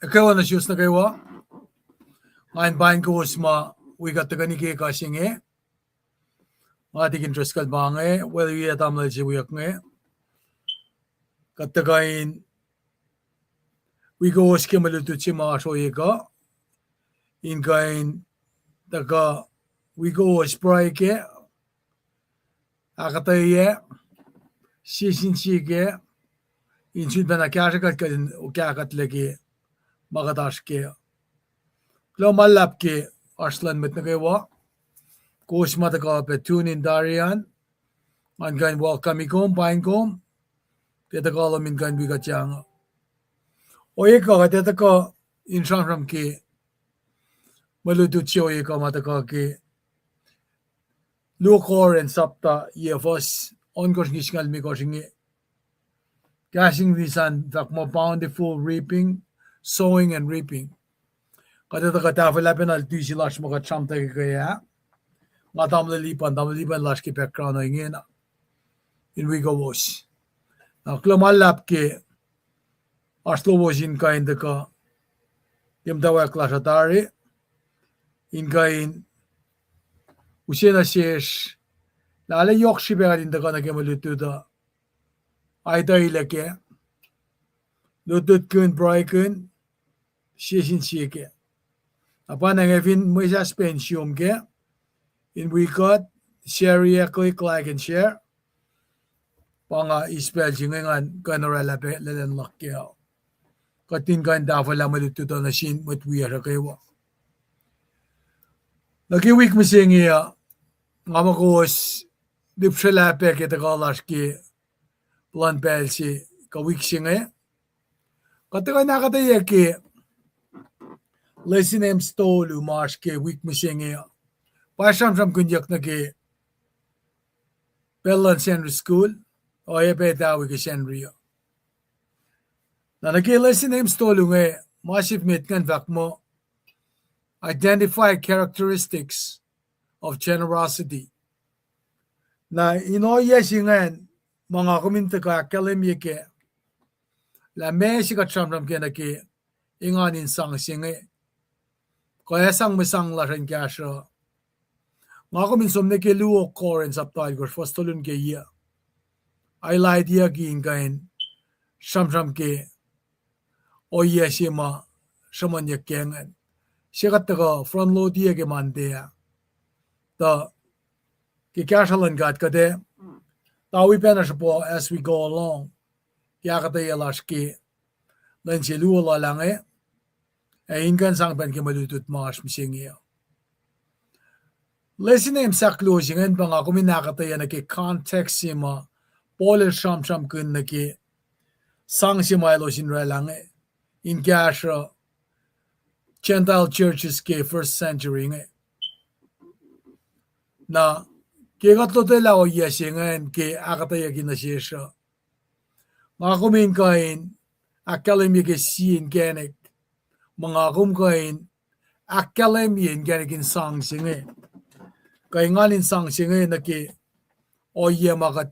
Ikaw na shoes na kayo. Ngayon bahin ko usma, we got the ganike kasing Mati interest kal bange, whether we at amla jiwiyak Katagain, we go skimmalutuchi marsho yega. In gain, daga, we go spray ke. Akataye, sisin sige. In sudbana kashakat kalin ukakat legi. Magadash ke. Klo malap ke arslan mit nagawa. Kosh mataka pe tune in Darian. Man gain welcome ikom, bain kom. Teta kala min gain bigat yang. Oyeka teta ka in shangram ke. Malutuchi oyeka mataka ke. Lukor and sapta yevos on gosngal mi gosing cashing visan tak mo bountiful reaping, sowing and reaping. Kada ta kata fala penal tusi lash mo ka chamta kaya. Matam lipan lash ki background ingena. In we go wash. Na klomalap ke aslo washin ka indaka yam dawa klasatari in kain usena shesh lale yokshi begar indaka na kemalutuda aida ilake lutut kun broikun sheshin sheke apan ngevin moisa spensium ke in we got share click like and share panga ispel jingan kanora pe lelen lakke katin kan davala malutuda na shin what we are kaywa lagi week missing ya ngamakos dipsela pe ke tagalas ki plan pelsi ka week singe kataga nakata ye ke listen em stolu marsh ke week missing ya pasam sam kunjak na ke Bellan Central School o ye pe ta we ke senrio na ke listen em stolu nge massive met kan vakmo identify characteristics of generosity na ino ye singen mga kuminta ka kalem ye ke la me si ka chamram ke na ke ingan in sang singe ko ya sang mesang la ren kya sho nga ko min som ne ke luo koren saptai go fostolun ke ya ai lai dia ki ingain chamram ke o ye sima shaman ye kengan sigat ta front load dia ke mande ya ta ke kya shalan gat ka de ta we pen as we go along ya ka ta ya las ke len che luo la lange ingan sang pen ke malutut mas misingia listen em saklosing en banga ko minakata yan ke context sima pole sham kun na ke sang sima lo sin lange in gasha Gentile churches ke first century nge na ke gatlo te la o yesingen ke akata yakin na shesha nga ko min kain academy ke sin genek mga kum kain academy in genek in sang singe kay ngalin sang singe na ke o ye magat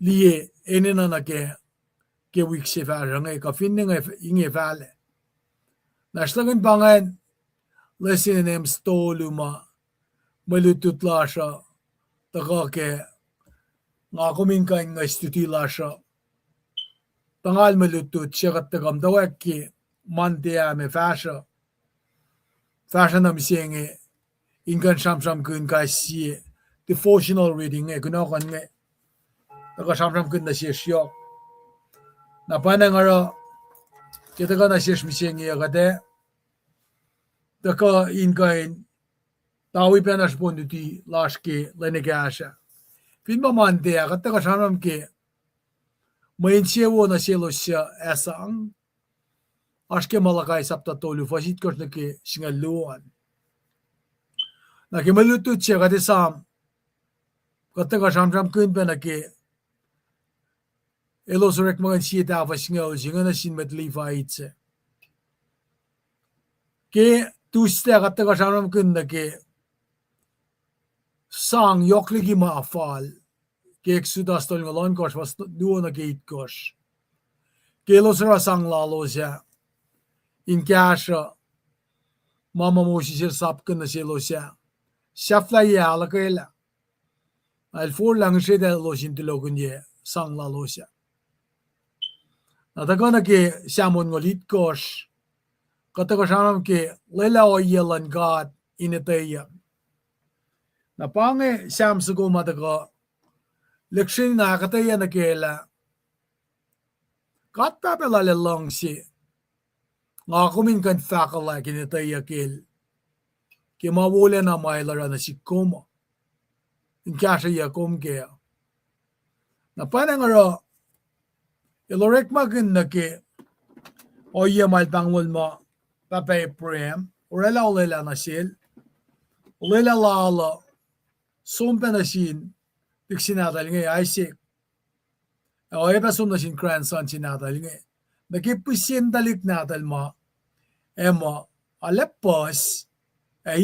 liye enena na ke week se fa range ka finning inge vale na slagen bangan listen em stoluma malutut lasha taka ke nga kumin kain nga stuti lasha tangal malutut siyagat tagam dawek ki mantia me fasha na misenge ingan sham kun ka si devotional reading kuno kan nge taka sham kun na siya siyo na panangaro kita ka na siya misenge agade taka ingain tawi penas ponduti laske lenegasha finma mantia kataka sham ke main chewo na selo siya asang aske malakai sapta tolu fasit kos na ke singaluan na ke malutut siya kati sam kataka sham kun pe na ke elosorek mga siya ta fasingaw singa na sinmet lifa itse ke tuste kataka sham kun na ke sang yokligi maafal ke exodus tol ngalon kos was duo na ke itkos ke elosora sang lalo siya in kasha mama mo sisir sap kun na selo siya shafla ya alakela al for lang siya da lo sin tulogun ye sang lalo siya na takana ke samon ngolit kos kataka shanam ke lela o yelan god inetaya na pange samsugo mataka lekshin na kataya na kela katta pela le long si nga kumin kan fakala kinetaya kel ke mawole na mailara na si koma in kasha ya kom ke na panangaro ilorek magin na ke oye mal pangwal mo papay prem urela olela na sil olela lala sompen na sin diksinadal nge Isaac o eba som na sin grandson sinadal nge nakipusin dalik nadal ma emo alepos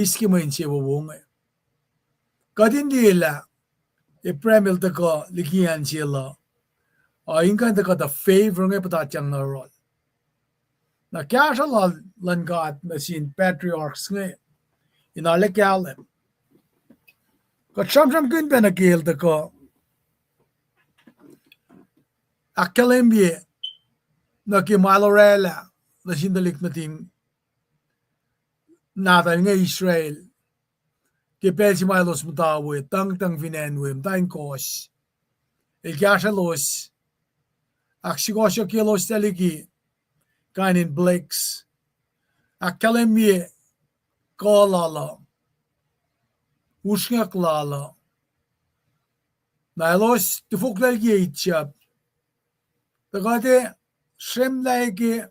iski mo inche wong kadin dila e premil de ko ligian chila o inkan de ko the favor nge pata chang na rol na kya sha lan god na sin patriarchs nge in ale kalem ko cham kun ben agel de ko akalembie na ki malorela na sin dalik na ting nada nge Israel ke pelsi malos mutawe tang vinenwe mtain kos el kasha los aksigosyo kilos taligi kainin blakes akalemie kolala ushngak lala nailos tufuklar yeitchap tagade shemlaike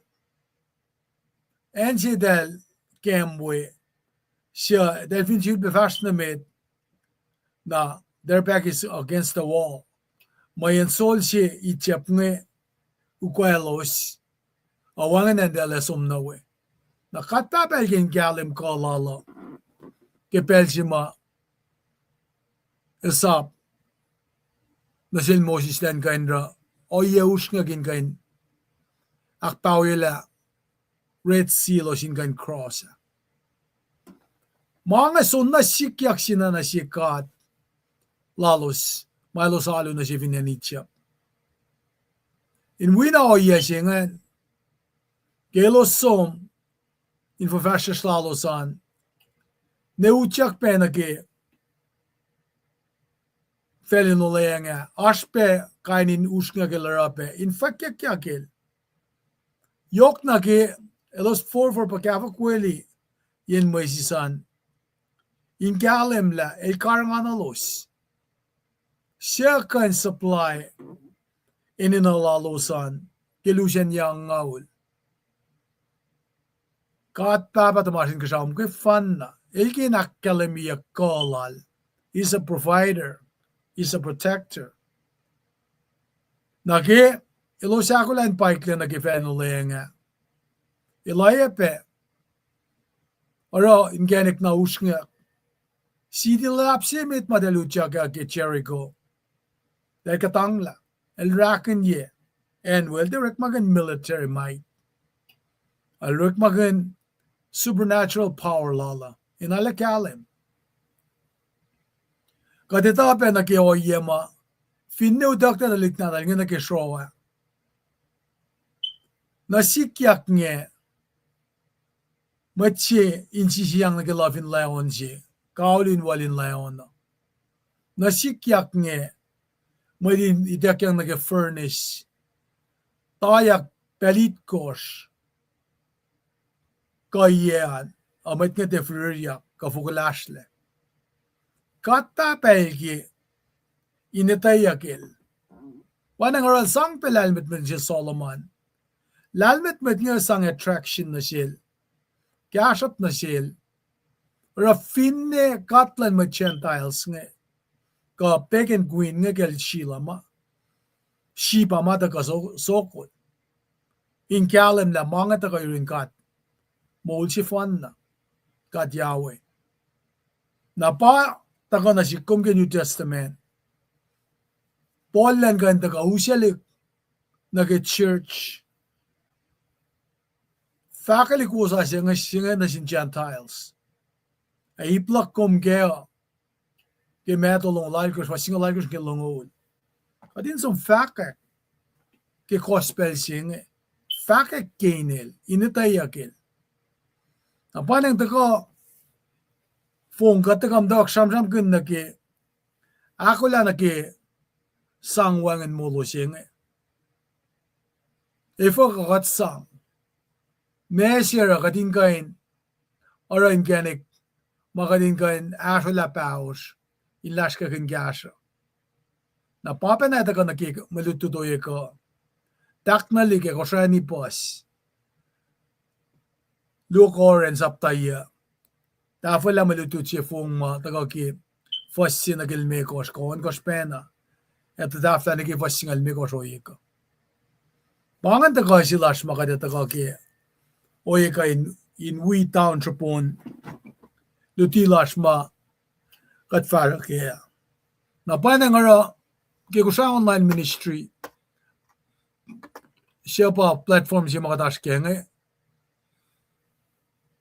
ensidel kemwe sure delfin should be fashionable na their back is against the wall mayan sol she ichapnge ukwelos awangan and lesum no way na kata belgen galim kolala ke pelshima esap na sil moses den gainra o yeushna gin gain akpawela red seal o shin gain cross mga sunna sikyak sina na sikat lalos malos alu na si vinenicha in wina o yeshengan gelos som in forfashes lalosan neuchak penake felinolenga aspe kainin ushna gelarape in fakyakyakil yoknake elos for pakava kweli yen moisisan in galemla el karanganalos siya kan supply ininalalosan kilusen yang ngaul kat papatamasin kasam ke fanna elki nakkalemia kolal is a provider is a protector nage ilosakulan paikle nage fenolenga ilayepe oro ingenik na ushngya Sidi lapse mit madaluchaga ke Jericho. Lekatangla, el raken ye, and well direct magan military might. Al ruk magan supernatural power lala in alakalim. Kadita pe na ke oyema, finne doctor na likna na ngena ke shrowa. Nasikyak nge, machi inchi siyang na ke lovin laon siya. Kaulin walin layon nasikyak nge madin itakyang nage furnace tayak pelit kosh kayan amat nga defruriak kafukulashle kata pelgi initayakil wanang oral sang pelalmet met siya Solomon lalmet met nga sang attraction na siya kashap na siya Rafinne Katlan ma Gentiles nge ka pagan queen nge kel shila ma shipa ma ta ka sokot in kalem la mga ta ka yurin kat mol si fan na kat Yahweh na pa ta ka na si kumke New Testament Paul lan ka ta ka usyalik na ke church fakali ko sa siya na sin Gentiles ay iplak kom gea ke metolong laikos wasinga laikos ke longol adin som fakak ke gospel sing fakak kenel initayakel apanang tako fong katakam dok samsam kun na ke ako la na ke sangwangan mulo sing efo kakat sang mesira kadin kain ora inganik makadin kain asola paus ilash ka kin gasha na papa na ta ka nakik malutudoye ko taknali ke koshani pos lukoren saptaya ta fala malutut si fong ma ta ka ki fossi na gilmekos kon gospena et dafla nigi fossingal mekos oyika bangan ta kasi lash makada ta ke oyika in we town trapon luti lash ma kat fara ke na pana ngara ke ko sa online ministry siapa platform si makadash kenge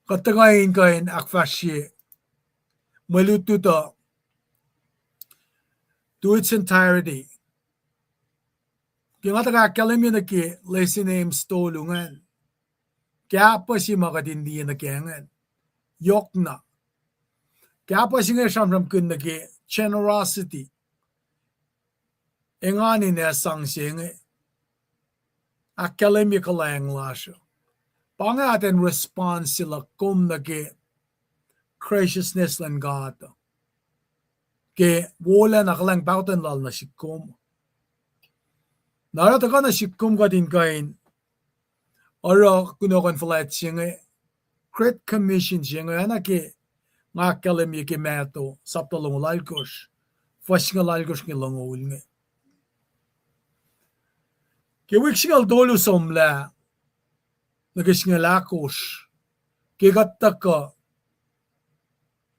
katagain kain akfashi malututa to its entirety kaya taga kalemi na ki lesi name stolungan kaya pa si makatindi na kengan yok na kaya pa si nga samsam kun na ki generosity engani na sang siyenge akalemi kalayang lasyo pangaten response sila kum na ki graciousness lan God ke wala na kalang bautan lal na sikum nara taga na sikum ka din kain oro kuno konflat singe Great Commission singe ana ke nga kalemi ke meto saptolong lalkos fashinga lalkos ke langol nge ke wiksingal dolu somla nagishinga lakos ke gattaka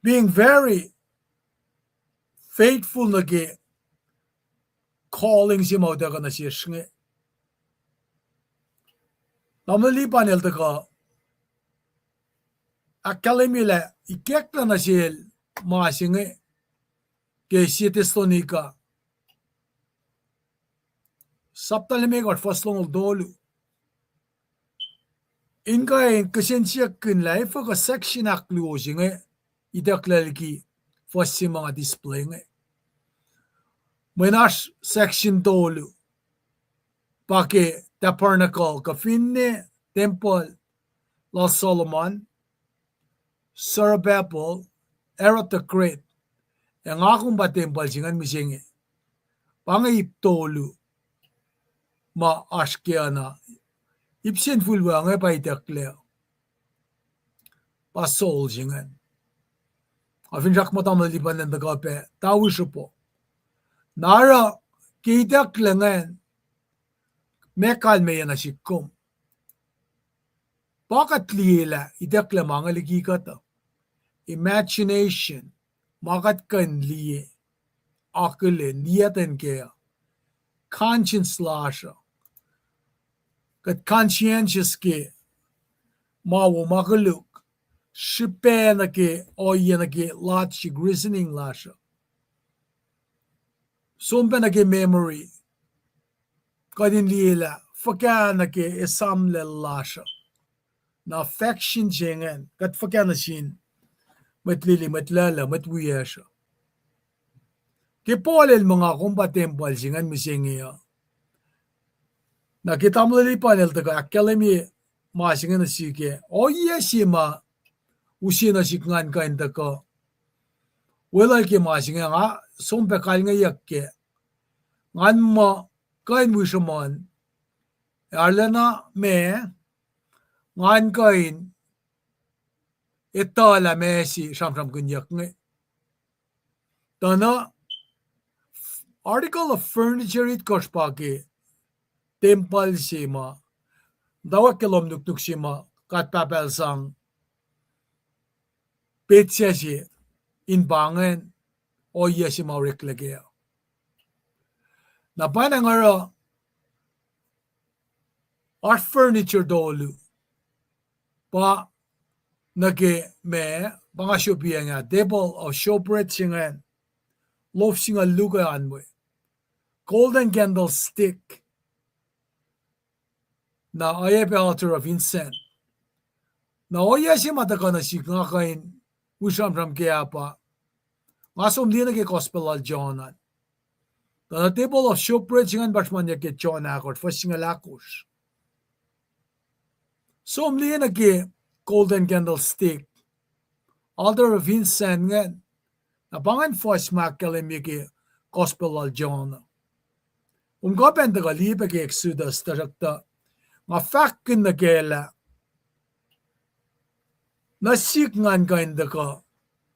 being very faithful na ke calling si mo daga na siya singe namali panel daga akkalemi la ikekla na siya mga singe ke siya Tesalonika saptalemi ko faslong dolu inka kasensya kun life ka section akluo singe idaklalki fasi mga display nge Menas section dolu pake tabernacle ka finne temple la Solomon Zerubbabel Erot the Great yang akong ba temple singan misinge pangayip tolu ma askiana ipsin fulwa nga pa itakle pasol singan afin jak matamal liban ng dagape tawisyo po nara kitaklengan mekal meya na sikum pakat liyela idakle mga ligikata imagination makat kan liye akile niyatan kaya conscience lasha kat conscientious ke mawo makaluk shipe na ke oye na ke logic reasoning lasha sumpe na ke memory kadin liyela faka na ke esamle lasha na affection jengen kat faka na sin matlili matlala matwiyasha ke polel mga kompatempal singan misengiya na kitamlali panel taga academy masingan na sige oye sima usina sikngan kain taka wala ke masingan nga sumpe kal nga yakke ngan ma kain wishamon arlana me ngan kain itala mesi samsam kunyak nge tana article of furniture it koshpake temple sima dawa kilom nuknuk sima kat papel sang petsya si inbangan o iya si maurik lagya na panangara art furniture dolu pa nage me pangasyopiya nga table of showbread singan loaf singa luga anmoy golden candlestick na ayape altar of incense na oya si mataka na si nga kain usam ram kaya pa nga somdi na ke gospel al jonan na table of showbread singan bashman ya ke John akot first singa lakos somdi na ke golden candlestick altar of incense nga na pangan first makalim ya ke gospel al jonan kapen taga libe ke Exodus tarakta nga fakin na kela nasik ngan kain daka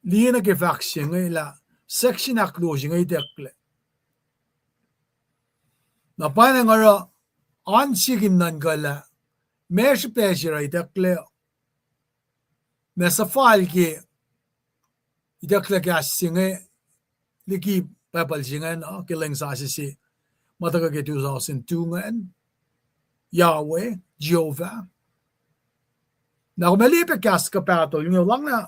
liye na ke faksyen la section closing ay dekle na panen ngara ansigin nan gala mesh pesher ay dekle mesa file ki idekle gasinge liki papal singen killing sasisi mataga ke 2002 ngan Yahweh Jehovah na kumali pe gas ka pato yung lang na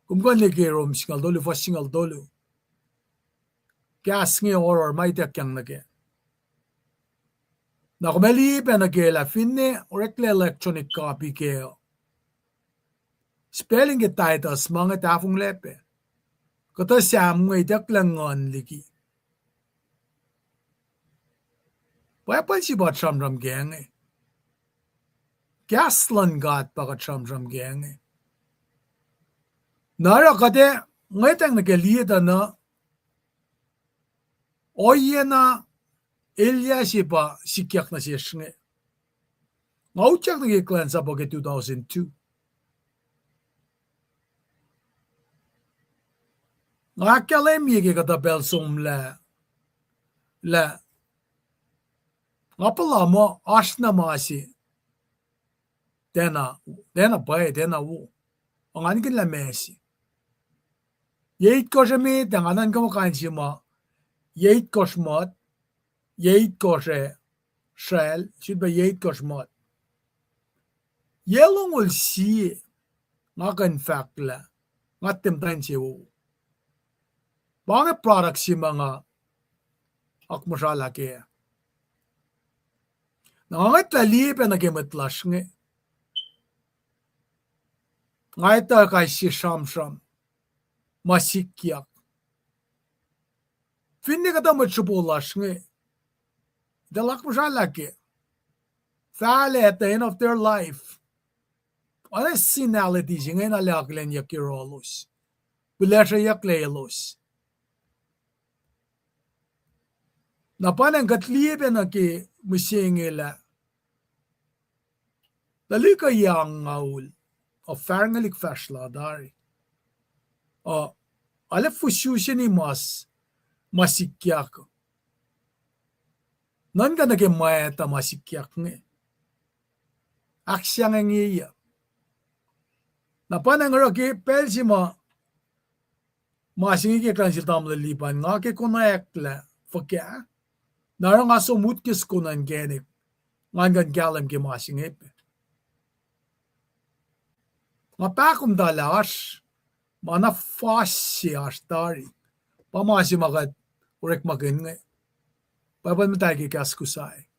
kumkon liki rom singal dolu fa singal dolu gas ngi horror may tekyang nage na kumali pe nage la finne orekle electronic copy ke spelling it titles mga tafong lepe kata siya ngay teklangon liki Weapon si ba tram gang Gaslan got baka tram gang Nara kade ngay tang nagalida na oye na Ilya si ba sikyak na siya nga Ngauchak nagiklan sa baga 2002 Ngakalem yigi kata belsum la Ngapala mo asna masi dena bay dena wu ang anigin la mesi yeit ko jami danganan ko kansi mo yeit ko smot yeit ko shell should be yeit ko smot yelong will see ngakan fact la ngatem tan si wu mga products si mga akmusala kaya Nangangat lali pa nagimatlash nga. Ngay ta kay si Sham masikyak. Finni ka ta matsupulash nga. Dalak mo siya laki. Fale at the end of their life. Ano sinality siya ngayon alaklan yakirolos. Bila siya yaklelos. Napanang katlibe na ki musingila. Dali ka yang ngaul. O farangalik fashla dari. O alep fusyusya ni masikyak. Nan ka nagimaya ta masikyak nga. Aksya nga iya. Napanang raki pel si masingi kan si tamlalipan nga ki kunayakla. Fakya. Narang aso mutkis kunan genik. Ngan galam ki masingip. Nga pakum dalash. Mana fasi ashtari. Pamasi magat urek magin nga. Papan matay ki kaskusay.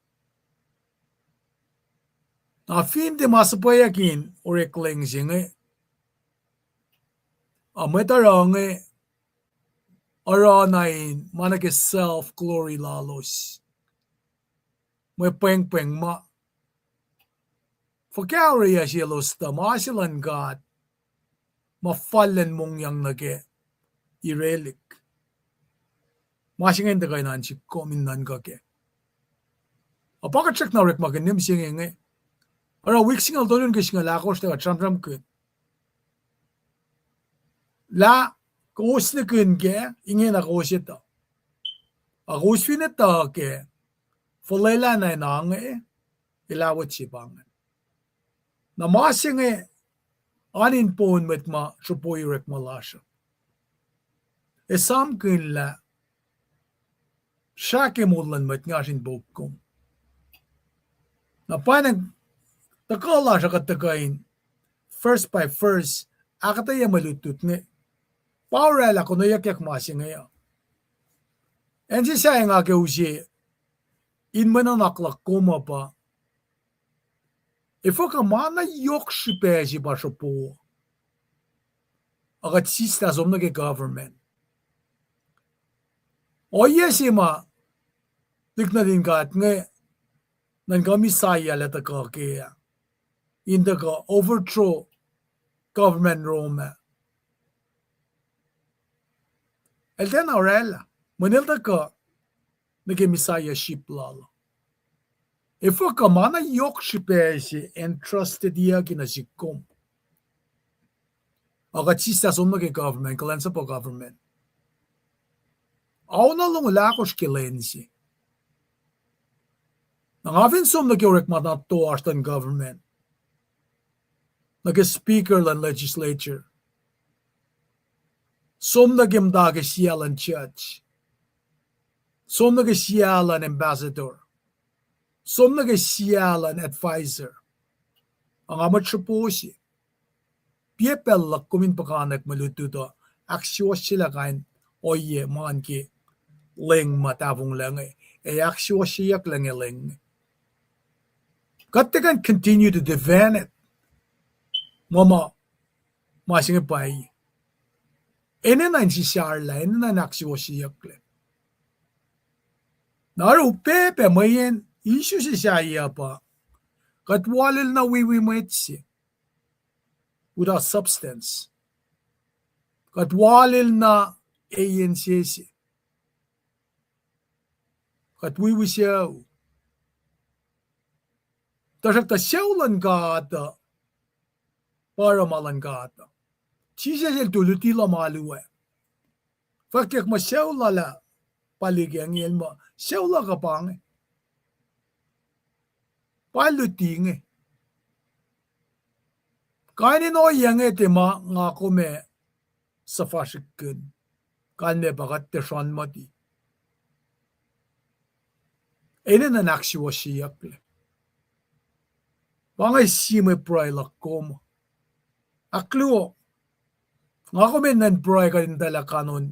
Na fin di masapayakin urek lengsi nga. Ametarang nga. Aranain manake self-glory lalos. May peng ma. Fakariya siya losta, masilan God. Mafallen mong yang nage. Irelik. Masingin da kayo nansi kominan kake. Apakat check na rik maganim siya nga. Ara wik singal dolun kasi nga lakos na tram kun. La Kos na kun ke, ingin na kos ito. Akos finita ke, fulela na inang ilawat si bangan. Namasing anin pon met ma, supoy rek malasya. Esam kun la, siya mulan met nga sin bokom. Napanag, takala siya katagayin, first by first, akataya malutut nga, Paurela ko na yak masi ngayon. And si sayang nga usi, in mananaklak kuma pa, ifo ka mana yok si pesi pa siya po, agat sista som nage government. O yes ima, dik na din kat nga, nang kami saya lata ka kaya, hindi ka overthrow government Roma. El den aurela, manilda ka, nag-emisaya ship lalo. Ifo ka mana yok shipesi entrusted iya kinasikom. Agat sista som nag-government, kalansa po government. Auna long lakos kilensi. Nangavin som nagyorek matato Ashton government. Nag-speaker lan legislature. Som nagimdage siyalan church. Som nag-siyalan ambassador. Som nag-siyalan advisor. Ang amat siya po si. Piepel lak kumin pakanak malututo. Aksiyos sila kain oye man ki leng matavong lang eh. Aksiyos siyak lang e leng. Katikan continue to defend it. Mama, masing pay. Ene na si Sharla, ene na aksiyos siyak lang. Naru pepe mayen, isu si siya pa. Katwalil na wiwi maitsi. Without substance. Katwalil na ANC. Katwiwi siya. Tasak ta siyawlan ka ata. Para malan ka ata. Chisa siya tulutila maluwa. Fakyak ma siyawla la. Paligi ang iyan mo. Siyawla ka pang. Paluting eh. Kainin o yang ete ma nga kume sa fashikun. Kanme bagat te shan mati. Ene na naksiwa siyak le. Pangay sime pray lakom. Akluo. Nga kume nan pray ka rin dala kanon.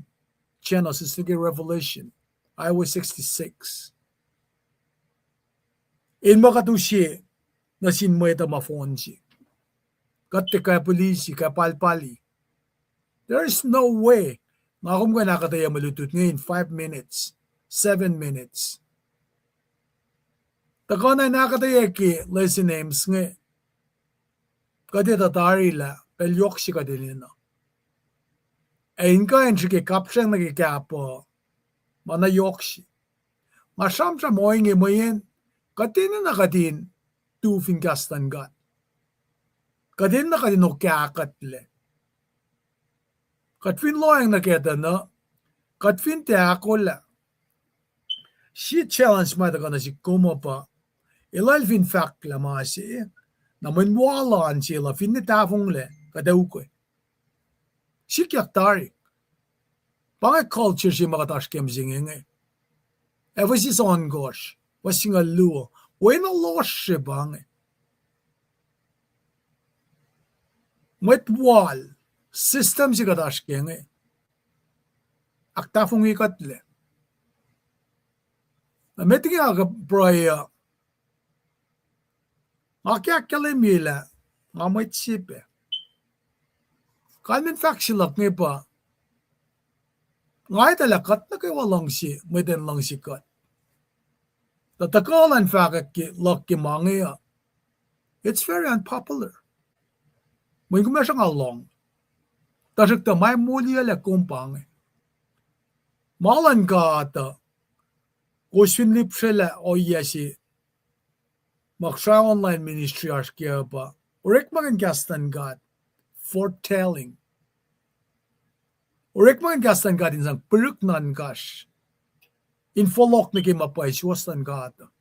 Genesis to Revelation. I was 66. In makatushi na sinmoeta mafonsi. Katte kaya polisi, kaya palpali. There is no way. Nga kung ka nakataya malutut ngayon, 5 minutes, 7 minutes. Taka na nakataya ki, lesson names nga. Kati tatari la, pelyok si kadilina. Ayin ka yun siya kapsyang nagikapo, manayok si. Masam sa moing imayin, katin na katin, tufing kastan gat. Kadin na kadin o kakat le. Katfin loang naketa na. Katfin te ako la. Si challenge mata ka na si kuma pa. Ilalfin fact la mga si. Na manwalaan sila. Finitafong le. Kadaw ko. Si kyaktari. Pangay culture si makatash kem singing eh. Ewa si son gosh. Wasi nga luo. Wena losh si bang eh. Met wall system si kadash kenge akta fung ikatle na metingi aga proya akya kalemila ngamet sipe kalmin faksilak ngi pa ngai talakat na kay walang si meden lang si kat tatakalan fakak ki lakki mangia it's very unpopular. May kumasa nga long. Tasik ta may muli ala kumpang. Malan ka ata. Kusin lip sila o yasi. Maksha online ministry askya pa. Urik magan gastan gat. Foretelling. Urik magan gastan gat insang peruk nan kash. Infolok na kimapay siwastan ka ata.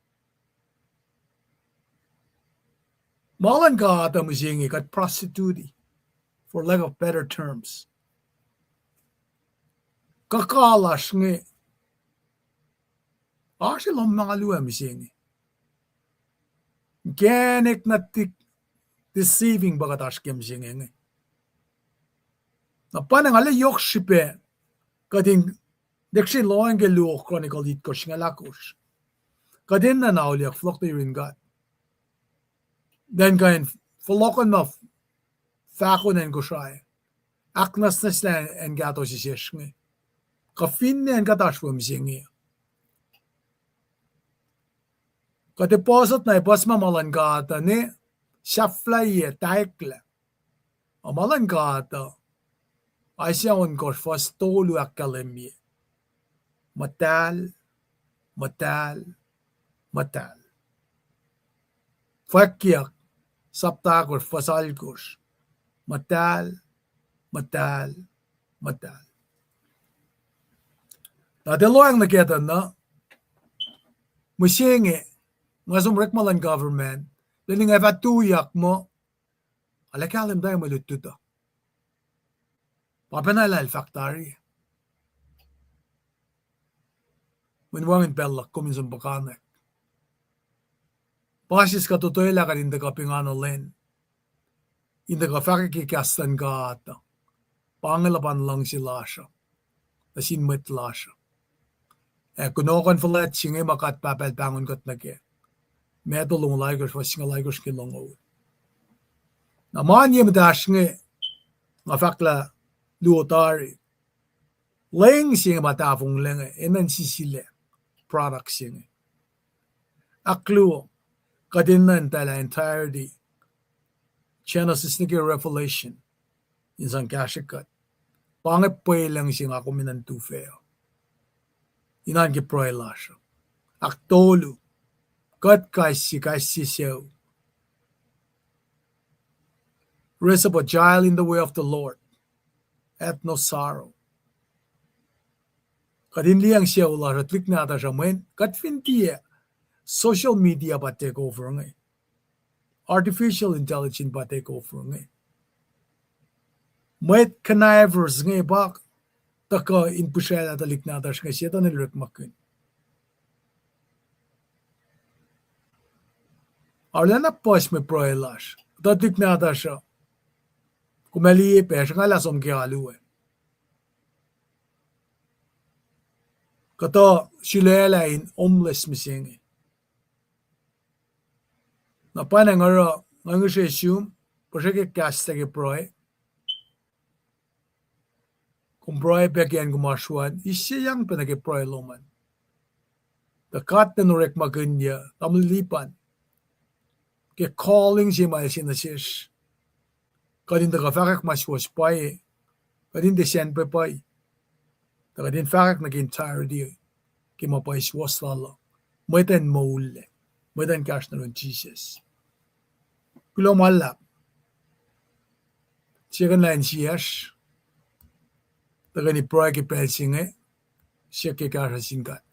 Malan ka ata musingi kat prostitute for lack of better terms. Kakalas ngi. Asilang mga luwa musingi. Ganik na deceiving bagatash kem musingi ngi. Napanang ala yok shipe kading dekshi loang ke luo chronicle it kosh nga lakosh. Kadin na nauliak flok na rin gat. Den kain follokan na fakon en goshay. Aknas na sila en gato si siyashngi. Kafin na en gatash po misingi. Katiposat na ipos mamalan gata ni shaflay taikla. Amalan gata ay siya on kosh fos tolu akalemye. Matal, matal, matal. Fakyak saptakos fasalkos. Matal, matal, matal. Dati loang nakita na, musingi, nga sumrekmalan government, lining evatuyak mo, alakalim tayo malututo. Papanala factory. Minwangin bellak kuminsang bakanek. Pasis ka tutoyla ka rinda ka pingano len. Inda ka fakikikastan ka ata. Pangalapan lang sila siya. Nasinmit la siya. Kunokon falet singe makat papel pangon kat nage. Meto long lagos was singa lagos kilongo. Naman yem dash nge nga fakla luotari. Leng singe matafong lenge enan sisile product singe. Akluo kadinan tala entirety. Genesis nige revelation. Insan kashikat. Pangepwe lang singa kuminan tufeo. Inan ki proy la siya. Aktolu. Kat kasi siyaw. Raise up a child in the way of the Lord. At no sorrow. Kadin liyang siyaw la siya. Tlik na ata siya men. Kat fintiya. Social media ba take over ngay. Artificial intelligence ba take over ngay. May connivers ngay bak. Taka inpusyala talik na ata siya. Siya ito nilirikmakin. Arla na pas me proelash. Tatik na ata siya. Kumali pe siya nga lasom kialu eh. Kato silela in homeless missing. Na panang ara ngang siya assume pa siya ke kasta ke proy. Kung proy pe kian gumaswan, isya yang pinake proy loman. Takat na nurek maganya, tamlipan. Ke calling siya may sinasis. Kadin da kafakak maswas pay. Kadin de sen pe pay. Kadin fakak naging entirety. Kima pay swas lala. May ten maule. May ten cash na rin Jesus. Kulo malap. Siya kan lain siyas. Taga ni proy ki pelsing eh. Siya ke kasha singkat.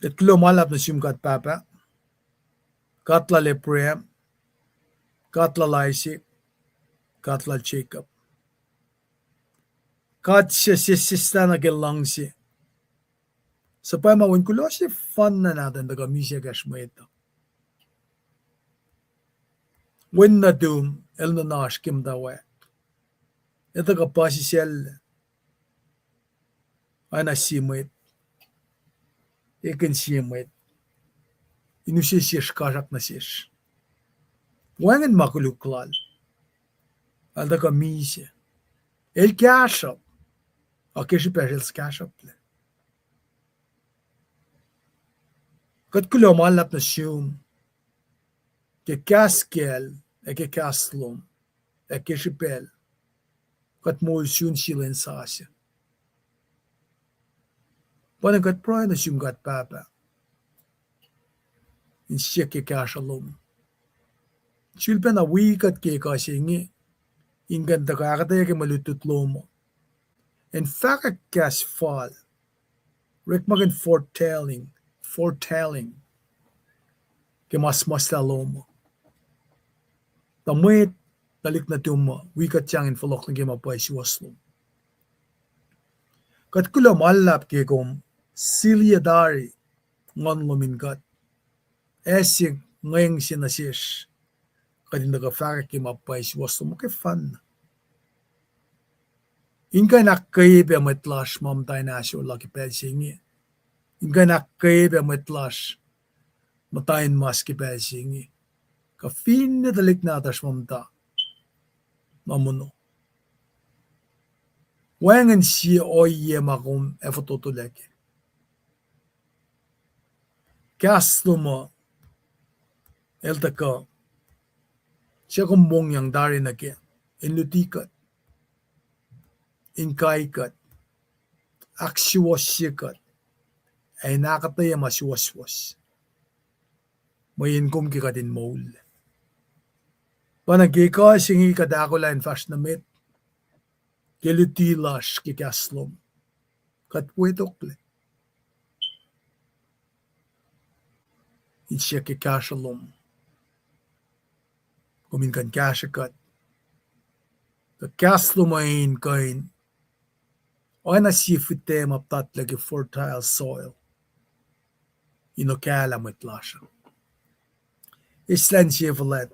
At kulo malap na siyumkat papa. Katla leprem. Katla laisi. Katla Jacob. Kat siya sista na gelangsi. Sa pa mawin kulo siya fun na natin taga misya kashmo ito. When na doom, el na nash kim dawe. Ito ka pa si sel. Ana simit. Ikan simit. Inu siya shkarak na siya. Wangan makuluklal. Alda ka misya. El kashap. Akishi peril skashap le. Kat kulo malap na siyum. Ke kaskel. Eke kaslom. Eke shipel. Kat mul siyun silen sasya. Panang kat proy na siyum kat papa. In siya ke kashalom. Silpen na wikat ke kasingi. Ingan takakataya ke malutut lomo. In fact, a gas fall. Rick magin foretelling. Ke mas lomo. Tamuit talik na tiyuma. Wikat siyang in falok na ke mapay siwaslom. Kat kula malap ke kom silya dari ngon lumingat. Esig ngayang sinasish. Kadin nakafaka ke mapay siwaslom. Okay, fun. Inka nakkay be matlash mamtay nasyo laki pelsingi. Inka nakkay be matlash matayin mas ki pelsingi. Ka fin na dalik natas mamta. Mamuno. Wangan siya oye makum efototuleke. Kaslo mo elta ka siya kumbong yang dari na ke inlutikat. Inkaikat, aksiwasyikat, ay nakataya masiwaswas. Mayinkum kikatin maul. Panagkika singi kadakula in fast na mit. gelutilash ki kaslum kat wedokle itche ki kashalum kumin kan kashakat the kaslumain kain oina sifitem aptat lagi fertile soil inokala mitlasha islan chevalet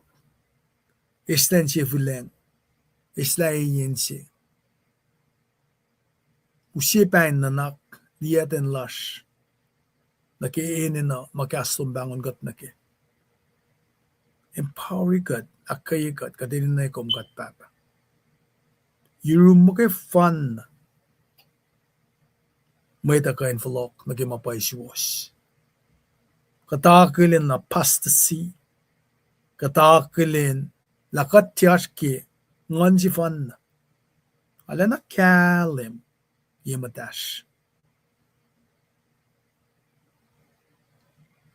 islan chevuleng islayense usipain nanak liaten lash nake enina makaslum bangon gat nake empower gat akay gat kadinin na ikom gat papa yurum mo kay fun may takain flok nake mapay siwas katakilin na pastasi katakilin lakat tiyashki nganji fun alana kalim yematash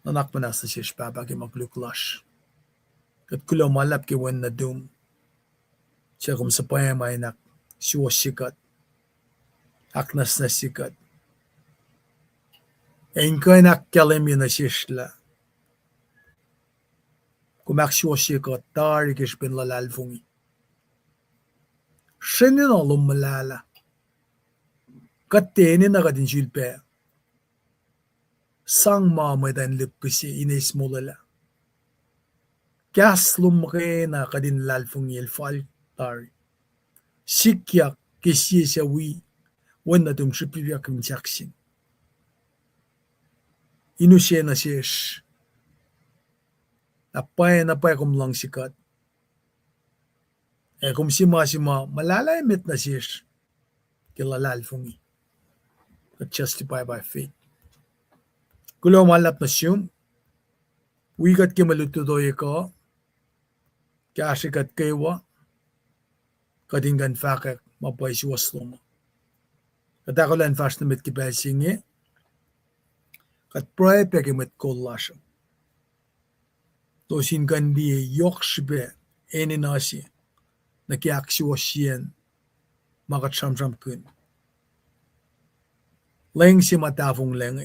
nanak manasa shish papa ki magluklash kat kulo malap ki wen na dum siya kum sa payamay nak siwas sikat aknas na sikat Enkay nak kalim yun na shishla kumak siwas sikat tari kish bin lalalfungi shinin olum malala kat teni na kadin shilpe sang mamay dan lipisi inis mulala kaslum na kadin lalfungi el-fal tari sikyak kisi siya wi wen na dum shipiyak kim jaksin inu siya na shish napay kum lang sikat kum sima malala emit na shish kilalal fungi kat justify by faith kulo malap na siyum wigat kimalutudoy ko kashikat kaywa kadingan fakak mapay siwas luma katakulan fast na mit kipasingi kat pray pekimit kollasyo tosin kandi yokshbe eninasi nakiaksiwasyen makat shamsham kun leng si matafong lengi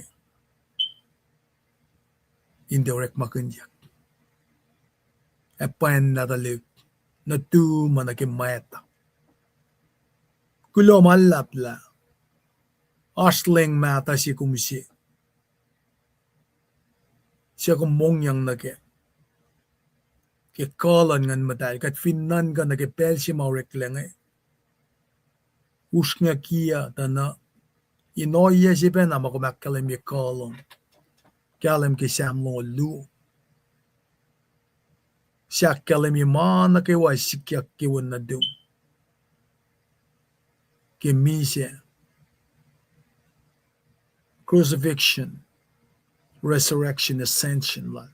indirect makunyak epan natalig na tu manakim mayata kulo malapla asleng mata si kumsi siya kumongyang nake ke kalan ngan matay kat finan ka nake pel si maurek lengi usnga kia tana inoya si pen ama kumakalim ye kalong kalim ki samlong lu siya kalim ye mana ke wa sikyak ke wana dum ke mise crucifixion resurrection ascension la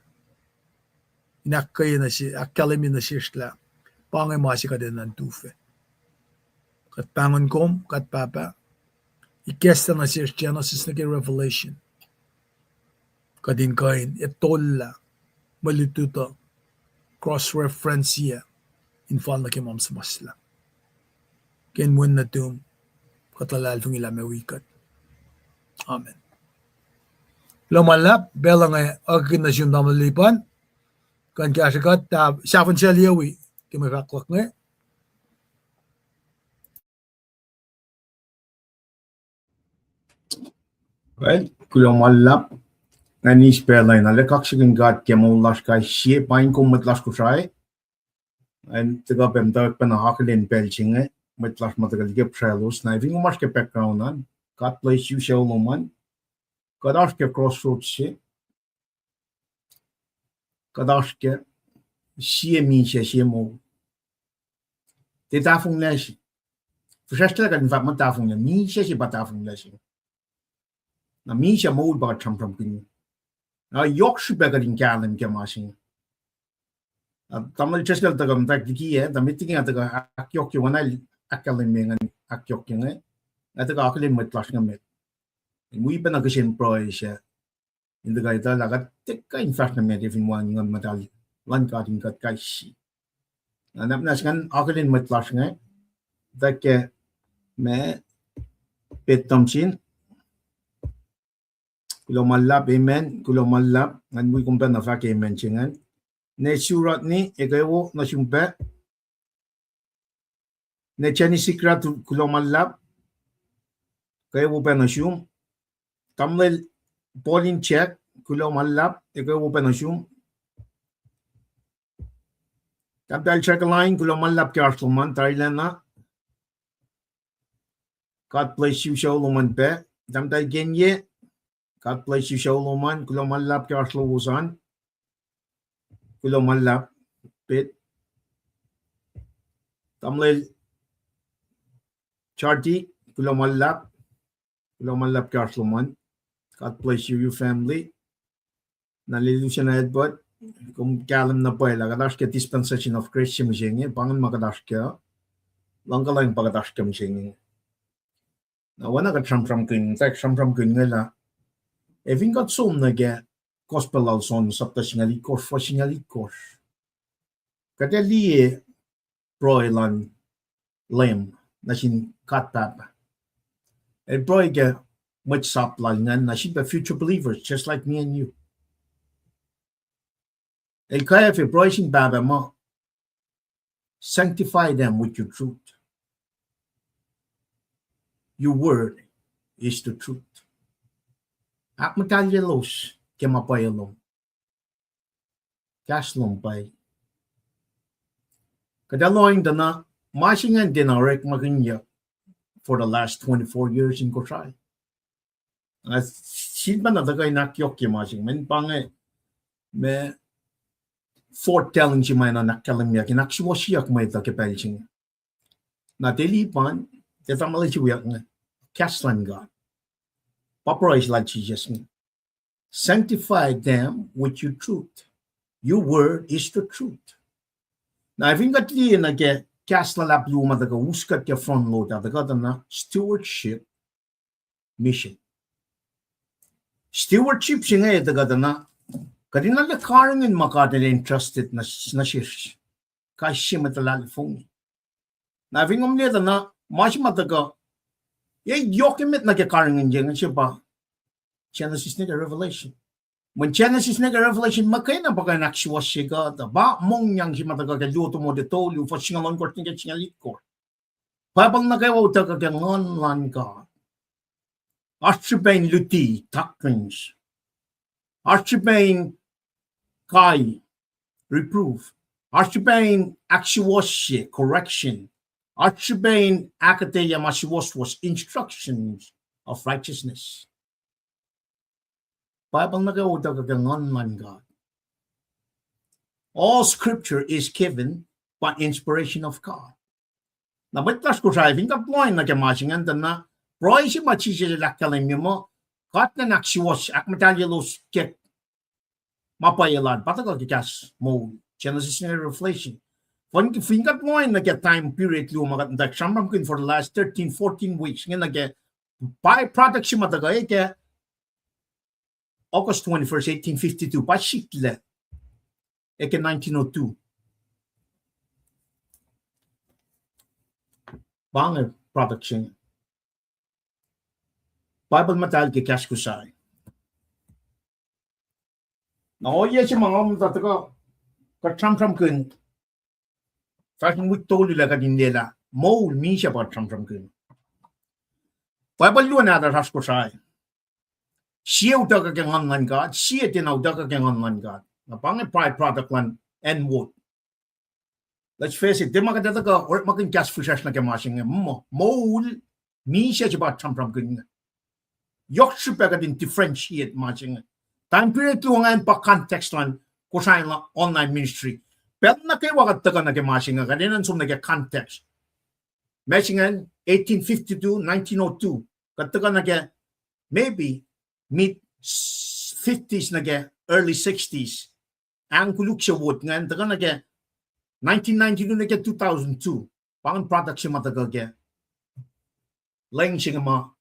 inakay na si akalim na siyashla pangay masi ka din ng tufe kat pangon kom kat papa ikesta na siya Genesis na kay Revelation kadin kain etolla malituto cross-reference siya infal na kay mam sa masla ken mwen na tum katalal fung ila mewikat amen Lomalap belang ay agin na siyang damalipan kan kasyakat siyafan siya liyawi kimakaklak nga well kulomalap ngani spelay na lekak sigin gat kemolas kay siye pain kum matlas ko sai and tiga bem dak pan hakelin belchinge matlas matagal gep tralos na vingo mas ke background nan kat place you show loman kadash ke crossroads siye kadash ke siye mi siye mo te tafung leshi Verstel kan vat man tafung mi siye batafung leshi na mi siya mo ba cham kin na yok shibega din kalim ke masin tamal cheskel tagam tak diki da meeting ataga akyok ki wana akalim mengan akyok nge ataga akalim matlas ngamet mui pa nagasin pro siya indaga ita lagat tekka investment if in one ngam matal lan ka din kat kai si na nas kan akalim matlas nge da ke me petamsin kulo malap amen kulo malap ngan wi kumpen na fa ke amen chingan ne surat ni egewo na sumpe ne chani sikra kulo malap kayo pa na sum tamel polling check kulo malap egewo pa na sum Capital check line kulo malap ke artulman tarilana God bless you sholuman pe tamtal genye God bless you sholuman kulo malap ke artulusan kulo malap pit tamel charti kulo malap ke artuluman God bless you family nalilusya na Edward kung kalam na po lagadash ke dispensation of grace mjenge pangan magadash ke langgalang pagadash ke mjenge na wana ka tram kun tak tram kun ngela evin got som na ge gospel al son sapta singali kos fo singali kos kadeli broilan lem na sin katap e broy ge much sap lan na sin the future believers just like me and you El kaya fi broising baba mo sanctify them with your truth. Your word is the truth. Ak matalyelos ke mapayalong. Kaslong pay. Kadaloing dana masingan dinarek maginya for the last 24 years in Korsay. Silba na dagay nakyok ke masing men pange me foretelling si may na nakalam yak inakswasyak may ta kepelching na delipan te family si yak nga kaslan God paparais like Jesus sanctify them with your truth your word is the truth na vingat li na ke kasla la pluma daga uskat ke front load daga na stewardship mission stewardship singa daga na Kadina le karingin makadele entrusted na shish. Kashi matalal fong. Na vingom le na mas mataga. Ye yokimit na ke karingin jeng siya ba. Genesis nega Revelation. When Genesis nega Revelation makay na baka nakswa siya ga ba mong yang si mataga ke luto mo de tolu for singalon court ni ke singalit ko. Babang nagawa utaga ke ngonlan ka. Archibain luti takrins. Archibain kai reprove. Archibain actuoshe correction. Archibain akateya mashiwas was instructions of righteousness. Bible nagawa man God. All scripture is given by inspiration of God. Na betlas ko driving ka point na kamasingan na proy si machise lakalim mo kat na nakshiwas ak matalyelos ke mapayalan patagal kikas mo Genesis na Revelation. When fingat mo na get time period lu magat ndak shamram kin for the last 13-14 weeks nga nage byproduct si matagay ke August 21st 1852 pa shitle eke 1902 bang production Bible matal ke cash kusay na oye si mga mataga katram kun fashion with told la kadindela mo mi siya pa tram kun Bible lu na da ras kusay siya utaga ke ngan God siya tinawdaga ke ngan God na pang pride product lan and wood let's face it di makadataga or makin cash fresh na kemasing mo mi siya pa tram kun yok siya ka din differentiate matching time period lu ngayon pa context lan kusain la online ministry pero na kayo wakat taga na kemasing kadinan sum na context matching 1852 1902 kataga na ke maybe mid 50s na ke early 60s ang kuluk siya wood ngayon taga na ke 1992 na ke 2002 pang product siya matagal ke lang siya ma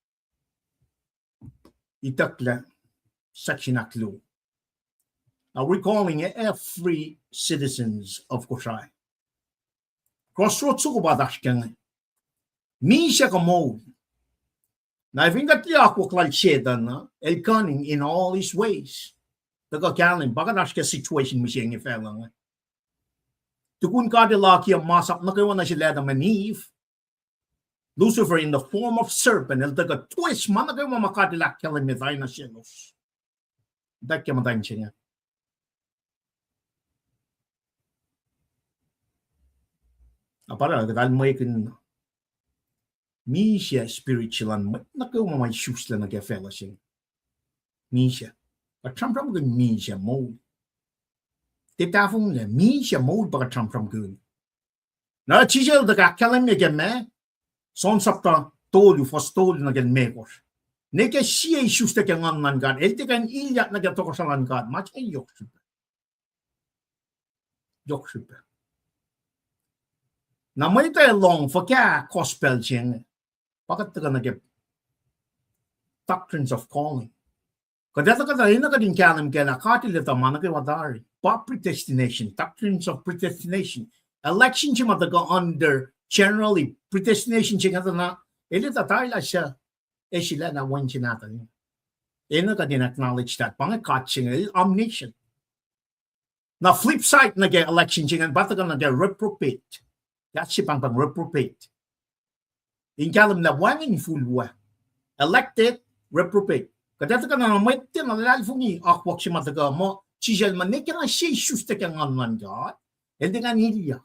itakla sakinaklu. Now we're calling it free citizens of Koshai. Crossroads ko ba dashkang Misha ka mo. Na vingat liya ko klal na el cunning in all his ways. Taga kalin bagadash ka situation mi siya ngefelang. Tukun ka de la kia masak na kayo na sila da manif. Lucifer in the form of serpent el taga twist man na kayo mamakadilak kalin mitay na sielos. Dak kya matayin siya nga. Apara kadal mo ikin Misha spiritualan na kayo mamay shoes lang na kaya fellowship. Misha. Katram-tram kun Misha mo. Titafong na Misha mo baka tram-tram kun. Na chijel da kakalam niya me. Son sapta tolu fos tolu na kaya mekos. Neke siya shoes na kaya ngan gan. Elte kan ilyat na kaya tokosalan gan. Mach ay yok super. Yok super. Na may tayo long for kaya gospel ching. Bakit ka nag doctrines of calling? Kadata ka tayo na kading kalam kaya katilita managay wadari. Predestination, doctrines of predestination. Election siya mataga under generally predestination siya nga na ilita tayo la siya sila na wan siya natin. Ina ka din acknowledge that. Pangakat siya omniscient. Na flip side na kaya election siya nga bata ka na reprobate. That's siya pang reprobate. In kalam na wangin fulwa. Elected, reprobate. Kadata ka na may tinalalfungi akwak siya mataga mo. Chijal man ka na siya shusta ka nga man God. Hindi nga niliya.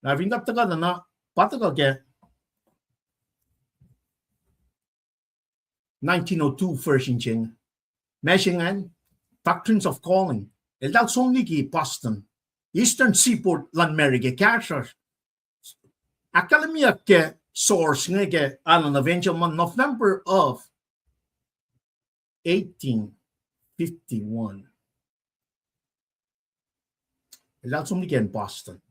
Na vingat ka na pataga ke 1902 version ching. Meshingan, doctrines of calling. El dal sonli ki Boston. Eastern Seaport lan America Cashers. Academia ke source nga ke alan eventual man November of 1851. That's only in Boston.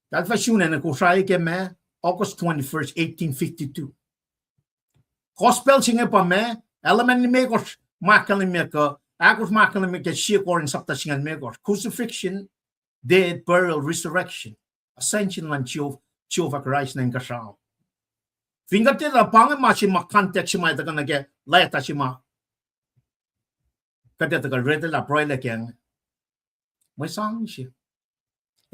That was soon and kusay ke me August 21st, 1852. Gospel singa pa me element ni me kos makalim me ka akos makalim me ke siya ko rin sapta singan me kos crucifixion, death, burial, resurrection. Ascension lan Jehovah Christ na kasal. Fingat tila pangan ma si context si ma ita ka nage laita si ma. Kada ita ka rete la proyle keng. May sang siya.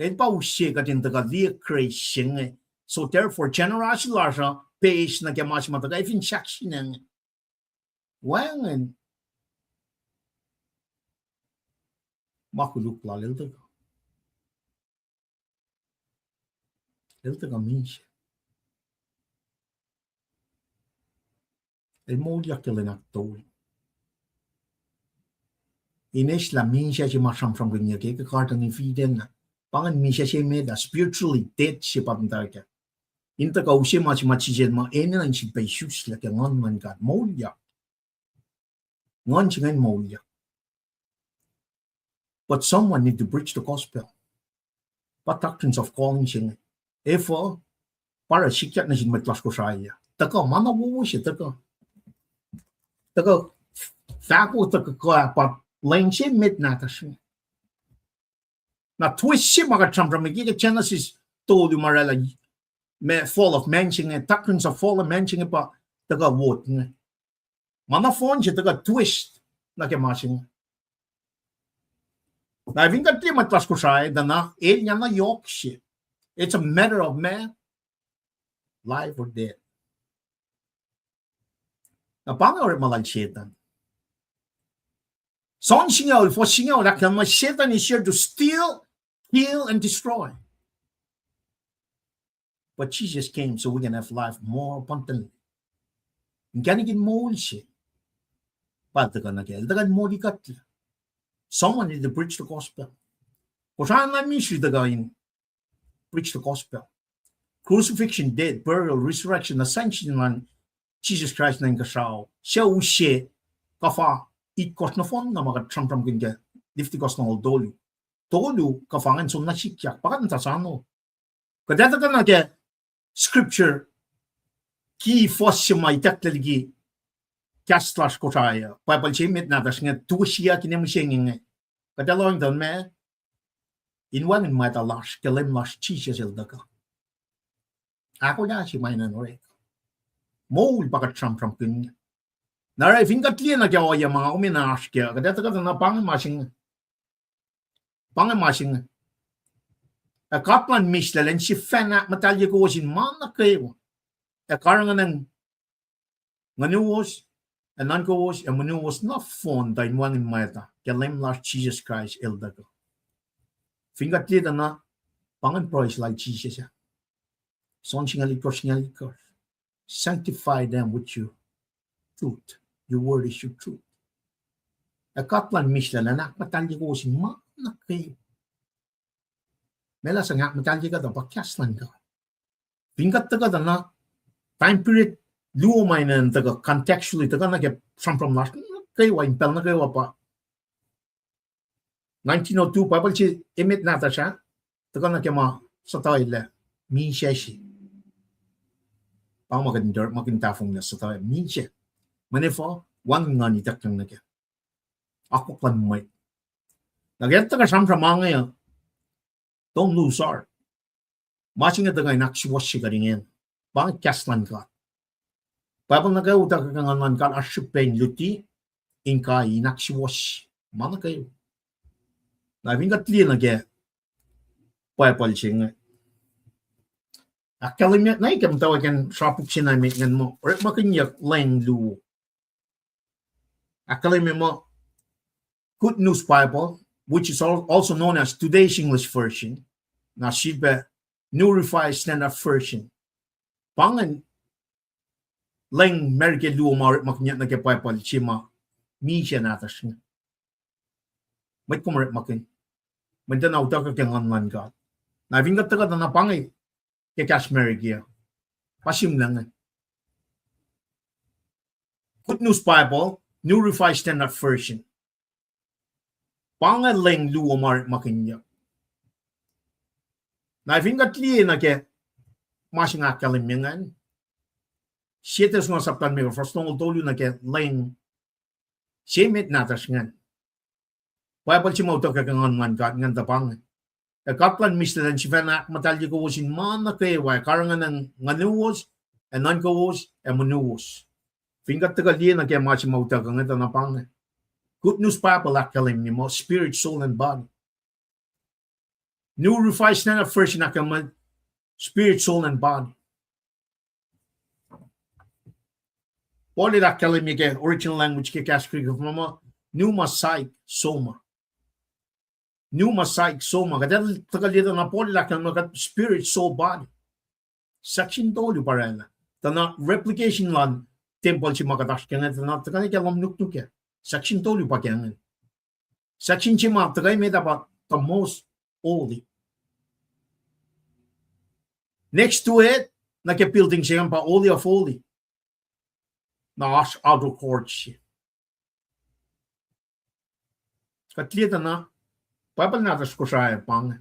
And pa usye ka din ita ka liya creation. So therefore generosity la siya page na kaya ma si ma ita ka even shaksi na. Wangan. Makuluk la lilta ka. Lilta ka minsya. El molyak kila nakto. Ines la minsya si masam from kanya ke karta ni fiden na. Pangan minsya si meda spiritually dead si papunta ka. Inta ka usye ma si machijen ma ene lang si payshus la kaya ngon man ka molyak. Ngon si ngayon molyak. But someone need to preach the gospel. What doctrines of calling siya. Efo, para sikat na siya matlas ko sa iya. Taka, manawawo siya, taka. Taka, fako taka ka, pa, lain siya midnata siya. Na twist siya makatramdram, magiging Genesis told you marala, fall of man siya, doctrines of fall of man siya pa, taka, wot nga. Manafon siya, taka, twist, na kaya siya. Na vingat niya matlas ko sa iya, na, niya na yok siya. It's a matter of man, life or death. Napangawin malal Satan. Son singaw, for singaw, lakang Satan is here to steal, kill, and destroy. But Jesus came so we can have life more abundantly. Ganigin mo siya. Patagan na kaya, dagan mo di katla. Someone need to preach the gospel. Kung saan namin siya dagayin, preach the gospel. Crucifixion, death, burial, resurrection, ascension man Jesus Christ na kasao. Siya usye kafa ikos na fon na makatram-tram kinga liftikos na dolu. Dolu kafangan so nasikyak. Pakat natasano. Kadata ka na kaya scripture ki fos siya maitak taligi kastlas ko saya. Papalsimit natas nga tuwasya kinamusya nga. Kadalawang doon me Inwan in matalas, kalim las Jesus el daga. Ako ya si mainan ore. Mol bakat sam pin. Nara fingat lian na kya oya mga uminash kya. Kada taka na pang masing. A kaplan mislelen si fena matalya ko sin mana kayo. A karangan nganuos and nankoos and manuos na fon dain one in mata. Kalem last Jesus Christ eldago. Fingat lian na pangan price like Jesus ya. Son singalikos. Sanctify them with your truth. Your word is your truth. A kaplan mislelen na matalya ko sin mana kayo. Mela sangat mencari kata podcast langa. Pingat tega dana time period luo mainan tega contextually tega na ke from last kay wa impel na kay wa pa 1902 Bible chi emit nata siya tega na ke ma sa tayo le mi sheshi. Pang makin tafong na sa tayo mi she. Manifo wang ngani takang na ke. Ako plan mai. Nagyan tega from mga don't lose heart. Matching at the guy next was shiggering in. Bang Caslan got. Bible na kayo utak kang anan kan ashupen luti in kai next was mana kayo. Na vingat lian na kaya Bible ching. Akalimit na ikam tawagan shopuk sinamit ngan mo. Or makinyak lang lu. Akalimit mo Good News Bible, which is also known as Today's English Version. Now, Shiba New Revised Standard Version. Pangan lang merke luo marit maknya na ke Bible chima mi siya natas nga. May kumarit makin. May tanaw ta ka kang online God. Na vingat ta ka na pangay ke Kashmir kia. Pasim lang. Good News Bible, New Revised Standard Version. Pangan lang luo marit maknya. Na vingat liye na ke masing akalimingan. Siete nga saptan mi first nong tolu na ke lang semit natas ngan. Bible si mo to ka ngan God ngan tapang. E kaplan mislan si fana matalya ko sin mana kay wa karangan ng nganuos and nankoos and manuos. Vingat ta liye na ke masing mo to ka ngan tapang. Good News Bible akalim ni mo spirit, soul and body. New Revised Standard Version akaman spirit, soul, and body. Poli akalim ke original language ke kaskrig of mama New Mosaic Soma. New Mosaic Soma. Kadal tagalita na poli akalim spirit, soul, body. Section tolu parana. Tana replication lan temple si makatash kaya tana tagani kaya lamnuk ya. Section tolu pa kaya. Section si mak tagay may dapat the most holy. Next to it, naka-building siya pa Holy of Holy. Na outer court siya. Katlita na, Bible natas ko siya pang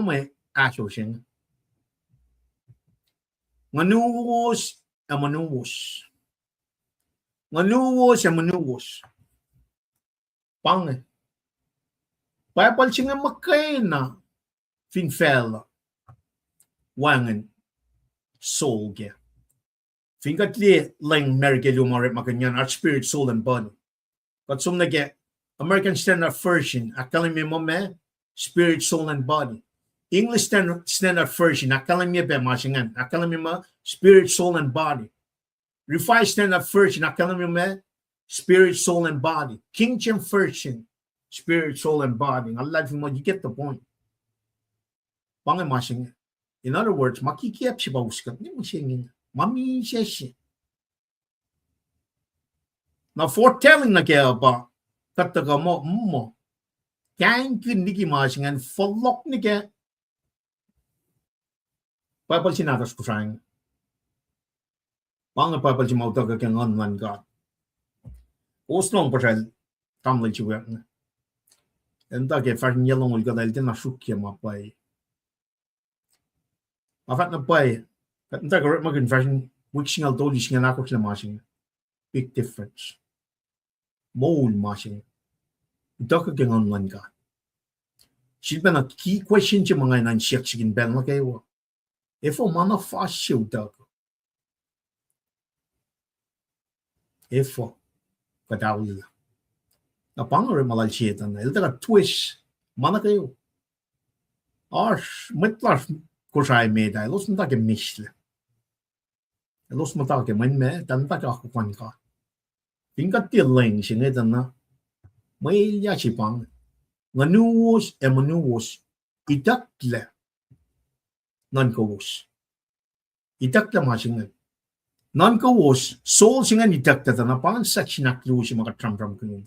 may aso siya. Manuos a manuos. Manuos a manuos. Pang Bible siya makay na finfella. Wangan soul ge. Fingat li lang merke lumarit makanyan our spirit, soul, and body. But some nage American Standard Version akalim mo me spirit, soul, and body. English Standard Version akalim be masingan akalim mo spirit, soul, and body. Revised Standard Version akalim me spirit, soul, and body. King James Version spirit, soul, and body. Allah mo you get the point. Pangay masingan. In other words, makikiyap siya ba uskat? Hindi mo siya ngin. Mami siya siya. Now, foretelling na kaya ba, kataga mo, kain hindi masingan, falok ni kaya. Bible sinatas ko sayang. Pangay Bible siya mautaga kaya online God. Osnong pa siya, tamlay siya. Enta kaya fashion yelong ulga dahil din nasukya mapay. Afat na pay, Enta correct mag fashion wixing although this nga nako sila mashing. Big difference. Mole mashing. Daka kang online ka. Silpa na key question siya mga nan siyak sigin bel na kayo. Efo mana fashion dog. Efo kadawil. Na pangre malal chetan. Elta twist. Mana kayo. Arsh mitlas kusai meda. Los mata ke misle. Los mata ke man me dan ta ka kwan ka. Pinka tiling singe dan na. May ya si pang. Nganuos e manuos. Idakle. Nan kawos. Idakle masingan. Non ko was soul singa ni takta na pan section aklu si mga tram kun.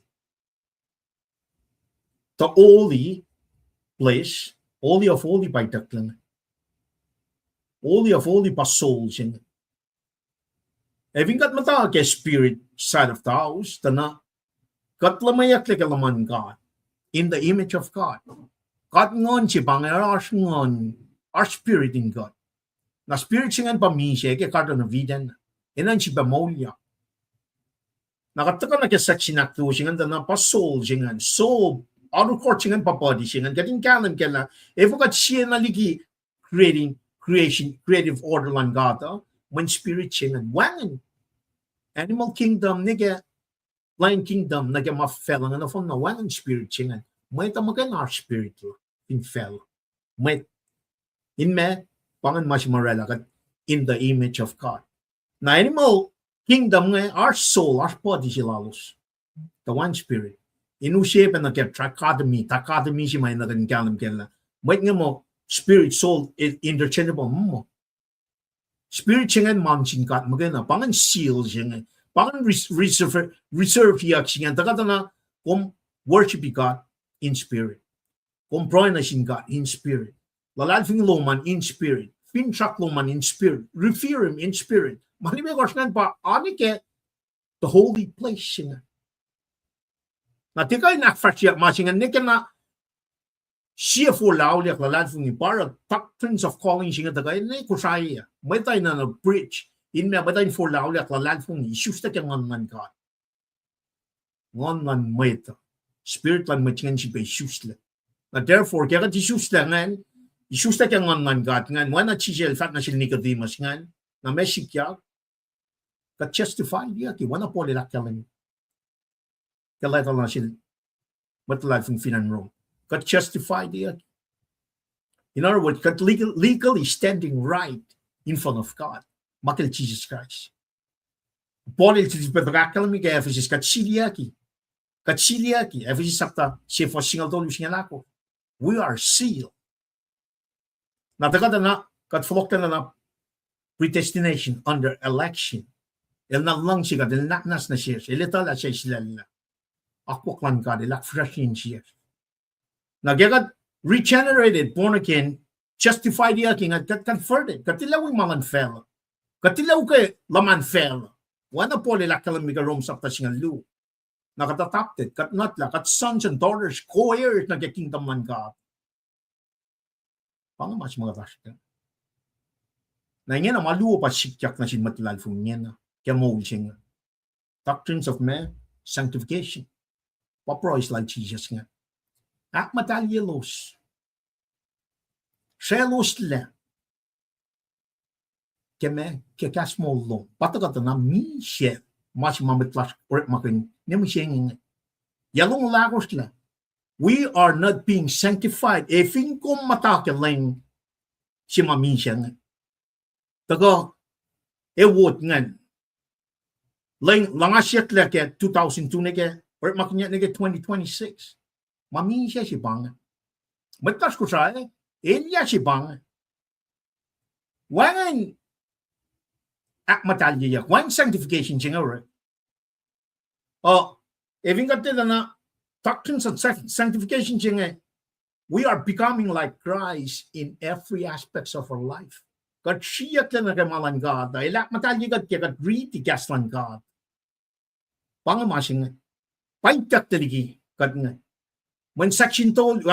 The holy place, holy of holy by taklan. Holy of holy pa soul singa. Eving kat mata ke spirit side of the house, tana katlamayak le kalaman God in the image of God. God ngon si pangaras ngon our spirit in God. Na spirit singan pa misya ke karto na vidan. Inan si Bamolia. Nakataka na section aktu singan na pa soul singan. Soul, auto court singan pa body singan. Gating kalam kela. Evo kat siya na ligi creative order lang gata. When spirit singan. Wangan. Animal kingdom, nige, lion kingdom, nage mafelang na fong na wangan spirit singan. May tamagan our spirit in fell. May, in me, pangan mas marela kat in the image of God. Na animal kingdom nga, our soul, our body silalos. The one spirit. Inu shape na kaya takadami si may nagangalam kaya. May nga mo, spirit, soul, is interchangeable mo. Spirit siya nga mancing kat, magana, pangan seal siya nga. Pangan reserve hiyak siya nga. Takata na, kung worship God in spirit. Kung proy na siya God in spirit. Lalalfing loman in spirit. Pinchak loman in spirit. Revere him in spirit. Malimay ko siya pa, anike, the holy place siya. Na tika inakfat siya, masingan, nika na, siya for lauliak, lalalfing ni para, doctrines of calling siya, taga, ina kusaya, may tayo na preach, may tayo for lauliak, lalalfing ni, isus na kaya ngan ka. Ngan may ito. Spirit lang may tingan siya pa isus lang. Na therefore, kaya kat isus lang ngan, isus na kaya ngan ka, ngan, wala na siya, fat na siya Nicodemus ngan, na may sikya, kat justify niya ki wana po nila kalan kalay na sila matalad from finan wrong kat justify niya in other words kat legally standing right in front of God makil Jesus Christ Paul il tis bedrakalam mi kay Ephesus kat siliaki Ephesus sakta si for single tolu singalako we are sealed na takada na kat flokta na predestination under election El lang siya, el naknas na siya, ilita la siya sila nila. Ako klan ka, ilak fresh in siya. Nagyagat regenerated, born again, justified yaking at converted. Katilaw yung maman fell. Katilaw kay laman fell. Wana po ilak kalamiga rom sa tasingan lu. Nakatatapted, katnatla, kat sons and daughters, co-heirs na kingdom man ka. Pangamas mga tasya. Na nga na maluwa pa sikyak na sinmatilal fung niya na. Doctrines of man, sanctification. Papro is like Jesus nga. Ak matalye los. Siya los la. Keme, kekas mo lo. Patagata na mi siya. Mas mamitlas or makin. Nemi siya nga. Yalong lagos la. We are not being sanctified. Efing kong matakin lang si mami siya nga. Tago, ewot nga. Lang asyat leke 2002 nege or makinya nege 2026. Mami siya si bang. Matas ko sa Elia si bang. Wangan akmatalya ya. Wan sanctification siya nga. Even katila na doctrines of sanctification siya nga. We are becoming like Christ in every aspects of our life. Kat siya ka na kamalan God. Dahil akmatalya kat kaya kat riti kaslan God. Pangamasing paintak taligi kat nga. When section told,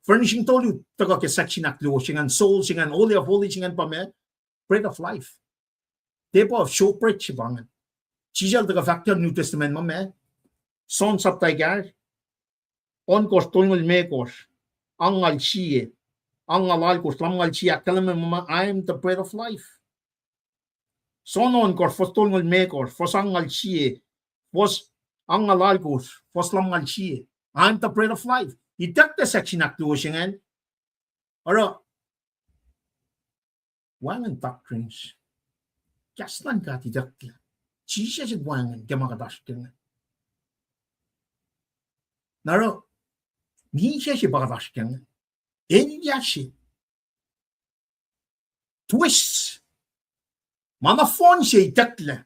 furnishing told you, taga ke section aklo, singan soul, singan holy of holy, singan pame, bread of life. Tepo of show preach, bangan. Chijal taga factor New Testament mame, son sap taigar, on course, tongol me course, angal siye, ang ngalal ko slam ngal chia kalame mama I am the bread of life. Sonon kor fostol ngal mekor fosang ngal chia fos ang ngalal ko foslam ngal chia I am the bread of life. Itak the section aktuosingan. Ora wangan doctrines. Kaslan ka tidak. Chisha si wangan kemakadashkin. Naro ni siya si bakadashkin. Yashi twists mana phone siya itakla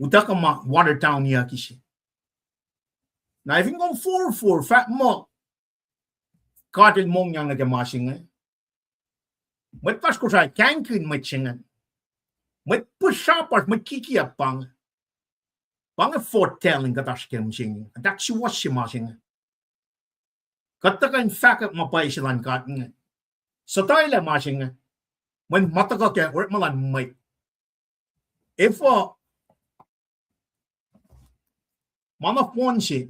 utaka ma Watertown niya kishi na if ngong 4 fat mo katil mong yang nagamasing mat pas ko sa kankin matchingan mat pushapas mat kikiapang pang foretelling katashkin msing adak si washi masing katakan fakat mapay silang katng sa tayo masing when mataka kaya or malan may if mana phone si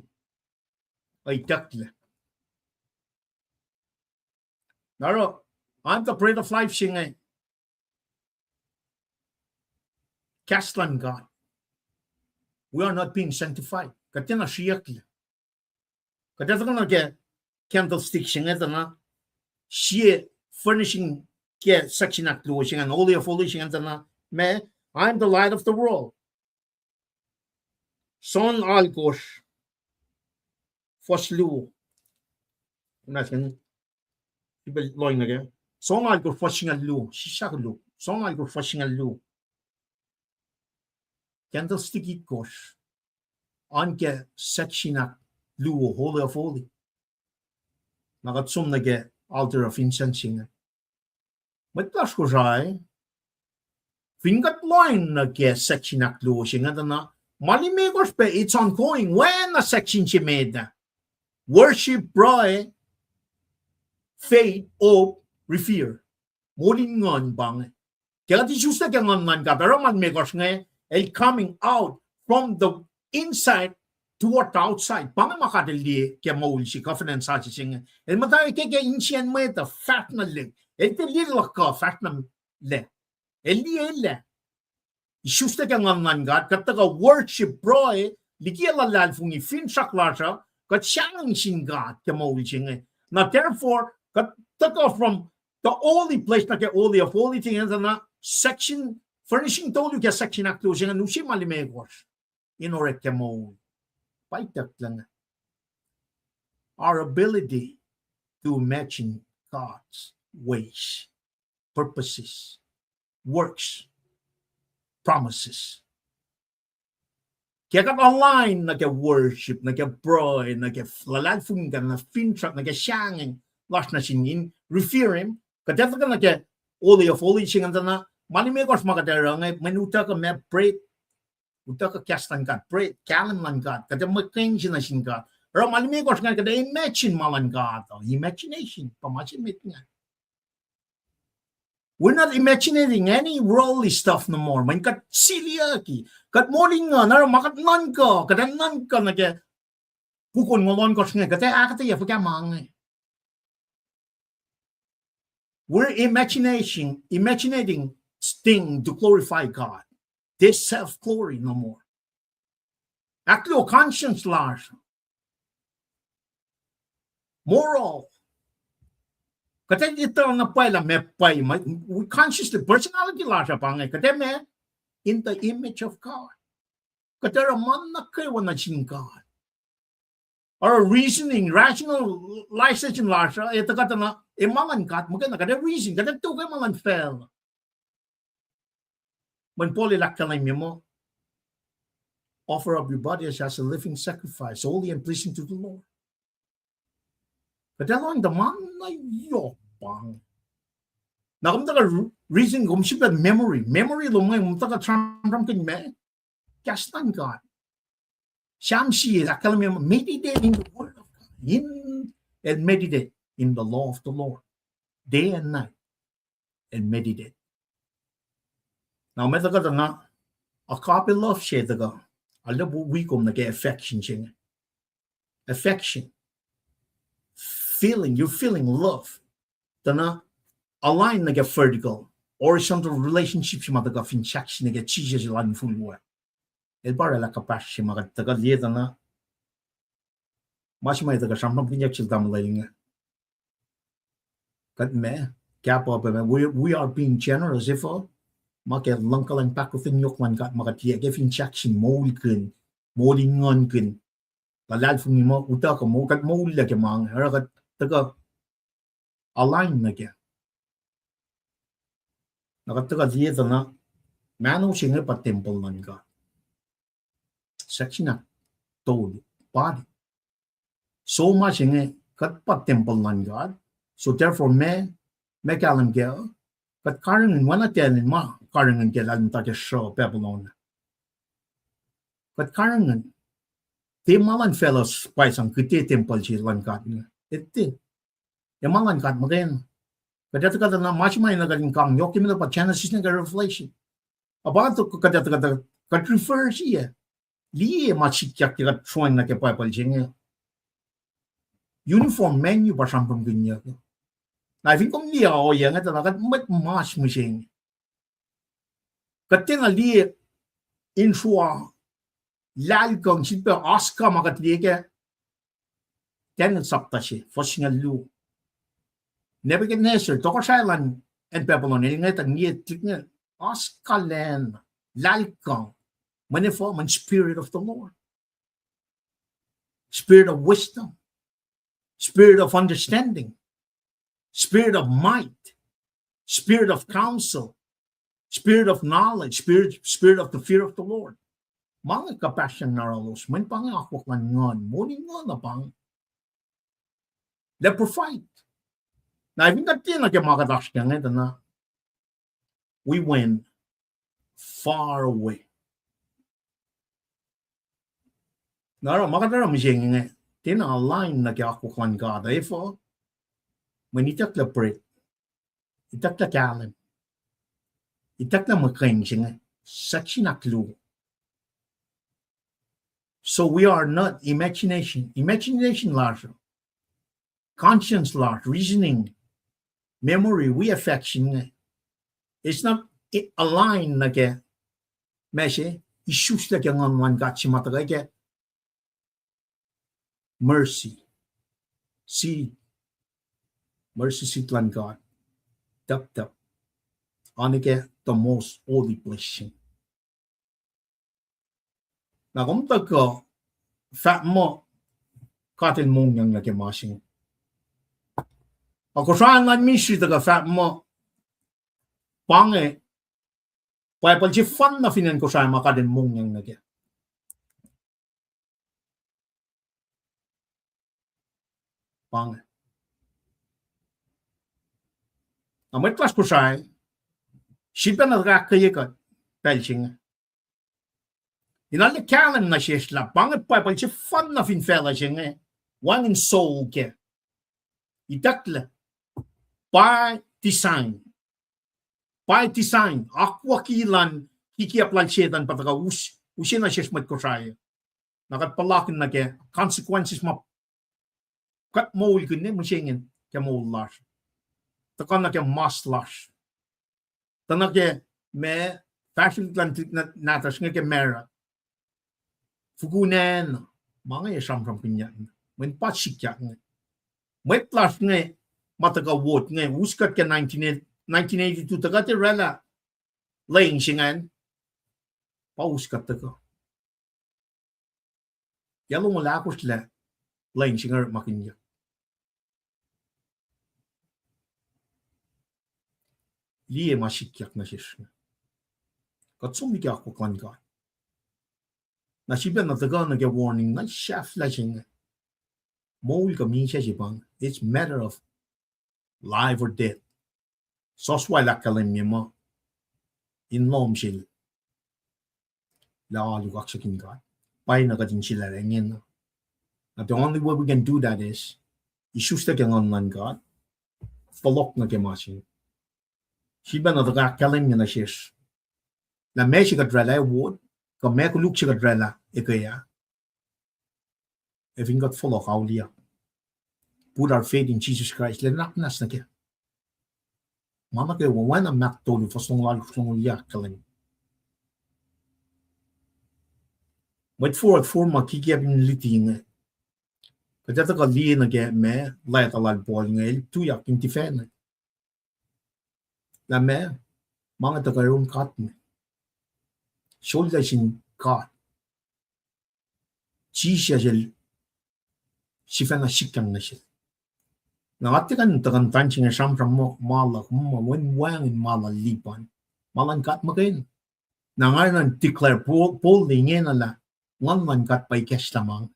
ay takla naro I'm the bread of life singay kaslan God we are not being sanctified katina shiyakla katata na kaya candlestick singay na siya furnishing ke section aktuosin and all the furnishing and na me I'm the light of the world son alkos foslu natin ibel loy na ke son alkos fosing alu sisaklu son alkos fosing alu candlestick ikos on ke section aklu holy of holy nagatsum na ke altar of incense Matlas ko siya fingat line na kaya section na closing at na malimigos pa it's ongoing when na section siya made worship bro faith hope revere muling ngon bang kaya di susta kaya ngon ka pero malimigos nga coming out from the inside toward the outside bang makadali kaya mauli si confidence sa siya el matay kaya insyan mo ito fat na leg Ete little ka fat na le. Eli. Isusta ka ngan God kataga worship bro ligia la lal fungi fin saklasha kat siyang sin God kamo wichinge. Now therefore kataga from the only place na ke only of holy things na section furnishing told you ka section aclusion and usi malimegos. Inore kamo. Paitak lang. Our ability to imagine God's ways, purposes, works, promises. Kaya online nag-worship, nag-pray, nag-lalagfungan, nag-fintrack, nag-siyangin, last na singin, revere him. Kaya ka nag-oli of oli singan na, malimigos makadara nga, manuta ka may pray, uta ka kastan ka, pray, kalam lang ka, kaya mag-change na sin ka. Pero malimigos nga kada imagine malan ka, imagination, pamasimit nga. We're not imagining any worldly stuff no more. Man kat siliaki, kat morning nga na makat nan ka na ke pukon ngolon ko nga kat akata ya fuka mang. We're imagining thing to glorify God. This self-glory no more. Actually, conscience large. Moral. Kata ito na pala may pay, we consciously, personality lang siya pangay. Kata may, in the image of God. Kata raman na kayo na sin God. Or reasoning, rationalization lang siya, ito kata na, malan kat, maganda, kata reason, kata ito kayo malan fell. Man poli lakkalay mo, offer up your body as a living sacrifice, holy and pleasing to the Lord. Kata lang, daman na yopang. Nakamta ka reason, kumsip memory. Memory lo mga kumta ka tram kin me. Kastan God. Shamsi, akala mo, meditate in the word of God. And meditate in the law of the Lord. Day and night. And meditate. Now, may taga nga, a copy love siya taga. Alam po, wikom nag-affection siya. Affection. You're feeling love. Tana align nage vertical horizontal relationship shima daga fin section nage cheese lan full wa el bara la kapash shima daga lieta na mashima daga shampam pinyak chil dam lainga kat me cap up we are being generous if market local and pack within yok man kat magatia gefin section mol kun moling ngon kun lalal fun mo uta ko mo kat mol la ke mang hara kat daga align nage nakataga lieta na mano singa pa temple man ka section na told body so much in it kat pa temple man God so therefore me kalam gel kat karangan wana telin ma karangan gel alam ta ke show Babylon kat karangan te malan fellows paisang kite temple chi lan kat ette ya malan kat magen kadata kada na much mai na galing kang yok kimila pa Genesis na revelation about to kadata kat refer siya liye machikyak kat trying na ke Bible jinga uniform menu ba sampam ginya na fin kom liya o yang ata kat mat mas machine katenga liye info lal kong sipa aska makat liye ke ten sapta shi fosinga lu Nebuchadnezzar to Thailand and Babylon ngat ngiet tiknya aska len lal kong manifold and spirit of the Lord spirit of wisdom spirit of understanding spirit of might spirit of counsel spirit of knowledge spirit of the fear of the Lord mga kapasyan naralos man pang akwak man ngon morning ngon na pang leper fight na even that thing like makadash kang ito na we went far away nara makadara mishing nga tina align na kaya akwak man God therefore when itak la break itak la kalam itak la makain singa section na clue so we are not imagination large conscience large reasoning memory we affection it's not aligned na kaya meshe issues la kaya ngon gat si matagay kaya mercy seat lan God tap anike the most holy blessing na kung taga fat mo katin mong yang nakimasing ako saan lan misi taga fat mo pange pay palchi fan na finan ko saan makadin mong yang nagya pange amat klas ko saan sipa na kakayakat pelching inali kalam na shishla pangat pay palchi fan na fin fella singa one in soul ke itakla by design aqua kilan kikiaplan shedan pataga usina shishmat ko saya nakat palakin na ke consequences ma kat mo ulkin machingin ke mo lash takan na ke mas lash tanak ke me fashion atlantic natas nga ke mera fugunen mga yasam pinyan when patsikya nga may lash nga mataga wot nga uskat ke 1982 tagate rela laying singan pauskat taga yalo mula ako sila laying singar makinya liye masikyak na siya katsumi kya ako kanka na siya na taga na warning na siya flashing mole kami siya sipang it's matter of life or death soswala kalim mo in lomshil la lugak sa kinga pay na katin sila rin the only way we can do that is isusta kang online God folok na kemasing siba na taga kalim na shis la me siya kadrala wood ka me kuluk siya kadrala ikaya if we got folok how liya put our faith in Jesus Christ let nak nas na kya Mana ke wana mak tolu fasong ya kaling. But for ma kiki abin liting. Kajata ka li na ke me lai talal bol ngel tu yak intifen. La me mga takarong kat me. Shoulder sin kat. Chi siya jel sifanga sikang na siya. Nangatikan takan tanching sam mo malak mo wen wang in mala lipan. Malan kat magain. Nangaran declare Paul ngena la ngan kat pay cash lamang.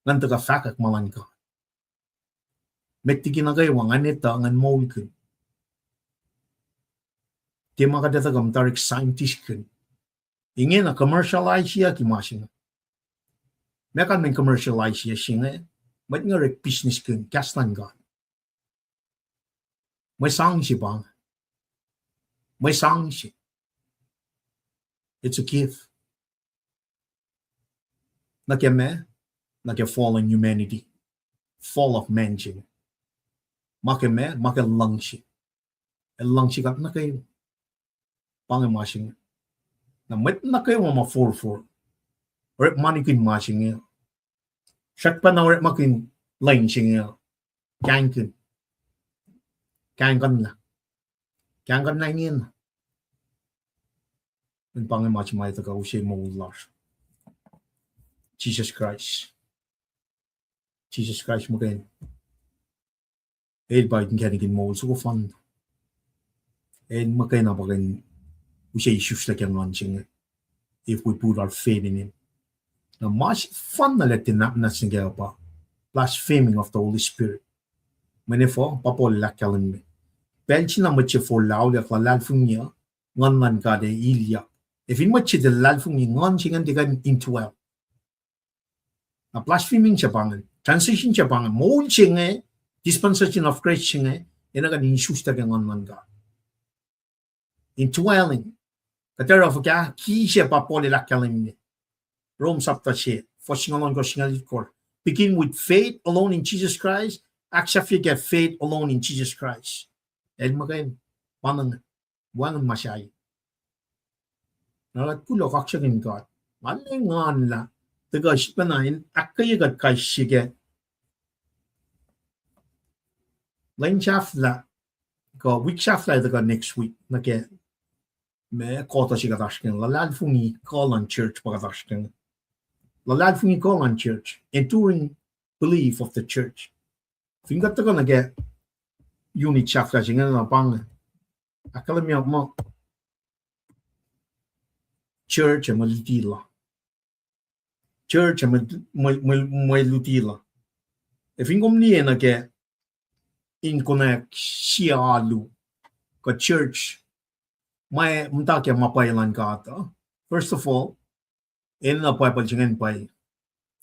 Ngan taga fakak malan ka. Metti kinagay wang aneta ngan mawikun. Di makadata gam tarik scientist kun. Ingin na commercialize siya kimasing. Mekan men commercialize siya siya. Ba't nga rek business kun kaslan ka. May sang siya bang. May sang siya. It's a gift. Nakeme, nake fallen humanity. Fall of man siya. Makeme, lang siya. Lang siya kat na kayo. Pangimasing. Na met na kayo ma 4-4. Rep manikin masing niya. Siyak pa na rep makin line siya niya. Kangkin. Kangkan na. Kangkan na yun. Ang pangimasing may taga usay mo ulas. Jesus Christ. Jesus Christ mo kayo. Ba yung kanigin mo ulo ko fun. Makay na ba kayo usay issues like yung launching if we put our faith in him. Now, much fun na letin na singaw pa. Blaspheming of the Holy Spirit. Manifo, papolak kalan me. Bench na matche for lao yak la lalfung niya, ngan man ka de ilya. If in matche de lalfung niya, ngan singan de kan into well. Na blaspheming siya pangan. Transition siya pangan. Moul siya dispensation of grace siya ina kan insus ta ngan man ka. Indwelling. Katera of ka, ki siya papolak kalan me. Rome chapter 8, begin with faith alone in Jesus Christ. Accept you get faith alone in Jesus Christ. El magain, wangan masyay. Nalat kulo kaksyakin God. Malingan la. Taga shipanahin, akayagat kay sige. Line shaft la. Go week shaft la taga next week. Nake, me kota siya katashkin. Lalad fungi call on church pagatashkin. Lalad fungi call on church. Enduring belief of the church. Fingat taga nage unit shaft la siya na pang. Akalam niya mo. Church ay malutila. Church ay malutila. E fingom niya nage inkonek siyalu ka church may mtakya mapailan ka ata. First of all, na pay palchingan pay.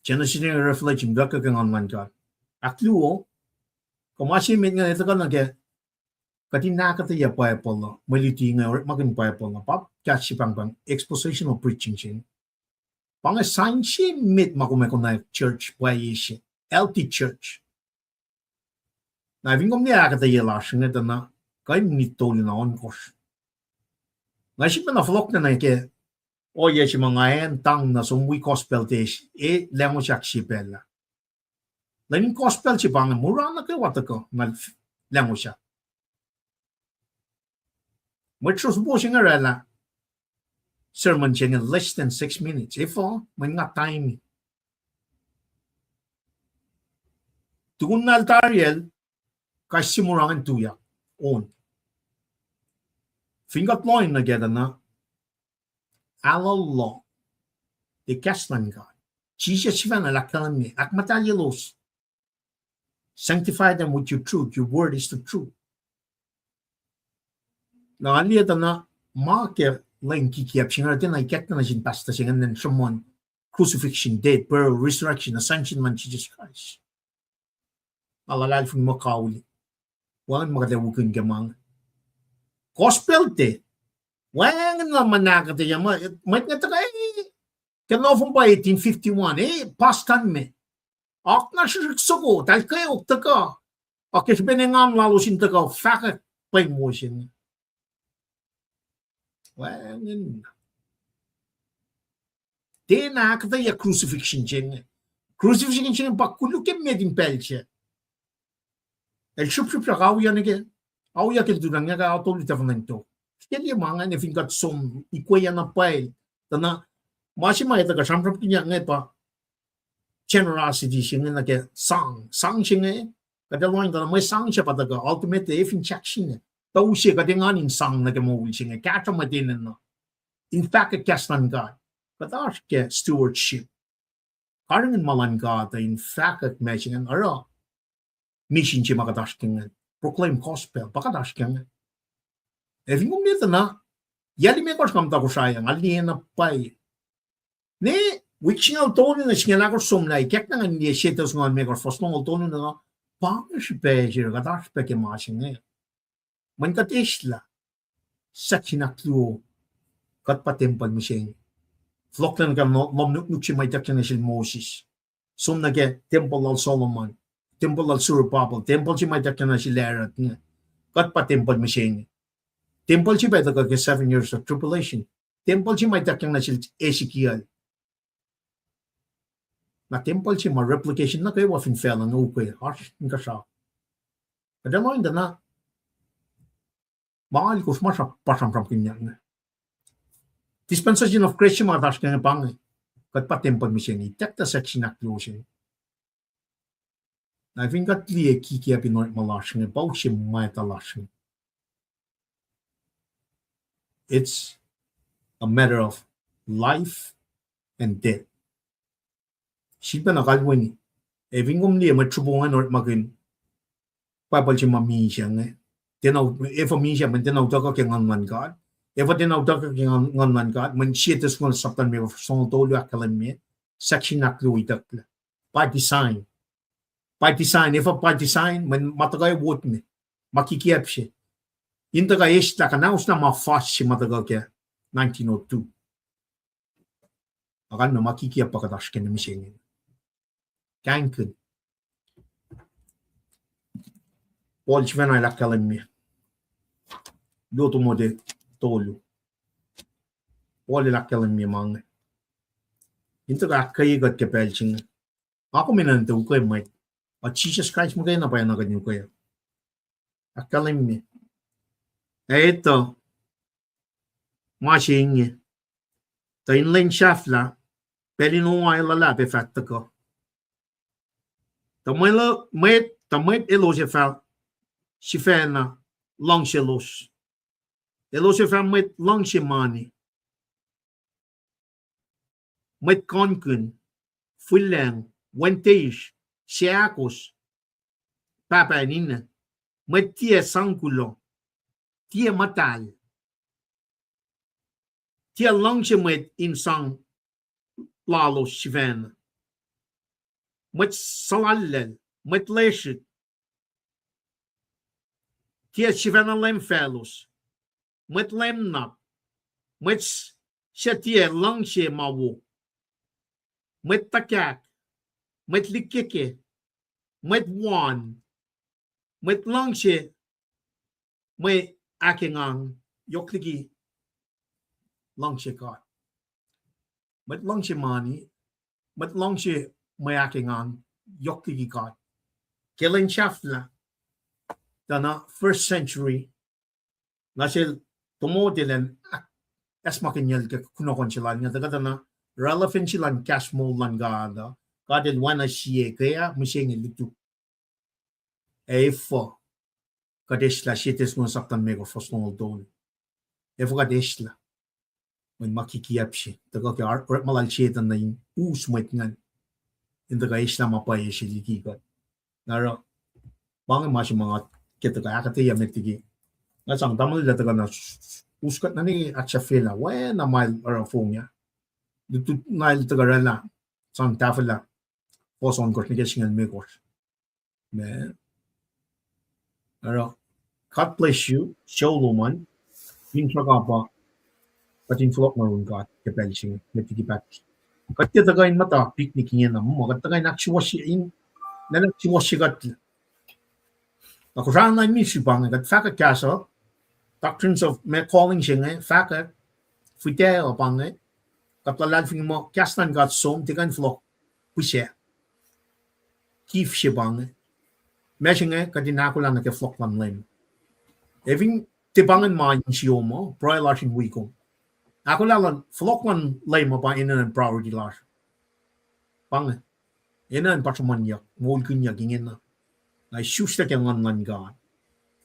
Chana siya reflection gaka kang online ka. Akluo, kumasimit nga ito ka nage katinakata ya pay pala. Maluti nga or maging pay pala. Pap, catch pang expositional preaching siya. Pang-assign siya mit makumekona church pay siya. LT church. Na vingom niya kata ya lasing ito na kay nitoli na on course. Nga siya pa na flock na ke o ya siya mga tang na sumwi gospel tesh lemo siya sipela. Lain gospel siya pang mura na kayo wata ko na lemo siya. Metros po siya nga rela sermon siya nga less than 6 minutes. Ifo, may nga time. Tukun na altariel kasi murangan tuya on. Fingat loin na geda na alallah de kaslan God. Jesus siya na lakalan mi ak matalyelos. Sanctify them with your truth. Your word is the truth. Na aliyata na make lain kikiyap siya natin ay ket na sin pasta siya and then someone crucifixion, death, burial, resurrection, ascension man Jesus Christ. Alalal fun mo kauli. Wangan makadawukin gamang. Gospel te. Wangan naman nakata yama. May nga taka kanofong pa 1851 pastan me. Ak na siya ko. Dahil kayo taka. Ak siya benengan lalo sin taka. Fakak by motion. Well, then after your crucifixion, crucifixion, but could look at made in Pelche. El ship rauyan again. Au ya que durang nga auto litavamento. Kaya mga nga if got some ikwaya na pay. Tana masima ita ka sampram kinya nga pa generosity siya nga ke sang siya nga kadalawang tana may sang siya pataga ultimate if in check siya. Tau siya kadinganin sang na ke mawul siya nga kata madinan na. In fact kastan God. Kadash ke stewardship. Karangin malan God in fact at mention ara mission siya makadash nga. Proclaim gospel, pakadash kang. If you get na, yali me kos kam ta ko sayang, ali na pay. Ne, which nga tono na siya na ko somnay, kek na nga niya shetos nga me kos fos nong tono na, pang si pejer, kadash pe ke masing ne. Man kat isla, sa kinaklo, kat patempad mo siya. Floklan ka mom nuk siya may takyan na siya Moses. Som na ke temple al Solomon. Temple al Surupapal, temple si may takya na si Lerat nga. Kat pa temple machine. Temple si may takya 7 years of tribulation. Temple si may takya na si Ezekiel. Na temple si may replication na kayo wafin fell ang ukay. Harsh nga siya. Kada mo hindi na mahal ko smasya pasang-pasang kinyan. Dispensation of Christian mga task nga pangay. Kat pa temple machine. Itek ta section na closing. I think that the kiki up in Malashing about him might alashing. It's a matter of life and death. Sipa na kalwini. Eving niya matrubungan or magin. Papal siya mamisya nga. Tinaw, if mamisya man tinaw daw ka kaya ngan God. If tinaw daw ka kaya ngan God, man siya tis kung saptan may song tolo akalan may, section na kluitak la. By design. By design, if by design, man matagay wot me, makikiyap siya. Yung taga isla, kanaus na ma-fast siya matagal kaya 1902. Akan na makikiyap pa katash ka na misingin. Kankun. Paul siya na ilakalan me. Luto mo de tolo. Paul ilakalan me mga. Yung taga kayigat kapel siya. Ako minantaw ko may at Jesus Christ mo kayo na payanagan nyo kayo. Akalim niya. Ito. Masing niya. Tayin lang shafla. Pwede nung ay lalap efekta ko. Tamay ilo siya fel. Si Fena. Lang siya los. Ilo siya fel may lang siya mani. May konkun. Fulang. Wentish. Siakos, papa nina, metia sangulo, tia matal, tia langchemet in sang lalo shiven, met salallel, met leshit, tia shivena lemfelos, met lemnap, met shatia langche mawo, met takak, met likike, met wan, met langche, met akingang, yokligi, langche ka. Met langche mani, met langche, met akingang, yokligi ka. Kailan shafla, dana 1st century, nasil tumodilen, esmakinyal ka kunokon silan, nga taga dana, relevant silan cash mo lang gada, kadel wana siye kaya mising ilitu. Efo kadesla shites mo saktan mego fosnol don. Efo kadesla. When makikiyap siya. Taga kaya art malal siya na yung usmait nga. Yung taga isla mapaya siya likikat. Naro, bangin masya mga kita kaya kataya metigi. Nasang tamal nila taga na uskat na ni at siya fila. Wen na mail arafong niya. Dito na il taga rala. Sang tafala. Poson kors ni kesingan me kors. Men. Naro, God bless you. Sholoman. Yung tragapa. Patin flok marun God. Kapel siya. Metigi pati. Kati tagayin mata. Picnic niya na mo. Kati tagayin naksiwas siya in. Naksiwas siya kat. Ako saan na mi shibang kat faka kaso doctrines of me calling singe faka fite o pange kaptalan fing mo kastan got som tikan flok pushe kif shibang me singe kadinakula na ke flok lan lem eving tibangan man siyomo broy lashin wiko ako lalan flok lan lem pa inan priority las pange inan patman yak mol kunya gingen na na shusta ke ngan God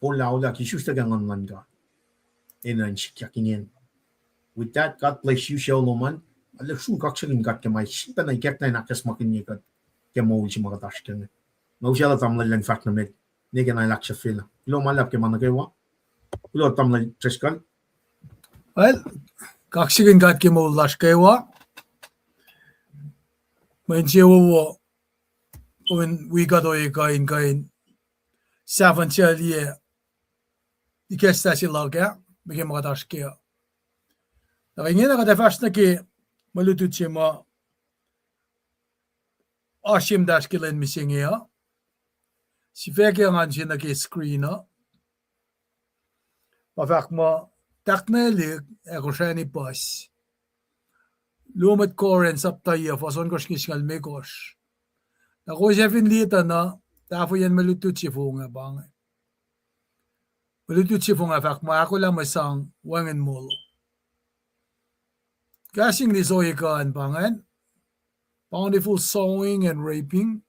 Ola ki shusta ke ngan God inan shikyakingen. With that, God bless you, Shaloman. Alam sure kakshagin God ke mai sipa na ikat na nakes makin ni God ke mo uji mga tashken. No siya tam lang fact na med. Ni ke na laksha fila. Ilo malap ke man nagawa. Ilo tam lang treskal. Well, kakshigin gat ke mo lash kaywa. Main siya wo when we got oy kain seven siya liye. Ikesta si laga bigyan mga tash kaya. Nakingin na kada na ki malutut siya mo ashim dash kilen missing ya. Si feke ngan siya na ki screen na. Pafak mo taknelig ako siya ni pas. Lumat koren saptaya fason kosh kisngal mekosh. Ako siya finlita na tafo yan malutut siya funga bangay. Malutut siya funga fak mo ako lang masang wangan molo. Kasing ni soy kaan pangan. Bountiful sowing and raping.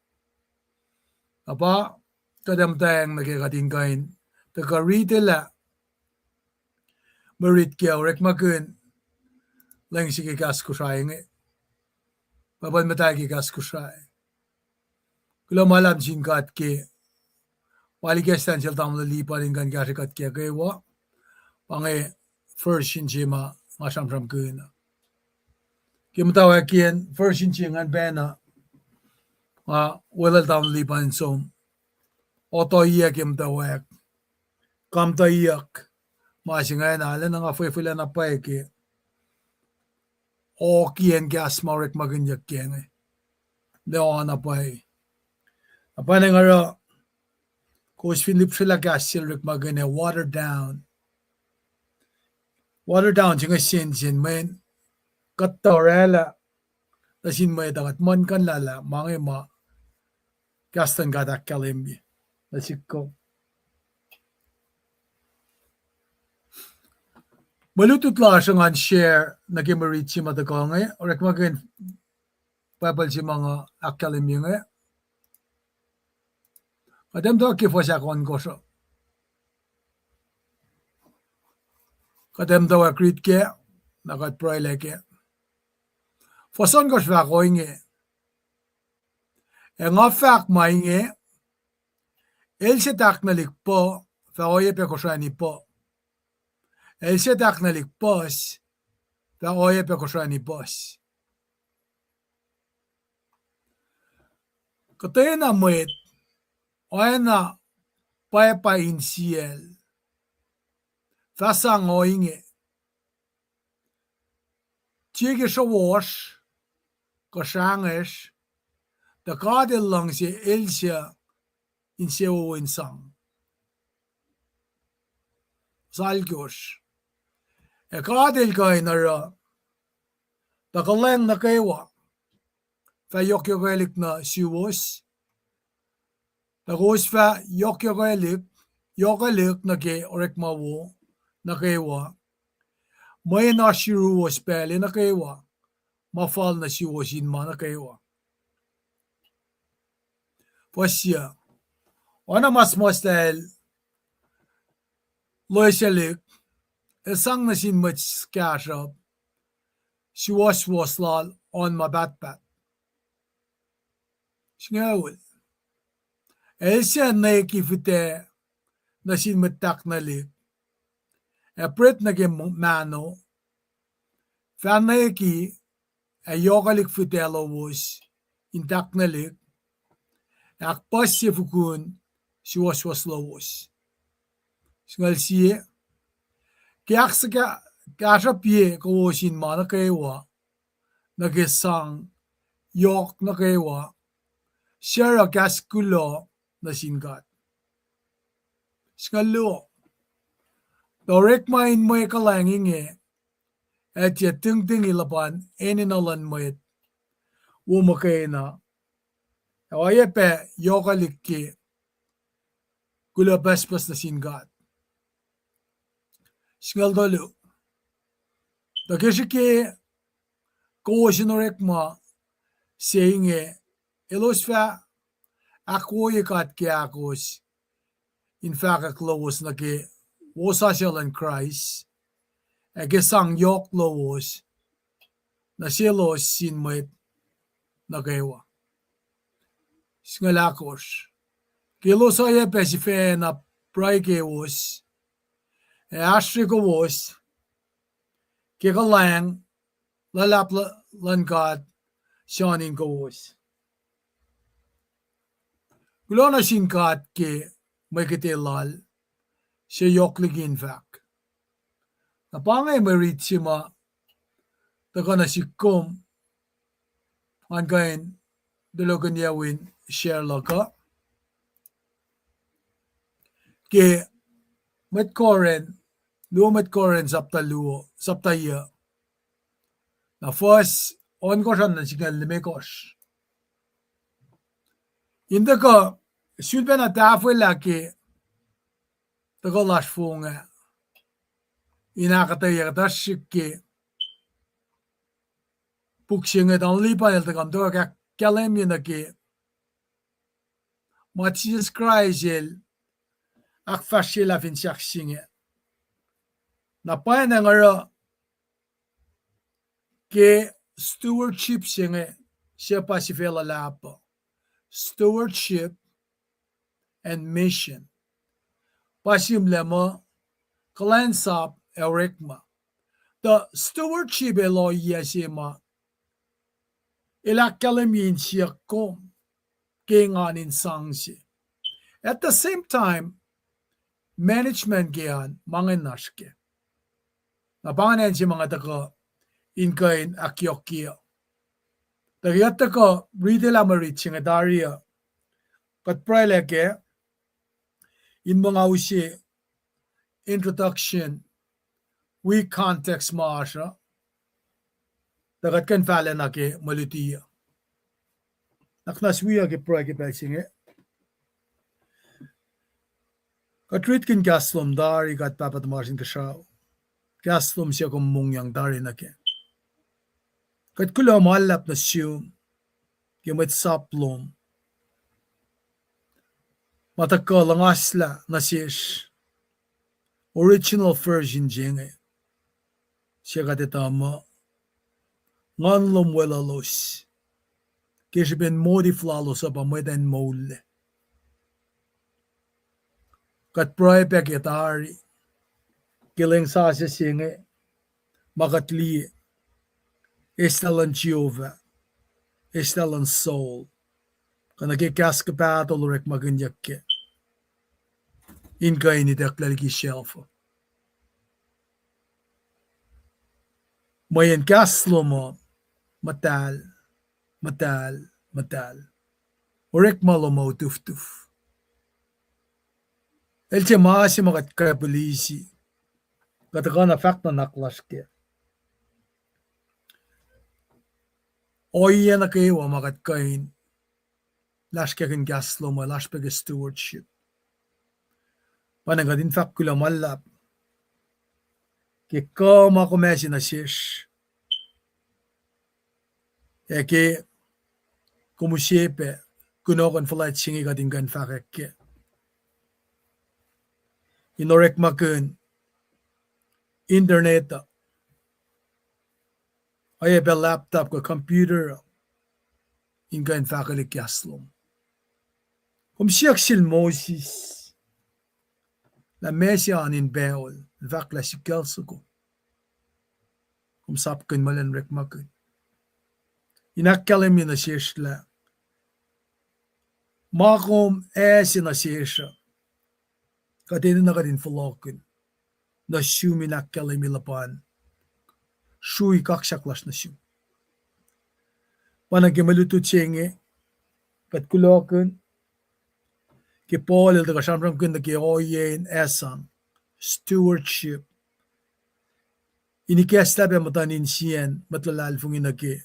Apa kadamtayang nagkakatingkain. Taga-retail marit kaya rek makun lang sige kas kusay nge. Baban matay ki kas kusay. Kula malam singkat ke waligestan sel tam lipa ringan kasikat kaya kaya pange first sinjima masam kuna. Kimtawa kian first sinjingan bena wala tam lipan som oto iya kimtawa kamta iyak masingay na ala nga fula na pa ki o kian gas marek maganyak kian de ona pa apa na nga Coach Philip sila gas silrek magane water down singa sin men katorela tasin may dagat man kan lala mange ma gastan gadak kalimbi nasikko malutut la siya nga share nag-emerit si matakong or magin papal si mga akalimbi kadam to ki fosya kon ko so kadam to akrit ke nakat proile ke foson ko shwa ko inge nga fak mainge el se tak nalik po fa oye pe ko shani po el se tak nalik pos fa oye pe ko shani pos katay na moet oena pa in ciel fasang oinge chige so wash ko shangesh da kade lang si elsia in sewo in sang salgosh e kade kainara da kaleng na kaywa fa yokyogelik na siwos da gos fa yokyogelik na ke orek mawo na kaywa may na shiru was pele na kaywa mafal na siwos in ma na kaywa Pasya ona mas mostel loisalik esang na sin much skashab siwas lal on my batpat Singawul Elsia na kifite na sin matak na lik Epret na mano fan na ki ayokalik fitelo was intak na lik akpas si fukun siwas lawos Singal siye Kaya kasha pie ko sin ma na kaywa nagesang yok na kaywa share a gaskulo na singat Skalo. Dorek main mo kalanging at ya ting ilapan eninalan mo umakay na. Awaya pe yokalikki kula baspas na singat. Skaldolu. Dakishiki koosinorek ma saying elosfa akwoyikat kiakos in fact close na ki wosasial and Christ gesang yok lowos na silos sinmait na kaywa. Singalakos. Kilos ay pesife na praikewos astrikowos kikalang lalap langkat siyanin kawos. Gulo na singkat ki may kitilal siya yokligin fak. Napangay marit siya ma taka na sikom ang kain dalogan yawin share laka ki metkoren luo metkoren saptaya na first on ko siya na sigal limekos. Inte ka sylpen at afwelaki taka lasfunga inakataya katashiki puksinga dan lipa el takam to ka kalem yinaki ma Jesus Christ el akfashila fin shaksinga na pa na ngara ke stewardship singa siya pasifela lapa stewardship and mission pasim lema klansap erikma the stewardship elo yasima ilakalamin siya kom kenganin sangsi. At the same time, management gian mga naske. Napanganan si mga taka inkain akyokya. Tagayat taka retail amarit siya daria kat praleke in mga usi introduction weak context maasha tagat kan fala na ke malutiya. Naknaswiya ke pro ke pelsinge. Katrit kin gaslom dari kat papat marsin kashaw. Gaslom siya kung mungyang dari na ke. Kat kula malap na siyum ke met saplom. Matakalang asla na siyesh. Original version jenge. Siya katitama. Nganlom welalos. Kisha ben modiflalos sa pamwedan mole. Kat pray peketari. Kiling sa singe. Makatli. Estalan Jehovah. Estalan soul. Kanakikas kapatol rek maganyak ke. Inkay ni deklaliki shelf. Mayan kaslo mo. Matal. Orek malo mo tuf. Elche maasi makat krapulisi. Katakana fakta naklas ke. Oya na kayo makat kain. Lashkekin gaslo mo lashpeg stewardship. Panangadin fakula malap. Ke kama kumesi na shish. Eke kumusyepe kunokon flight singi kadinggan fakeke. Inorek makun internet ay be laptop ko computer inggan fakalik yaslom. Siyak sil Moses la mesya anin beol fakla sikelso ko. Sapken malen rek makun. Inakkalem na siyesla. Makom na siyesla. Katinin na kadin falokun. Na siyum inakkalem ilapan. Shuy kakshaklas na siyum. Panagimalutut siyenge. Kat kulokun. ki Paul ilta ka shamram kinda ki oyen esang stewardship ini kesta be matanin sien matlalal fungina ki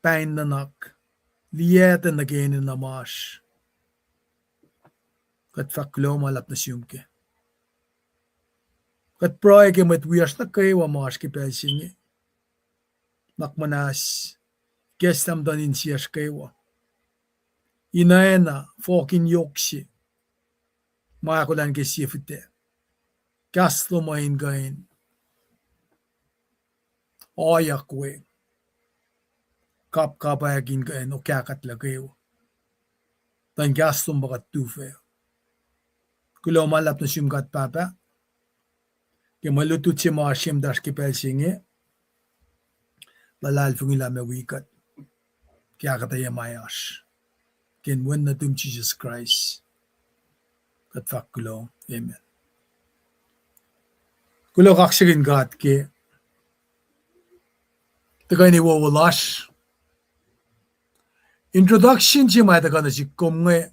pain nanak lieta na gain na mash kat faklo malap na siyumke kat proy ke mat wias na kay wa mash ki pelsingi nakmanas kestam danin siyas kay wa inaena fokin yoksi maakulan ke sifite kasto main gain oyakwe kap kapayagin gain o kakat lagayo tan gastom bakat tufe kulo malap na siyumkat papa ke malutut si marshim dash ki pelsingi lalal fungila me wikat kya kataya mayash ken wen na tum Jesus Christ kat fakulo amen kulo kaksigin gat ke tagay ni wawalash introduction si may taga na si kumnge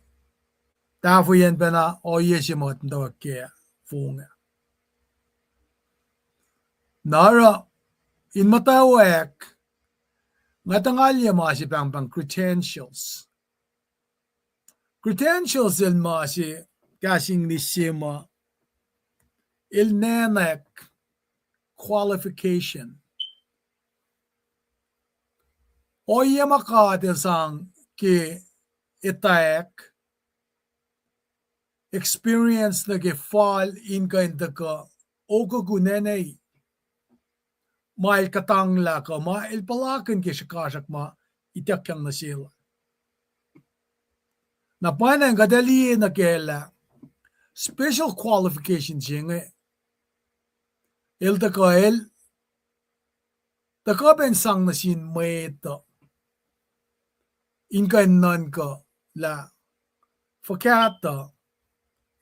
tafu yan pa na oye si mga tawag ke funga nara in matawak ngatangalya mga si pang credentials il mga si kasing nisima il nenek qualification oye makatil sang ki itaek experience na ke fall in kain taka o kagunenay mail katangla ka mail palakan ke shikasak ma itakyang na sila na panang kadali na kela special qualification jinge il taka taka pensang na sin maito in kain nan ka la fakata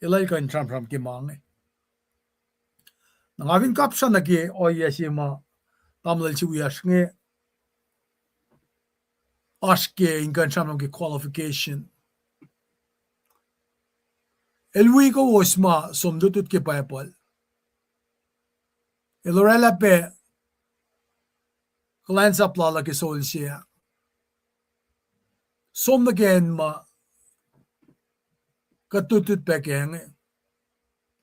ilay kain tram ki mange nangavin kapsa na ki oye si ma tamlal si wias nge aske in kain tram ki qualification elwi ko osma somdutut ke paypal elorela pe glance up lala ki sol siya som na gen ma katutut pe kenge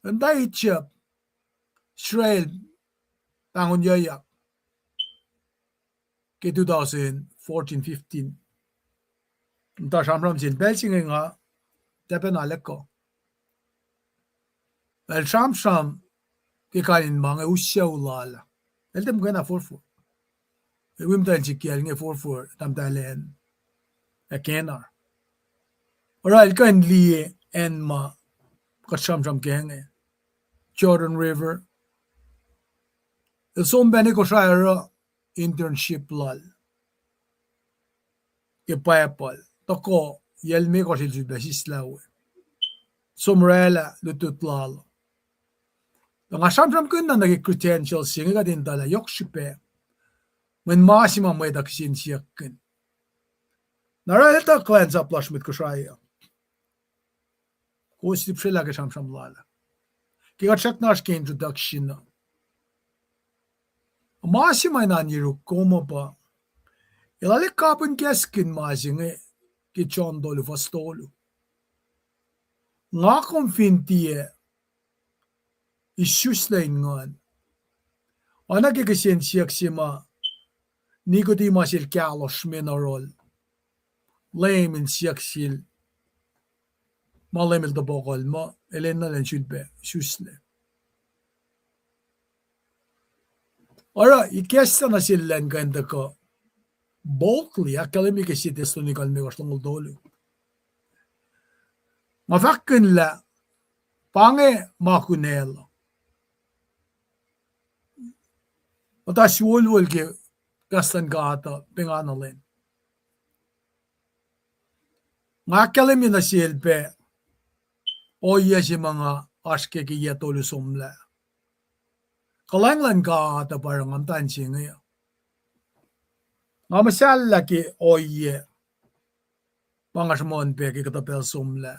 anda itchap Israel tangon yayak ke 2014-15 nta shamram sin belching nga tepen aleko el sham ke kanin mange usya ulala el dem gana forfor wim tan chikial nge forfor tam talen kenar ora el kan lie en ma ka sham kenge Jordan River el som bene ko shayra internship lal ke payapal toko yelme ko sil besislawe somrela lutut lal nga sham kun na nagi credentials singa din dala yokshipe men masima may daksin siyakin naral ta clients aplash mit ko shaya ko sip shela ke sham lala ki gatshak nash ke introduction masima na niru komo pa ilalik kapun keskin masinge ki chondolu fastolu nga konfintie issues na ingan ana ke kesen siyak sima nikoti masil kalos mineral lame in siyak sil malemil da bokol ma elena len shudbe susne ora ikesta na sillen ganda ko boldly akademi ke sitestonical me gostong dolu mafakken la pange makunelo ota siwolwol ke gastan gata penganalen akademi na silpe oye si mga aske ki yatolu somla kalanglan gata parang amtan singa nga masala ki oye pangasmon pe ki katapel sumla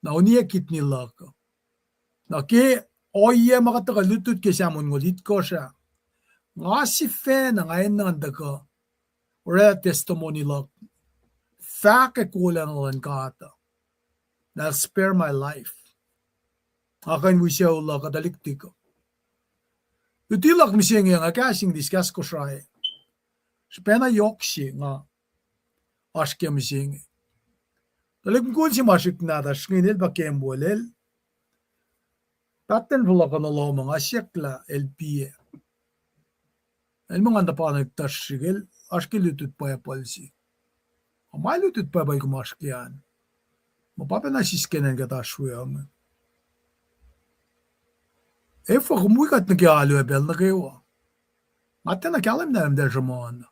na unia kitni lak na ke oye makataka lutut ke siamon ngolit ko siya nga si fe na ngayon na andaka ora testimony lak fa ke kulang lan kata na spare my life akan wisya ula kadaliktik ko utilak mising nga kasing discuss ko siya spena yoksi nga aske mising dalik kung si masik nada skinil ba kembolel taten vula kana lo mga asyakla LPA el mga anda pa nagtasigil aske lutut pa ya policy amay lutut pa ba kumaskian mapapana siskenen kata shwang fa kumuikat na kialo bel na kayo mate na kalam na am derjamon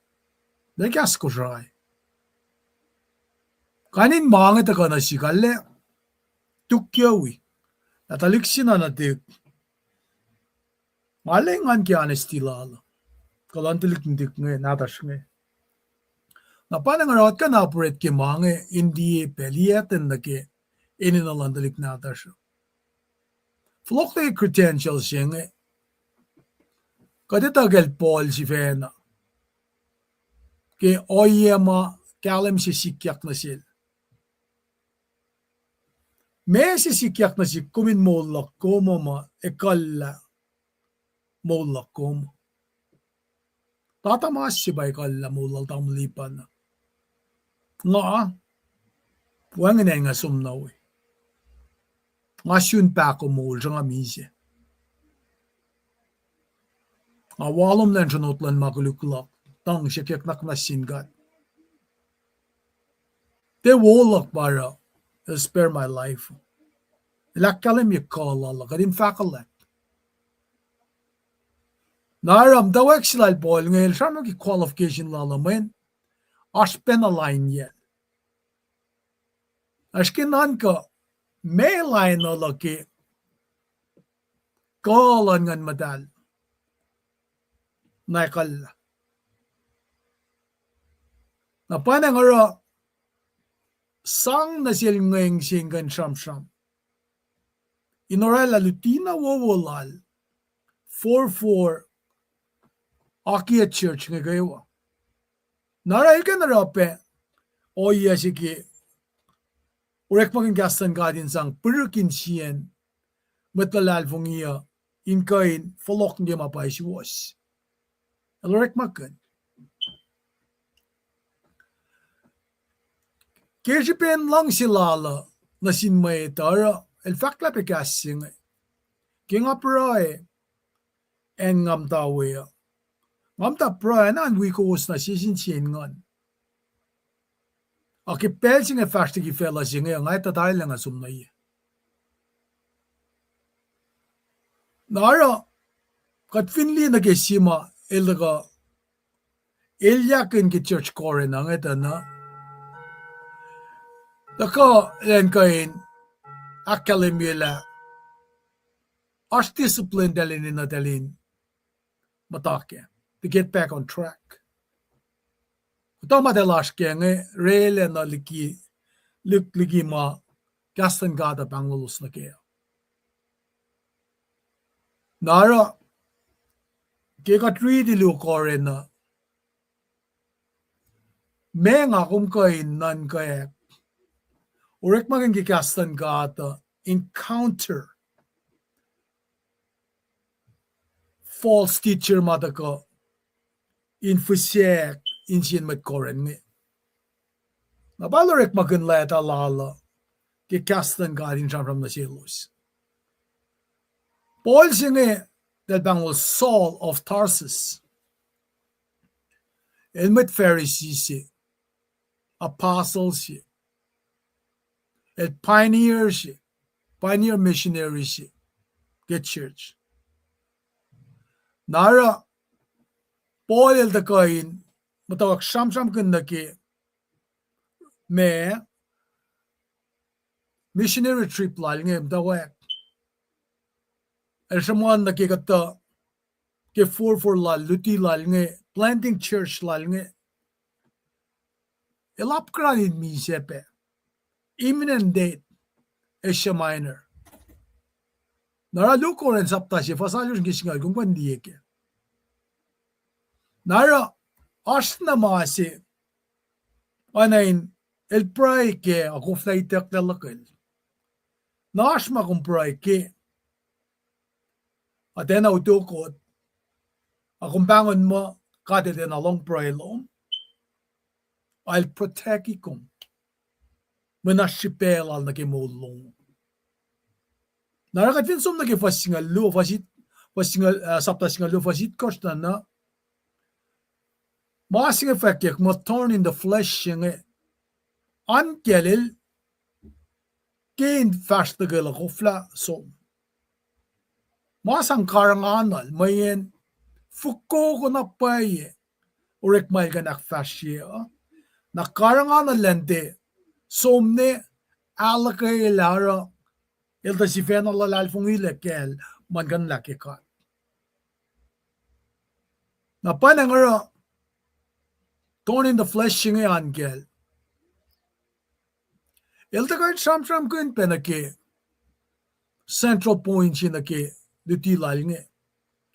de kasko jay kanin mga ta kana sikalle tukyawi nataliksin na dik malengan ki anestilala kalantilik dik nge natash nge na panang rawat ka na operate ki mga indiye pelieten na ke ininalantilik natash flok na credentials nge kadita gel Paul si fena ke oyema kalem si sikyak na sil me si sikyak na si kumin molak komo ma ekalla molak komo tatamas si ba ekalla molal tamlipan nga wangin nga sumnawi nga syun pa ko mol nga mise nga walom nan janotlan maguluklak tang sikyak na singat te wolak para spare my life lakalim ye call Allah kadin fakalat naram dawek silal bol ngel shano ki qualification lala men aspen line ye ashkinan ka may line ala ki callan ngan madal naikalla na panangara sang na sil ngeng singan sham inorala lutina wowolal 44 Akia Church nga gawa naray ka narape o iya sige urek maging gastan gadin sang perukin siyen matalal fong iya inkain folok niya mapay si was alorek makan kesi pen lang silala na sinmay tara el fakla pe kasing king apray en ngam tawe ngam ta pray na wikos na sisin chien ngon aki pelsing e fast ki fela singe ngai ta dai langa sumnai nara kat finli na ke sima elga elyakin ki church core na ngeta na dako len kain akalemila as discipline dalin na dalin matake to get back on track tama de lash kenge rele na liki ma gastan gada bangulus na ke nara ke ka tri di lu kore na me nga kum kain nan kayak urek maging gastan gada encounter false teacher madaka infusek insin mat koren nge nabalorek magan leta lala ke kastan garin from na silos Paul singe that bang was Saul of Tarsus el met Pharisees apostles el pioneer missionaries get church nara Paul el da kain matawak sham kanda ke me missionary trip lal nge dawak el shaman na ke kata ke 4 lal luti lal nge planting church lal nge elap kran in mi sepe imminent date Asia Minor. Nara lukoren sapta si fasalus gisngal kung pandiyeke. Nara asna maasi anain el praike ako flaitek dalakil. Naasma kung praike atena utukot akong bangon mo katiten along prailom. I'll protect ikum. Menasipel al nakimulong. Narakat vinsum nakifasingal lu fasit sapta singal lu fasit kosta na masing effect mo thorn in the flesh yung ankelil gain fast gala kofla so masang karanganal mayen fuko ko na paye urek may ganak fashiya na karanganal lente somne alakay lara ilta si fena lalal fungile kel man gan laki ka na panangara thorn in the flesh yung angel ilta kahit sam kun penake central point yung ke dutilal nge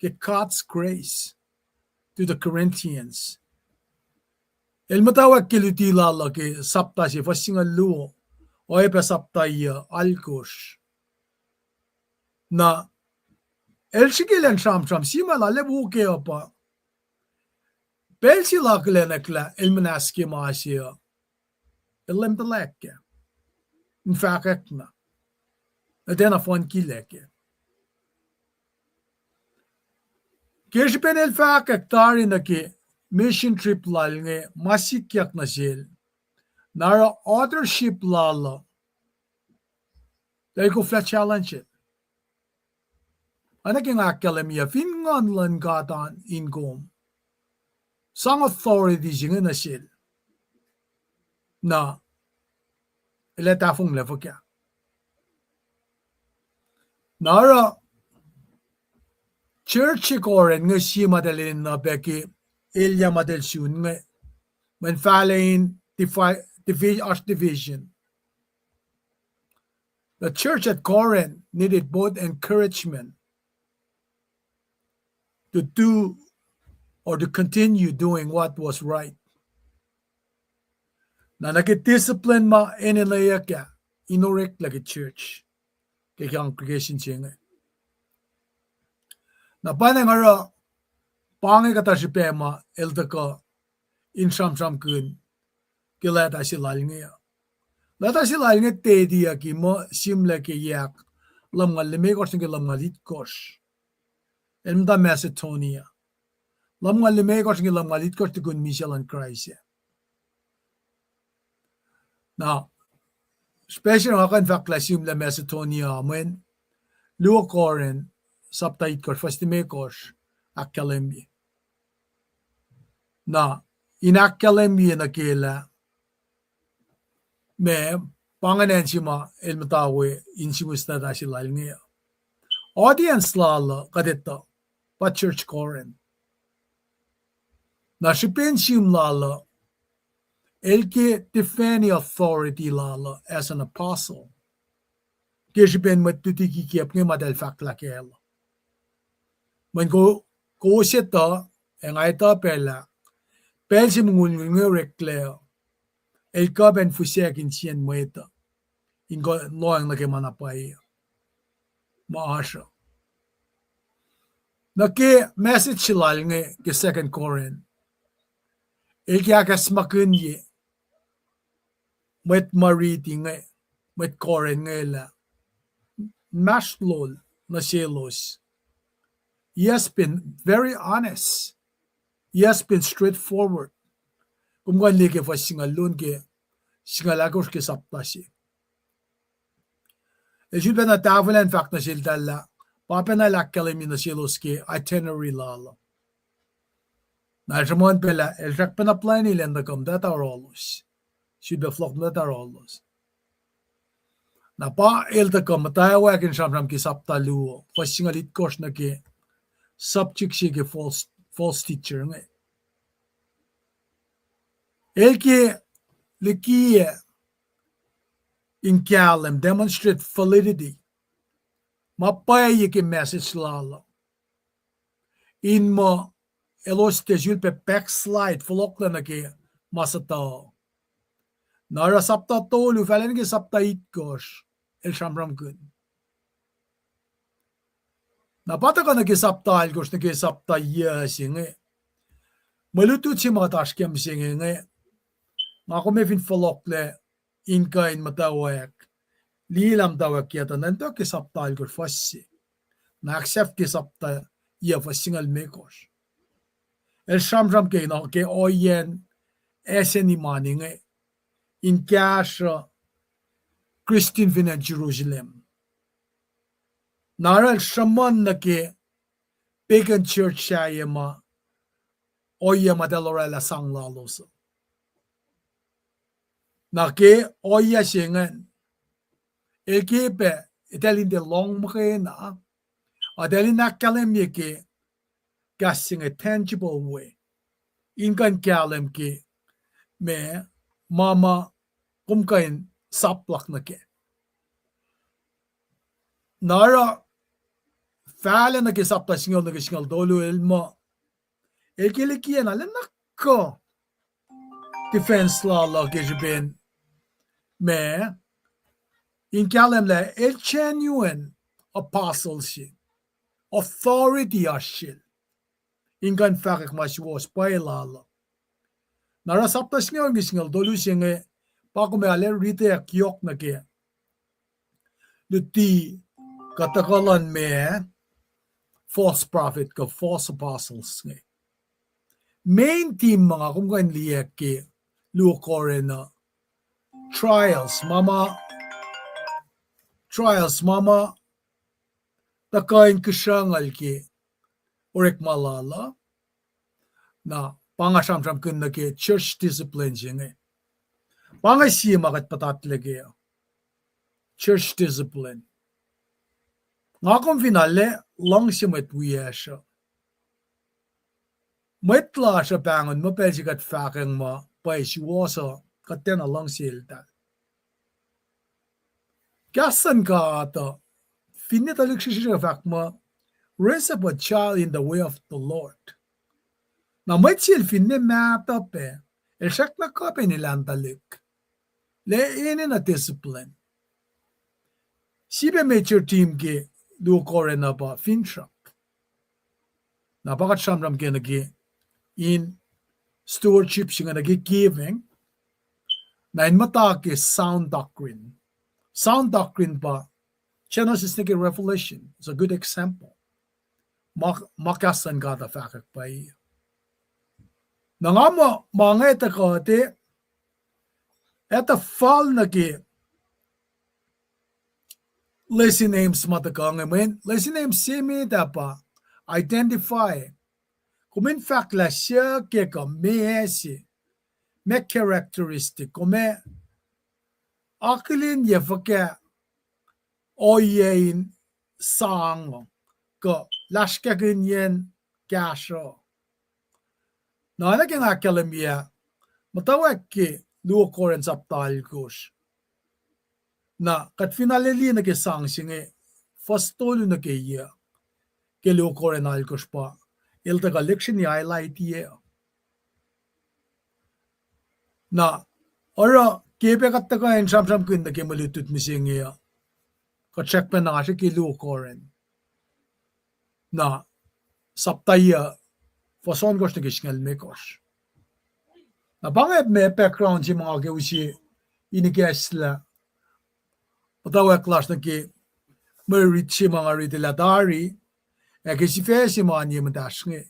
ke God's grace to the Corinthians. El matawag ke dutilal ke sapta si fasingal luo o epe sapta iya alkosh na el sigilen sam simala lebu ke apa bel sila klenekla el menaske maasya el lemteleke in fact na dena fon kileke Kirşpen el faak tarina ki mission trip lalnge masikyak na sil nara authorship lala dahil ko flat challenge anaking akademia fingan lan gatan income sang authorities yung na sil na iletafong level kya nara church koren nga si madalin na beki ilya madal soon nga when falain division. The church at Corinth needed both encouragement to do or to continue doing what was right. Na nagdiscipline ma inilaya kya inorek lagi church kay congregation siya nga. Na panangara pangi kata si pema elda ka in sam kun kilata si lalnga lata si lalnga te dia ki mo simla ke yak lam ngal me ko sing lam ngalit kosh elda Macedonia lam ngal me ko sing lam ngalit kosh kun Michel and Christ now special akan fakla simla Macedonia men luo koren saptait kosh fastime kosh akalembi na inakalembi na kela me panganen sima elmatawe insimus na dasi lalnga audience lala kadeta pa church Corinth na shipin sim lala elke defend authority lala as an apostle kishipin matutiki kiap ng madal fakla kela man ko seta ang aita pela pel si mungun reclare el kaben fusekin sien mueta ingo loang na kemanapay maasha na ke message silal nge ke second Corinth el kya kasmakun ye met mariti nge met Corinth nge la mashlol na selos he has been very honest he has been straightforward kung ganli ke fa singalun ke singalagos ke saptasi Ejud na tavolan fact na sil dalla papa na lakkalemi na silos ke itinerary lala na jamon pela el rak na plan ilan da kam data rolos should be flock data rolos na pa el da kam tawa kin samram ki sapta luo fa singalit kos na ke subject si ke false teacher nge el ke likia in Calem demonstrate validity. Mapay ki message lalo. In mo elos te jul pe backslide folok na ki masata. Nara sapta tolu falen ki sapta itkosh el shamram kun. Napata ka na ki sapta ilkosh na ki sapta yesinge. Malutut si mga tashkem singe nge. Nga ko mefin folok le inkain matawak. Lilam tawak yata nanto ki sapta ilkosh fassi. Na accept ki sapta ye fassingal mekosh. El shamram ke no ke oyen esen imani nge. In cash Christian vina Jerusalem. Naral shaman na ke pagan church siya ma oya madalorela sang lalos. Na ke oya singan eke pe italin de long mke na adalin nakalem ye ke casting a tangible way. Inkan kalem ke me mama kumkain saplak na ke. Nara falen na ke sapta singal na ke singal dolu elmo ekilikian ala nakko defense law la ke jben me in kalem la el genuine apostleship authority ashil ingan fakik maswas pailala nara sapta singal dolu singe pakume ale rite kyok na ke luti katakalan me false prophet ka false apostles nge main team mga kung kain liyak ke luokore na trials mama takain kasangal ke orek malala na pangasam-sam kun na ke church discipline nge pangasi makat patatlege church discipline nga kung finale lang si metwiyasha metla sa pangon mo pelsi kat fakeng mo pa isiwasa katen lang silta kasan ka ata finitalik siya fak mo raise up a child in the way of the Lord na metsil finne mata pe esak na kape nilantalik le ine na discipline sibe major team ke luokore na ba finshak napakat shamram ke nagi in stewardship singa nagi giving na in mata ke sound doctrine pa Genesis nagi Revelation is a good example makasan gata fakak pa iya nangamo mga ita ko te eta fall nagi listen names matakang amen listen names simi tapa identify kung in fact la siya ke ka mesi me characteristic kome akilin ye fake oyein sang ko lashka ginyen kasho na na king akalamia matawag ke luokoren saptal kush na kat finaleli na ke sang singe fastolo na ke ya ke luokoren alkush pa ilta ka leksyon ni highlight ye na ora kebe katta en sam kun na ke malutut mising ya ka check pa na siya ke luokoren na saptaya fason gosh na kisngal mekosh na banget me background si mga kewisi inigesla patawa class na ke merit si mga ritiladari e kisi fe si mga niya madasnge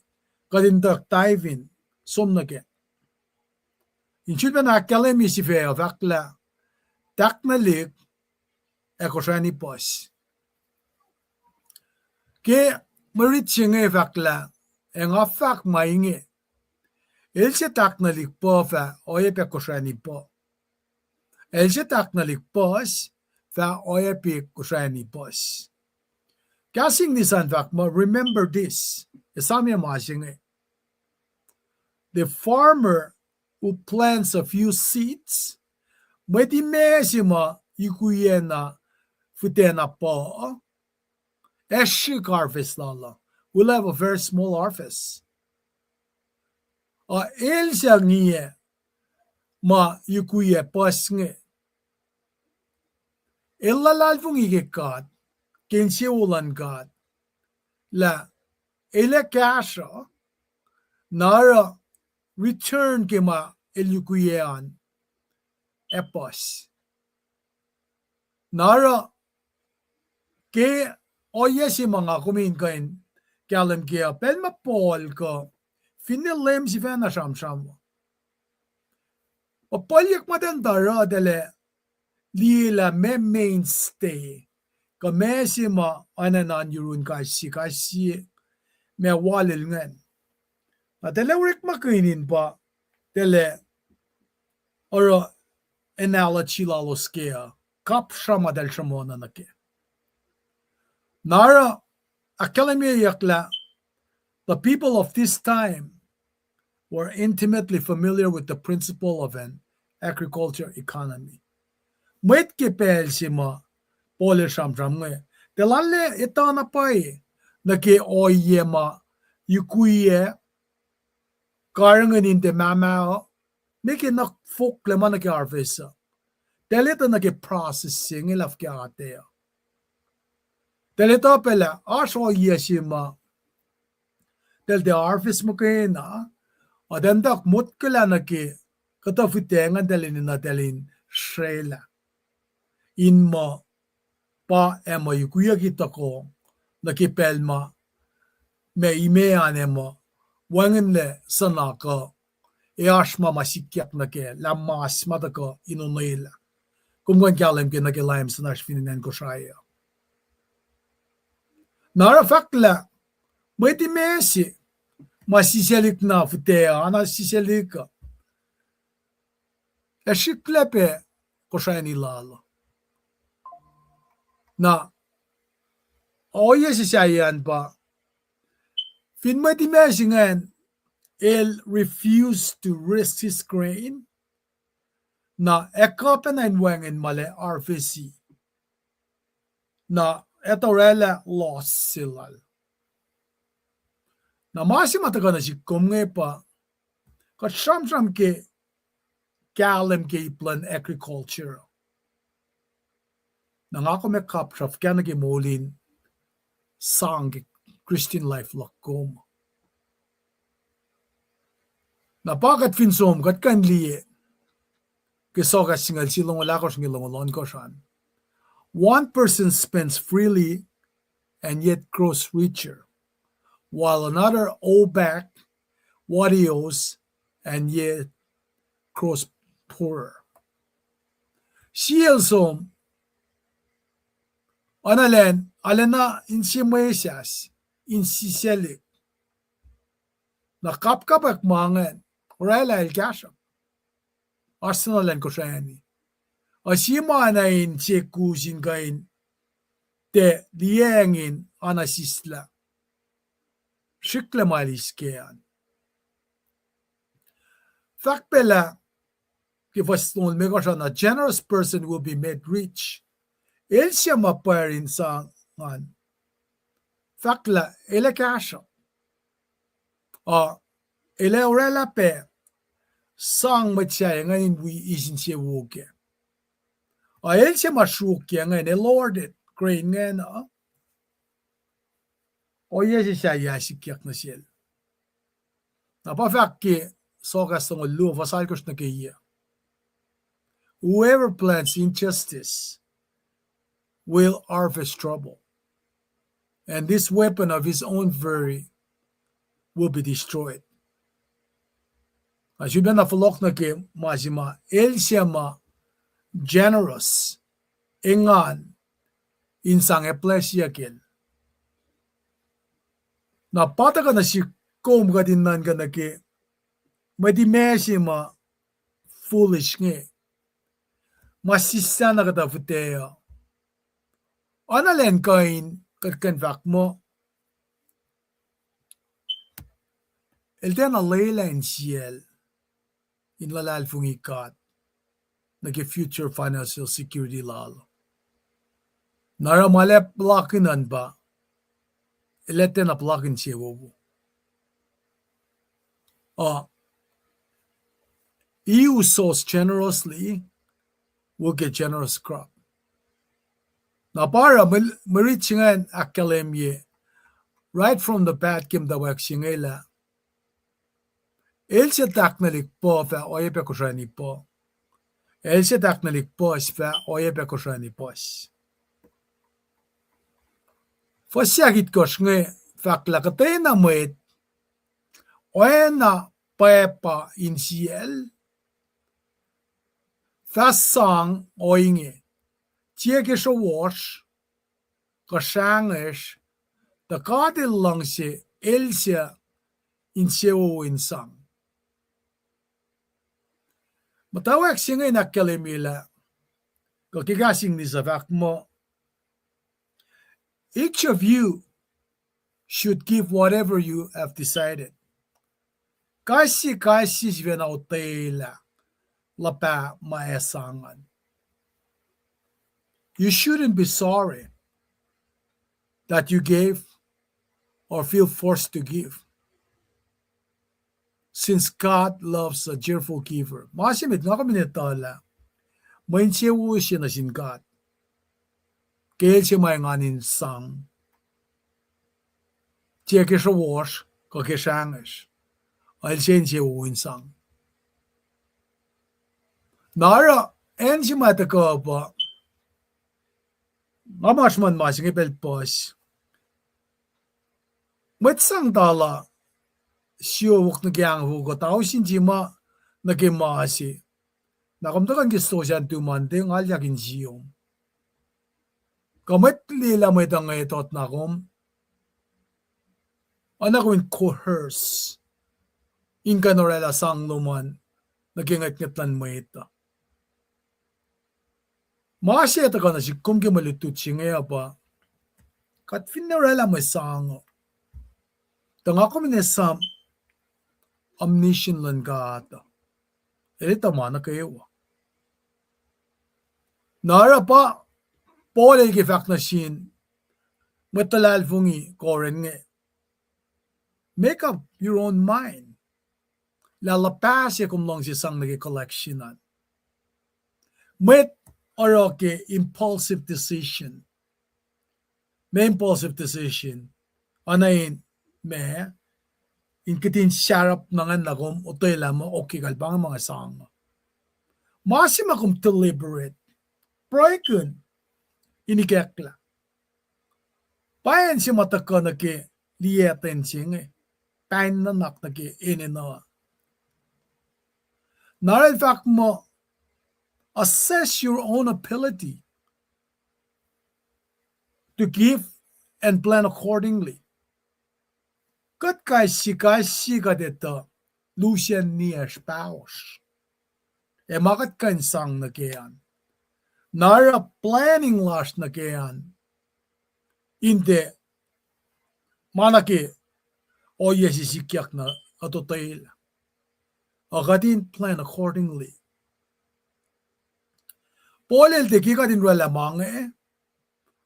kadintak taivin som na ke inchut pa na kalemi si fe vakla tak na lik e koshani pos ke merit si nga vakla e nga fak mainge el se tak na lik po fa oye pe koshani po el se tak na lik pos fa oye pe koshani pos kasing nisan fak mo remember this esamya masing the farmer who plants a few seeds may di mesima yukuye na futena po. Eshik harvest lala. We'll have a very small harvest. El siya ngiye ma yukuye pas nge. Ella lalfung ike kat. Kensi ulan kat. La ele kasha nara return ke ma el yukuye an epos. Nara ke oyesi mga kumin kain kalam kia pel ma pol ko finil lem si fena sham sham. O polyak madan dara dele lila me mainstay ka mesi ma ananan yurun kasi me walil ngan. Dele urik makinin pa dele oro analogy lalos kia kap shama del shamona na ke. Nara akalami yakla the people of this time were intimately familiar with the principle of an agriculture economy. Wait ke pel sima pole sham nge. Telale ita na pai na ke oye ma yukuye karangan inte mama neke na fok le mana ke harvest. Teleta na ke processing ilaf ke ate. Teleta pela aso ye sima del de harvest mo ke na adandak mut kala na ke kata fitengan dalin na dalin shrela in mo pa emo yukuya kita ko na ke pelma me ime anemo wangen le sana ko e ashma masikyak na ke la mas mata ko inunoila kumwan kalem ke na ke laim sanash fininen ko shaya nara fakla mweti mesi masiselik na futea ana siselika e shiklepe ko shayani lalo na oye si sayan pa fin mweti mesi ngan il refused to risk his grain na ekopen en wangen male RVC na etorela loss silal na masi mataga na si kumnge pa kat sham ke kalem ke plan agriculture na nga ko me kapshaf kaya nage molin sang Christian life lakom na pakat finsom kat kan liye ke soga singal silong lakos ngilong lon ko shan. One person spends freely and yet grows richer, while another owes back what he owes and yet grows poorer. Sielsom analen alena insimesias insiselik na kapkapak mangen orela el kasham arsenalen ko shani. Asima na in chekusin kain te liengin anasisla. Shikle maliskean. Fakpela kifaston megoshan a generous person will be made rich. El siya maparin sa ngan. Fakla ele kasha. Ele orela pe sang matya ngayon we isin siya wuke. El siya mashuk yan ngayon Lord it. Grain ngayon oye siya yasikyak na siya. Napafak ki sogas ng lu vasal kos na kaya. Whoever plants injustice will harvest trouble, and this weapon of his own fury will be destroyed. As you na fulok na ke mazima el siya ma generous engan insang eplesya kel. Napata ka na si kom ka din nan ka na ke madimesi ma foolish nge. Masisa na kata futeya. Analen kain katkanfak mo. El tena layla en siel. In lalal fungikat. nagi future financial security lalo. Nara malep plakinan ba, ilete na plakin siya wo. He who sows generously will get generous crop. Na para maritsingan akalemye, right from the bat kim da wak singela. Else taknalik po fa oye pe kushani po. Else taknalik po fa oye pe kushani pos. Fasiagit koshnge faklakate na mwet oye na pepa insiel fasang oinge tieke sho wash kashangesh da kadil langse else insewo insang. Matawag singay na kalimila kakigasing ni Zavak mo. Each of you should give whatever you have decided. Kasi svena utela lapa maesangan. You shouldn't be sorry that you gave or feel forced to give, since God loves a cheerful giver. Masimit nga kami nitala, may siya siya na sin God. Kaya siya may nganin sang. Siya kisha wash, kakishangish. Ay siya uwin sang. Nara, en siya mataka pa. Nga masman masing ipelpos. Mat sang tala, siya wak na kiyang hugot. Ako sinjima nagimasi. Nakamdakan gisto siya tumante ng alyakin siyong. Kamit lila may tangay tot na kom. Anak ko in coerce. Inka norela sang luman. Nagingat-ngatan mo ito. Maasya ito ka na si kumki malitut siya ngaya pa. Kat finarela may sang. Tanga ko minasam. Omniscient lang ka ata. Ito mana kayo. Nara pa. Pole gifak na sin. Matalal fungi koren nge. Make up your own mind. Lalapas ya kumlong si sang nagi collectionan. Met oroke impulsive decision. May impulsive decision. Anayin me. Inkitin syarap nangan lagom utoy lamo okay kalbang mga sang. Masima kum deliberate. Proikun. Inikekla. Payan si mataka na ki liyeten siyang payan na nak na ki ininawa. Naral fact mo, assess your own ability to give and plan accordingly. Kat kasi ka dito, Lucian niya spouse. Makat kansang na kiyan. Nara planning last na kiyan. Hindi. Manaki. O yesisikyak na atutayla. Akatin plan accordingly. Polel de kikatin ralamang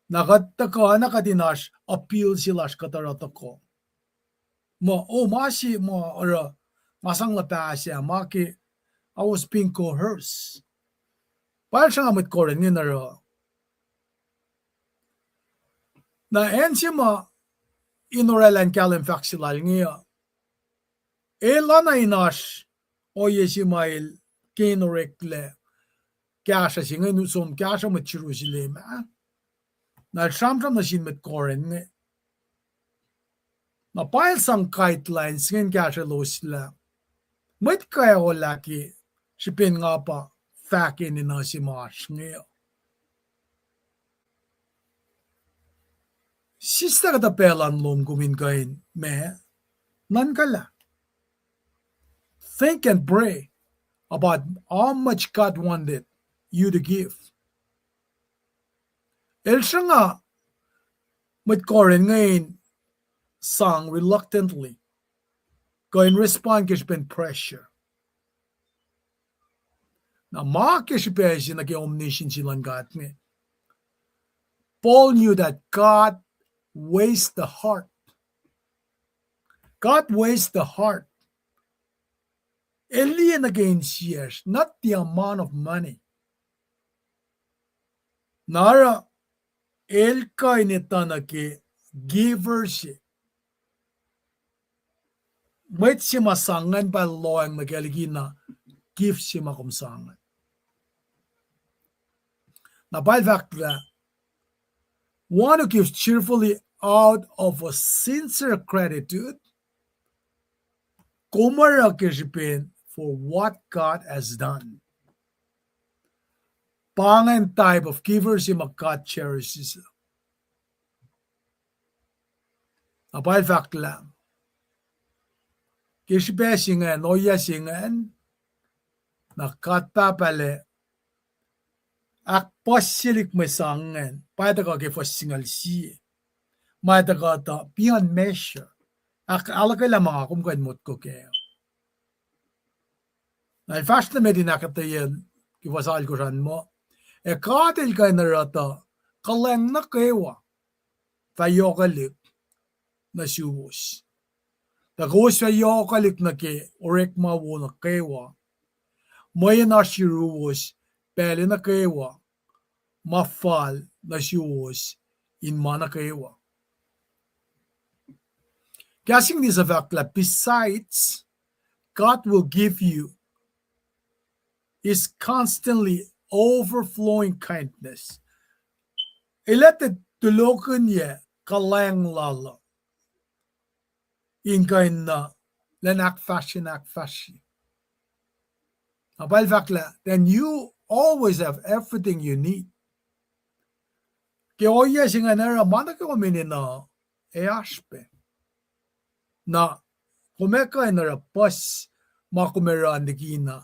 nakataka nakatinash appeal silash kataratako. Masi masang lapasya maki I was being coerced. Parang siya nga koren nga na ensima inorelan kalen faksilal nga na inash o yesimail kinorekle kasha siya nga nusum kasha machiru sila na shamsham na sin koren nga na pile sang guidelines nga kasha lo sila may kaya ko laki sipin nga pa fakin ni na si Marsh ngayon. Sista ka tapelan lom kuminkain, me, nan kala. Think and pray about how much God wanted you to give. Siya nga, matkoren ngayon, sang reluctantly, going respond kasi pen pressure. Na makishipesi na omniscient silang God me. Paul knew that God weighs the heart. God weighs the heart. Alien against years, not the amount of money. Nara el kainita na ke givers. Wait si masangan pa loang magaligina give si makumsangan. Na by fact one who gives cheerfully out of a sincere gratitude, kumara kishipin for what God has done. Pangan type of givers si God cherishes. Na by fact lang. Kishipesingen o yasingen nakatapale ak pasilik mesangen paitaga ke fasingal si maitaga ta beyond measure ak alakay lamang akum kan mot ko ke na fast na medina katayen ki wasal ko ran mo e katil kay narata kaleng na kewa fayokalik na suwos Tagos fayokalik na ke orek mawo na kewa Moya na shiruos, pele na kewa, mafal na shiruos, in mana kewa. Guessing this effect, besides, God will give you His constantly overflowing kindness. Ilete tulokan ye kalang lala. In kain na lenak fashion. Then you always have everything you need. Kaya oya singa nara mana ka kumini na easpe. Na kumeka nara pas makumera andikina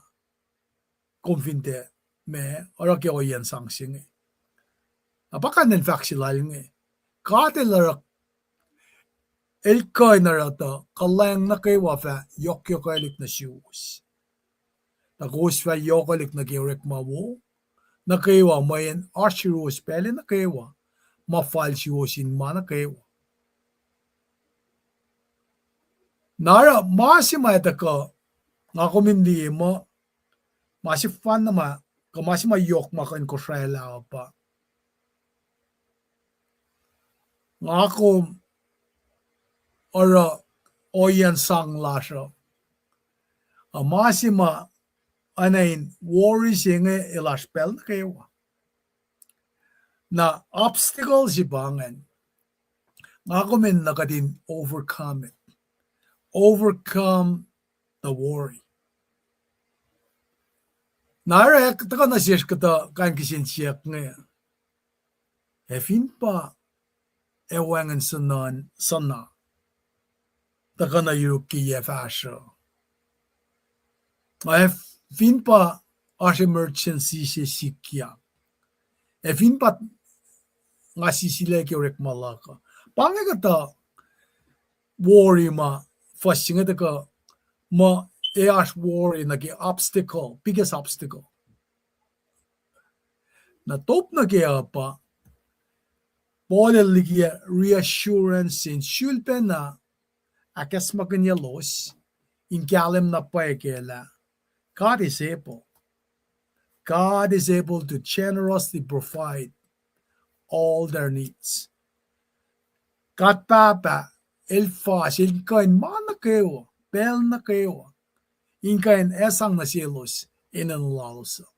kumfinte me ora kaya oya sang singa. Apaka nen faksilal nga. Kate lara elkay nara ta kalang na kay wafa yok alik na siwos. Tagos fa yokalik na gerek mawo, na kaywa mayan ashiros pele na kaywa, mafal siwosin mana kaywa. Nara masima ka nga kumindi mo, masifan na ma, kamasima yok makan ko srela pa. Nga kum, ora oyan sang lasyo. Masima, anain worry singe ilaspel na kayo. Na obstacles si bangan. Nga kumin nakadin overcome it. Overcome the worry. Nara taka na siya kata kan kisin siya nga. Efin pa ewangan sana. Taka na yuki yefasyo. Fin pa as emergency si sikya. Fin pa nga sisile ki rek malaka. Pange kata worry ma fasting ka ma eas worry na ki obstacle, biggest obstacle. Na top na kaya pa pole ligia reassurance in shulpen na akas maganya los in kalem na paekela. God is able. God is able to generously provide all their needs. God Papa, el fas, el kain mana kayo, bel na kayo, in kain esang na cielos, in an lalosa.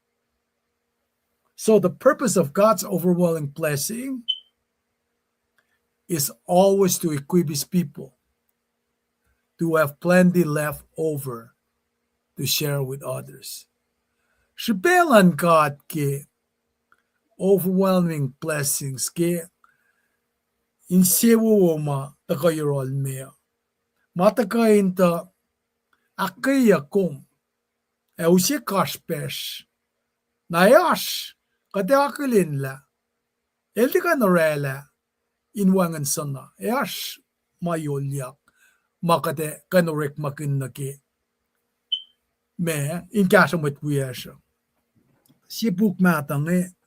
So the purpose of God's overwhelming blessing is always to equip His people to have plenty left over to share with others. Shibelan God ke overwhelming blessings ke insewo ma takayurol mea. Matakain ta akaya kong usi kashpesh na yash kate akilin la eldi ka norela inwangan sana yash mayolyak makate kanorek makin na ke me in kasha met wiyasha. sipuk matange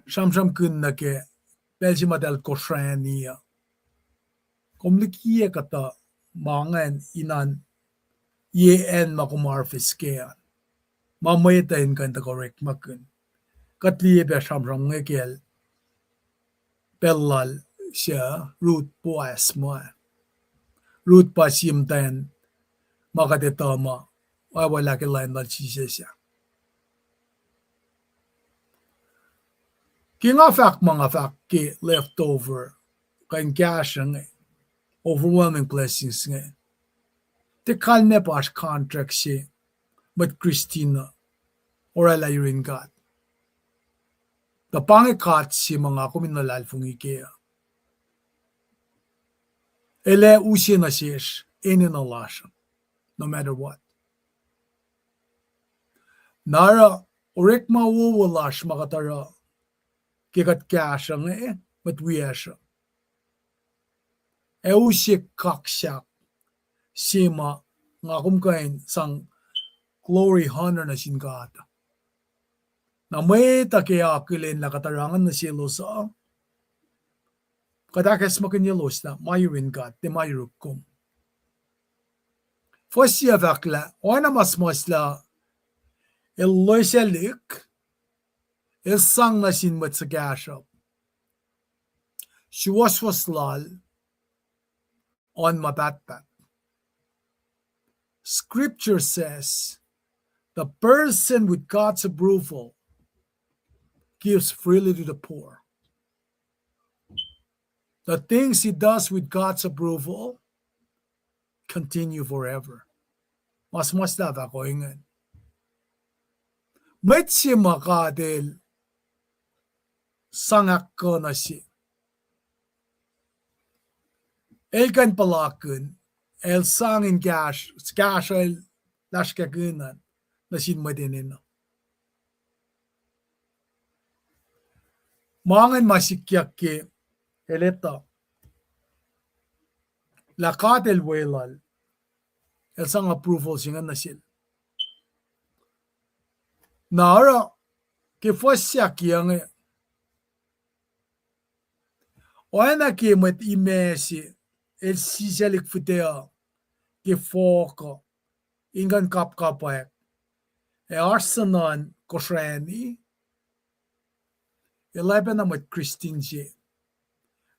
sham kunna ke beljimadel koshrania komlikie kata mangan inan ye en makumar fiskea mameta in kan ta correct makun katliye be sham ngekel bellal sia root poas mo root pasim ten makate tama wala ke line dal sia kinga fak mga fak ke leftover kan gasang overwhelming blessings nge te kalne pas contract si but Christina or ala yurin God the pangikat si mga kuminalal fungikea ele usi na sis in alasha no matter what nara orikma wawalash makatara kikat gasang but we asha e usi kaksak sima nga kumkain sang glory honor na sin God na may takiya kilin na katarangan na silo sa kadakas makinyalos na mayurin God te mayurukum fosya vakla ona masmasla loiselik sang na sin matsagasha shiwaswaslal on mabatbat scripture says the person with God's approval gives freely to the poor. The things he does with God's approval continue forever. Mas dapat ko ingan. Met si makadel sangak ko na si. Elkan palakun, el sangin gash el lashkagunan na sin madinin. Mangan masikyak ke eleta. Lakat el welal. El sang approval singan na sil. Nara ke fosyak yang oana ke met imesi el sisalik futea ke foka ingan kapkapak e arsanan koshrani eleben met Christinje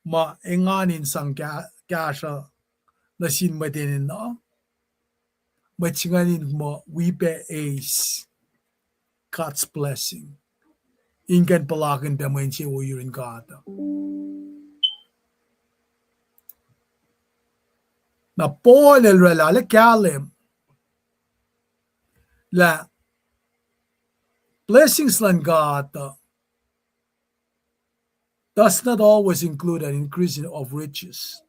ma enganin sang gasha na sin madinin na matsinganin mo wipe ace God's blessing ingan palakin damain siya uyurin kata na Paul el relale kalem la blessings lan God does not always include an increase of riches.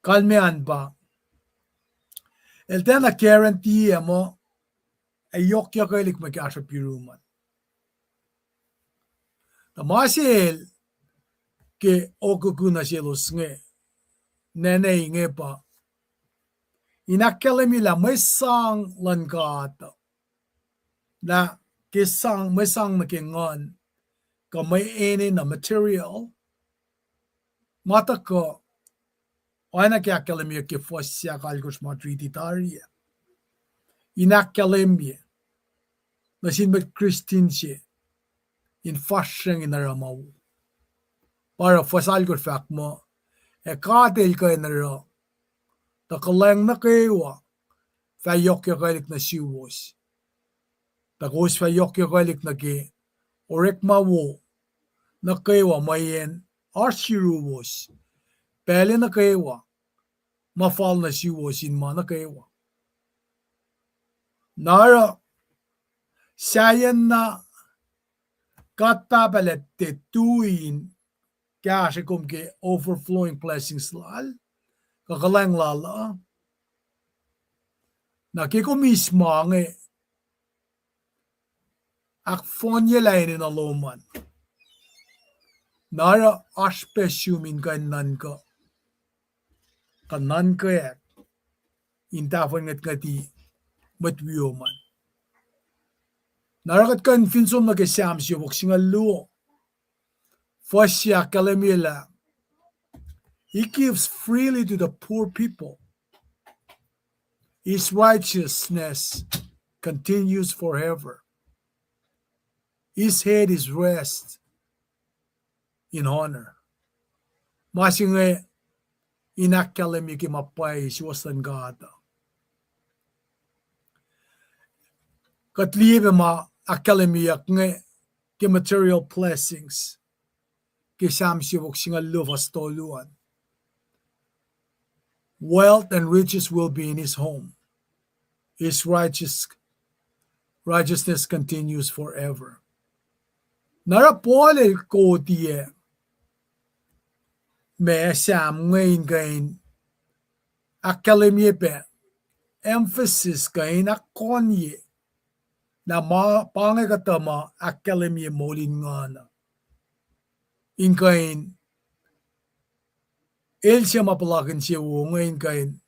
Kalmean ba? El tena guarantee mo ay yokya kailik mag-asha piruman. Tamasil ke okukuna silos nge nenay nge pa inakalimila may sang lan God na kisang may sang nakingon ka may ene na material mata ko ana kya kalemia ke fosya kalkos matrititarya inakalemia na sinmet Christianse in fashion in aramaw para fosal ko fak mo e katel ka inara ta kaleng na kewa fayok ya kalik na siwos ta kos fayok ya kalik na ke orek mawo na kewa mayen arsiruwos pele na kewa mafal na siwos in ma na kewa nara sayan na katpapalet te tuin kaya kum ke overflowing blessings lal kakalang lala nakikumisma nge akfonye lain in aloman nara aspesiumin kanan ka ek intafon ngat ngati matwiyoman Narakat kan finsum na kesam siya wuksinga luo. Fasya kalamila. He gives freely to the poor people. His righteousness continues forever. His head is rest in honor. Masinge inakalemi ki mapay siwasan gada. Katliebe ma akademiyak nge ki material blessings ki samsivok singa luvastoluan. Wealth and riches will be in his home. His righteousness continues forever. Narapole ko tiye me sam ngayon gain akademiye pe emphasis gain akonye na pangagatama akademiye molin ngana. Ingain el siya mapalagan siya ngayon gain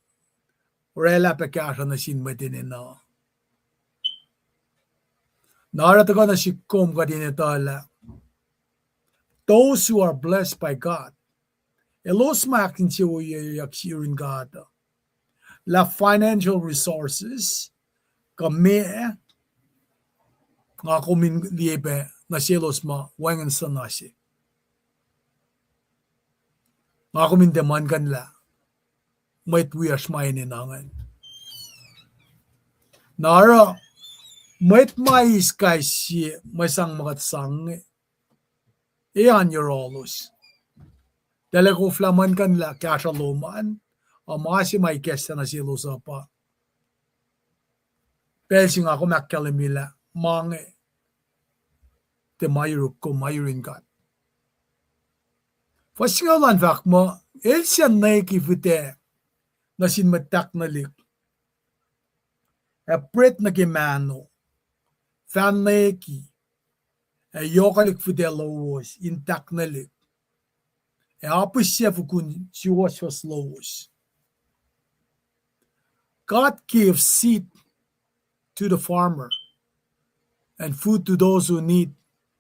rela pe kasha na sinmadin na. Narataga na sikom ka din itala. Those who are blessed by God, elos makin siya yaksirin God. La financial resources, kami nga kumin liebe na sielos ma wangan sa nasi. Nga kumin deman kan la, may tuyas mainin nangan. Nara, may mais kay siya, may sang mga sang, iyan yorolos. Dala ko flaman kan la, kaya siya lumaan, o mga si may kesta na sielos pa. Pelsi nga ako makalimila, mga te mayuruk ko mayurin kat. Fasingalan vak mo, elsiyan na ikifute na sinmatak na lik. E pret na kimano, fan na iki, e yokalik fute lowos, intak na lik. E apos siya fukun siwas lowos. God gives seed to the farmer and food to those who need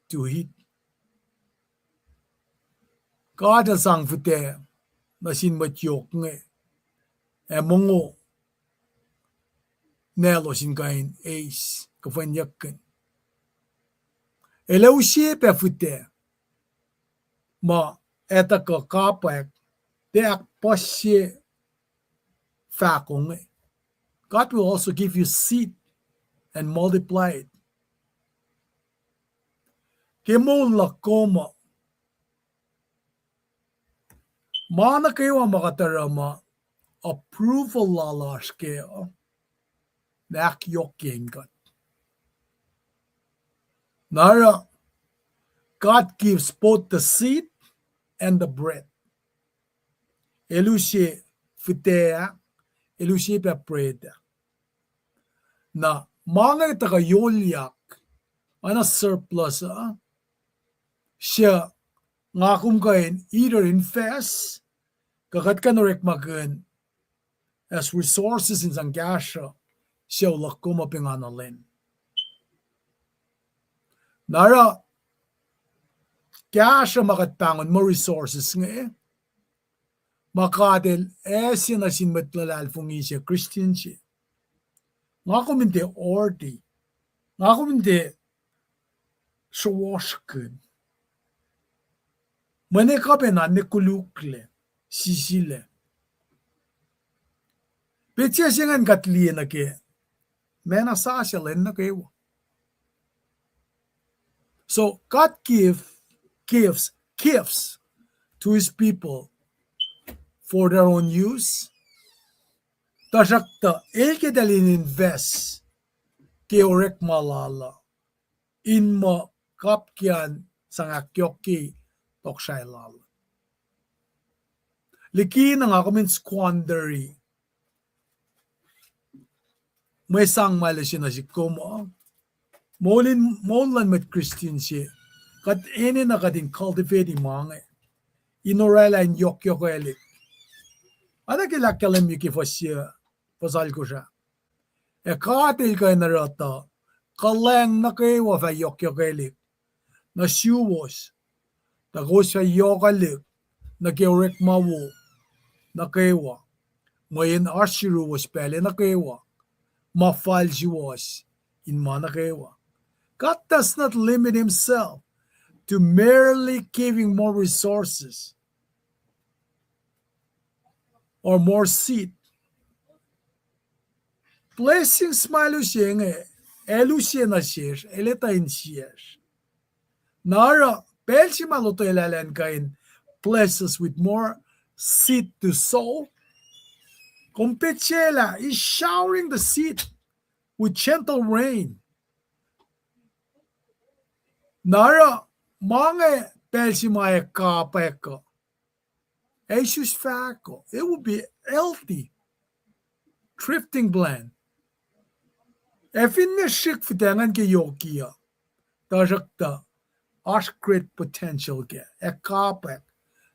to eat. God has sang fute na sinmatyok nge. E mongo nelo sinkain ace kafanyakan. Elaw siya pe fute ma eta ka kapak te akpas siya fakong. God will also give you seed and multiply it. Kemol lakoma mana kayo ang makatarama approval lalash kayo nakyokyen God. Nara, God gives both the seed and the bread. Elusye fitea, elusye papreda. Na mga tagayolyak, ana surplus, siya ngakum kain either invest, kakat ka norek magan as resources in Zangasha, siya lakuma pinganalin. Nara, kaya siya makatpangon mo resources nga makadel siya na sinmatlalal fungi siya, Christian siya. Nga kuminte ordi, nga kuminte shawashkin. Mane ka na nikulukle, sisile. Petya siya nga katliya na ke, mena sasya len na kayo. So God gives gifts to his people for their own use. Tasakta elke dalin invest ke orek malala in mo kapkyan sangakyoki tokshay lala. Liki na nga kami squandery. May sang malisin na si Kumo. Molan met Christian siya. Kat ene na kadin cultivating mga. Inorela in yok elik. Ada kila kalam yuki fasya. Pasal ko siya. E katil kayo narata. kaleng na kewa fa yok yokelik na siwos na gos fa yokalik na keurek mawo na kewa ngayon ashiru was pele na kewa mafal was in mana kewa. God does not limit himself to merely giving more resources or more seed. Blessings malusenge elusien ashes eletain sies. Nara belsi maluto elalen kain bless us with more seed to sow. Compechela is showering the seed with gentle rain. Nara mange belsi maya kapeko. Jesus faco. It will be healthy. Drifting blend. Efin ne shik fitangan ke yokia. Tajakta. Ash great potential ke. E kapek.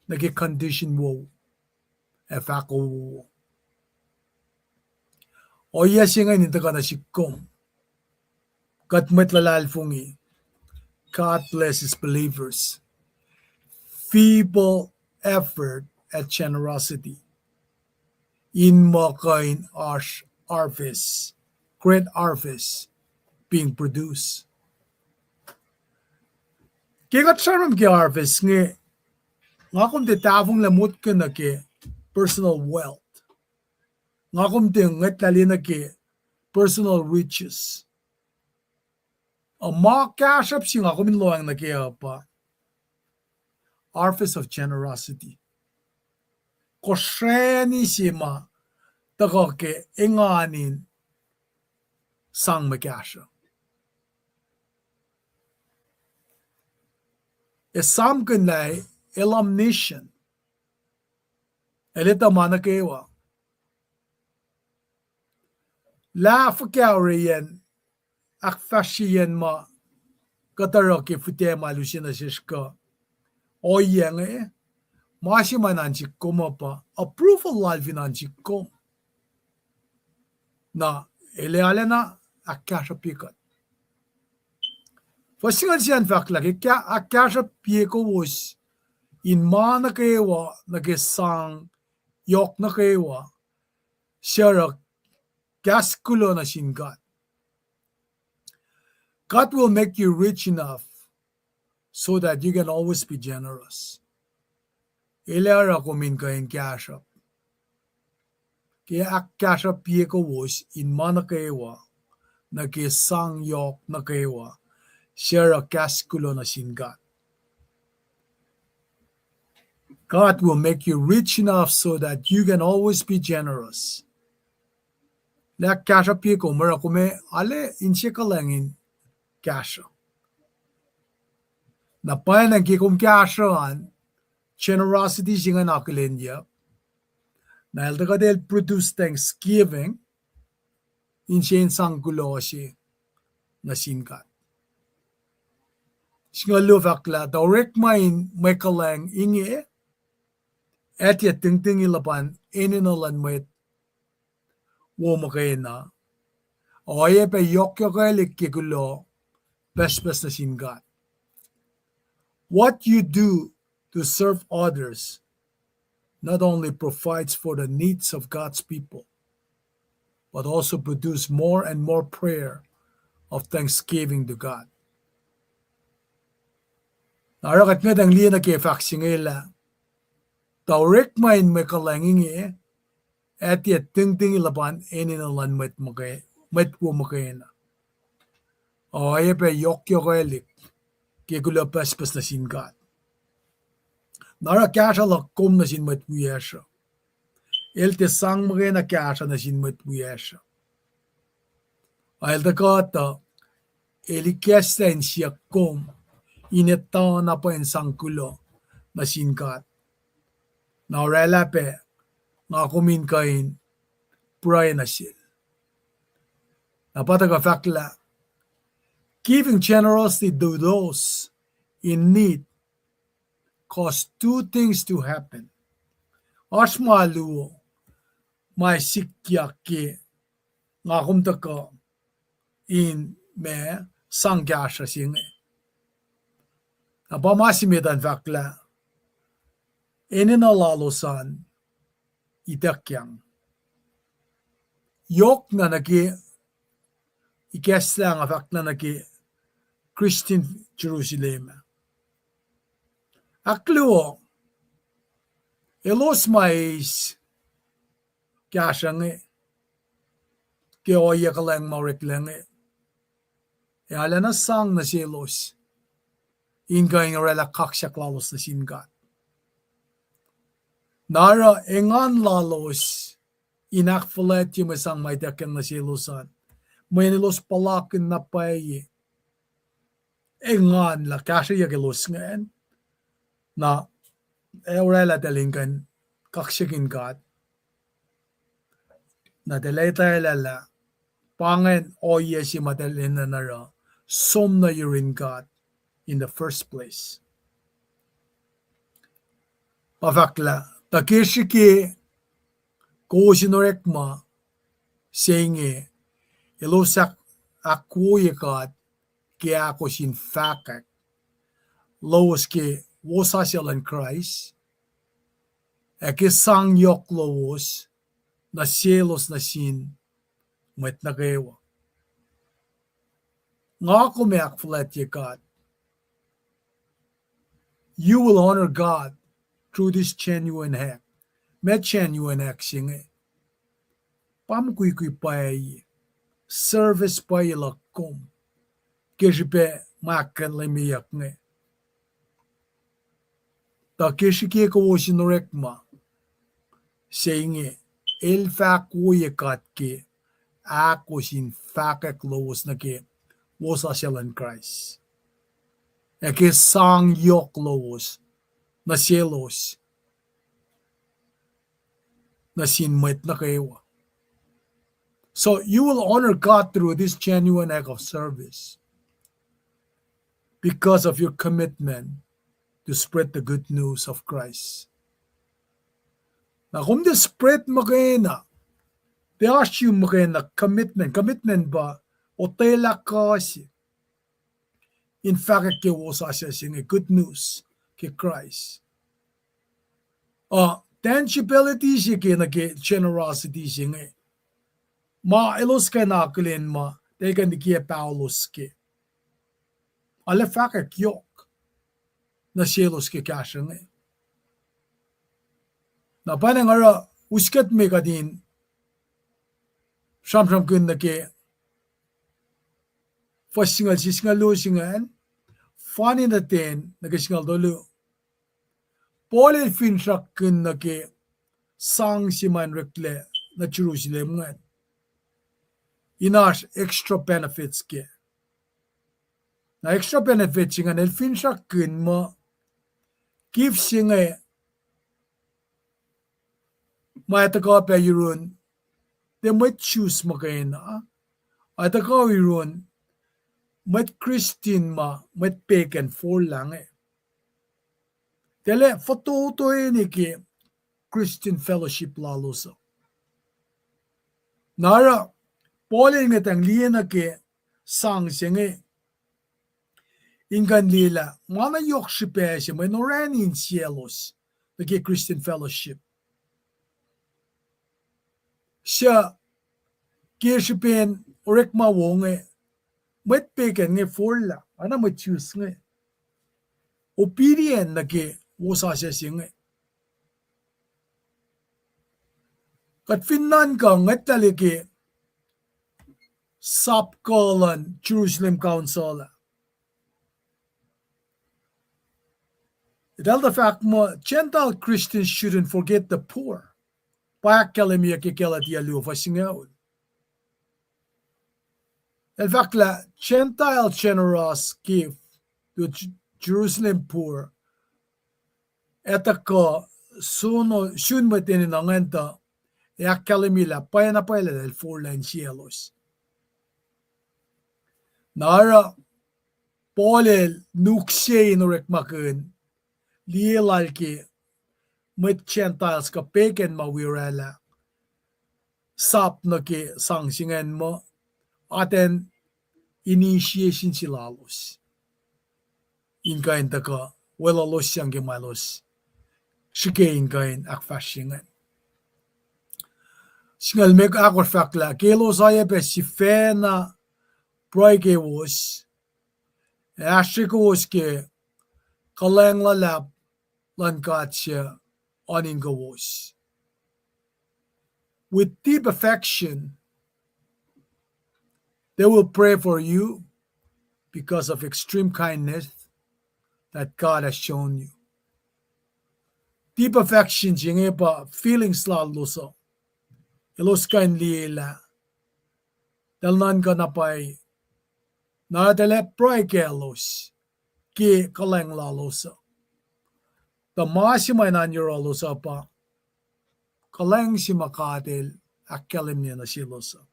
Nage condition wo. E faco wo. O yasingan nito ka na sikom. Katmet lalal fungi. God blesses believers. Feeble effort at generosity. In makain ash harvest. Great harvest being produced. Kaya charam ke harvest nge ngakom te tavong lamut ke na ke personal wealth. Ngakom te nget lali na ke personal riches. Ang mga kashap si ngakom in loang na ke pa. Harvest of generosity. Kosheni si ma taka ke inganin sang makasha. Esam kunay illumination. Elita mana kewa. La fakawriyan akfashiyan ma kataro ke fute malusina shishka. O yang mashi mananchi koma pa approval lalvinanchi kom. Na elealena akasha pikat. Fasingan siyan fakla ke kya akasha piko was in mana kewa nagesang yok na kewa shara gaskulo na shingat. God will make you rich enough so that you can always be generous. Ilara ko min kain kasha. Kaya akasha piko was in mana kewa nagesang yok na kewa shara gaskulo na shingat. God will make you rich enough so that you can always be generous. La kasha piko mara kume ale inche kalangin kasha. Na payan ki kum kasha an generosity singa nakilindia. Na elda del produce thanksgiving inche insang guloshi na sinkat. Singa lufakla direct main may kalang inge at ya tingting ilapan ininalan met wo makayana. Oye pe yok yokelik kigulo best na singat. What you do to serve others not only provides for the needs of God's people, but also produce more and more prayer of thanksgiving to God. Narakat nga dang liya na kaya faksingila. Tawrik main may kalanging at yet ting ilapan ininalan met wo makayana. Oye pe yok yokelik kigulo best na singat. Nara kasha lakom na sin met wiyesha. El te sang mga na kasha na sin met wiyesha. Ayel ta kata, eli kesten siya kom, ineta na pa en sangkulo na sinkat. Na rela pe, nga kumin kain, pray na sil. Napataga fakla, giving generosity to those in need cause two things to happen. Ashmalu, my sikyake, nga kumtaka in me sang gasha singe. Ba masimitan fakla. Enina lalosan itakyang. Yok na naki ikesla nga fakla naki Christian Jerusalem. Akluo elos mais kashange ke oya kalang mauriklange. E ala na sang na silos. Inga yung rela kaksyak lalos na singat. Nara engan lalos inakfulet yung isang may dakang na silosan. May nilos palakin na paye. Engan la kasya yagilos ngayon. Na rela talingkan kaksyakin kat. Na delay lala. Pangen oye si madalin na nara. Som na yurin kat. In the first place. Pavakla, takishiki koshinorekma saying ilosak akuyakat kaya ako sin fakak lowos ke wosasyal Christ eke sang yok lowos na sielos na sin met na kayo. Nga ako may akflat yakat. You will honor God through this genuine act. Met genuine act singe. Pam kui pay. Service pay lakom. Kishipe makan lemiyak nge. Ta kishiki ko sinurekma. Singe. El fak uyakat ke. Ako sin fakak lowos na ke. Wosa siyalan Christ. Eke sang yok lowos na sielos na sinmet na kayo. So you will honor God through this genuine act of service because of your commitment to spread the good news of Christ. Na kung di spread mo kayo na, di assume mo kayo na commitment ba o tela kasi. In fact, ke wosa siya singe good news ke Christ. Tangibility siya ke na ke generosity singe. Ma elos ka na kulin ma, teka ni kia Paulos ke. Ale fakak yok na sielos ke kasyang Na panang ara uskat me ka din sham kun na ke fasingal sisingal lo singan funny na ten nagasingal dolo. Paul finshak kun na ke sang siman rekle na Jerusalem ngan. Inash extra benefits ke. Na extra benefits ngan el finshak kun mo give singa maitaka pa yurun they might choose mo kayo na. Ataka yurun might Christian ma might pagan for lang Tele foto ni ki Christian fellowship lalo sa. Nara Paul nga tang liya na ke sang singe ingan lila mana yok siya siya may noranin cielos na ke Christian fellowship. Siya kirsipen orek mawonge might pagan nga for la ana may choose nga obedient na ke wosa siya singe. Kat finnan ka ngat taliki Sapkolan Jerusalem Council. Dahil the fact mo, Gentile Christians shouldn't forget the poor. Pakalamia kikela diya lufa singaw. In fact, la Gentile generous give to Jerusalem poor. Eta ko sunmatin inanganta yakalamila paya na pala del 4 line cielos. Nara Paul nuksye inorek makun lielal ki mit Gentiles ka pagan mawirala sap na ki sangsingan mo aten initiation silalos. Inkain taka wala los yang gemalos. Shike inkain akfashingan. Singal meg akor fakla kelo saya pe si fena proike was. Ashiko was ke kaleng la lap lan katsia oninga was. With deep affection, they will pray for you because of extreme kindness that God has shown you. Deep affection jinge pa feelings la luso. Ilos kain liela. Dalnan ka na pay. Na dele proy kelos. Ki kaleng la luso. The masimay na nyuro luso pa. Kaleng si makatil akalim niya na si luso.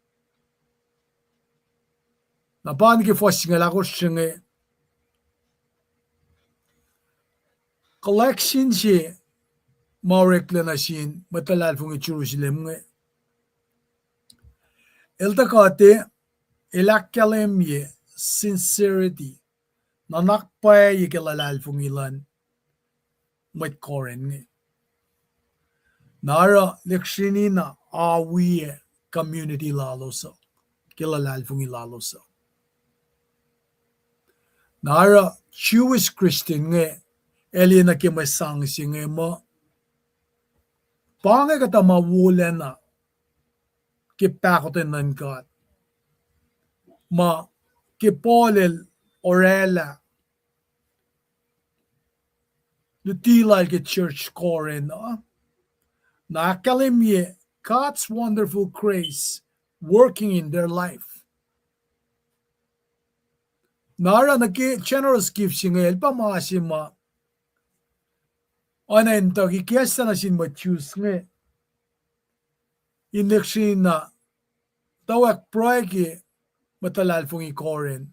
Na pan ki fos nga lakos singe. Collection si maurekla na sin matalal fung Jerusalem nga. Elta kate elakalim ye sincerity nanakpay ye kalalal fung ilan mat koren nga. Nara lekshini na awiye community laloso kalalal fung ilaloso. Nara Jewish Christian nga elina ke masang singe mo pange kata mawulen na ke pakoten nan God ma ke polel orela lutila ke church koren na kalimye God's wonderful grace working in their life. Nara na ke generous gift singe elpa maasima ana ento ki kiesta na sin ma choose nge indeksin na tawak proyeki matalal fung ikoren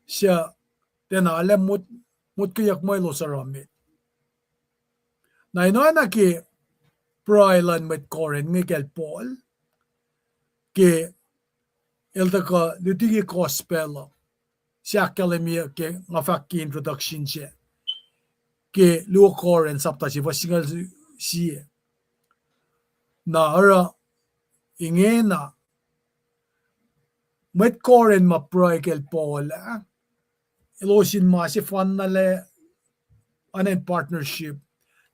siya tena alam mut kayak may lo sa ramit. Na ino na ki proylan met koren nge kel Paul ki elta ka lutigi gospel siya kalimia ke ngafak ki introduction siya ke luo koren sapta si vasingal siya na ara ingena met koren ma proy kel Paul ilosin ma si fan na le anen partnership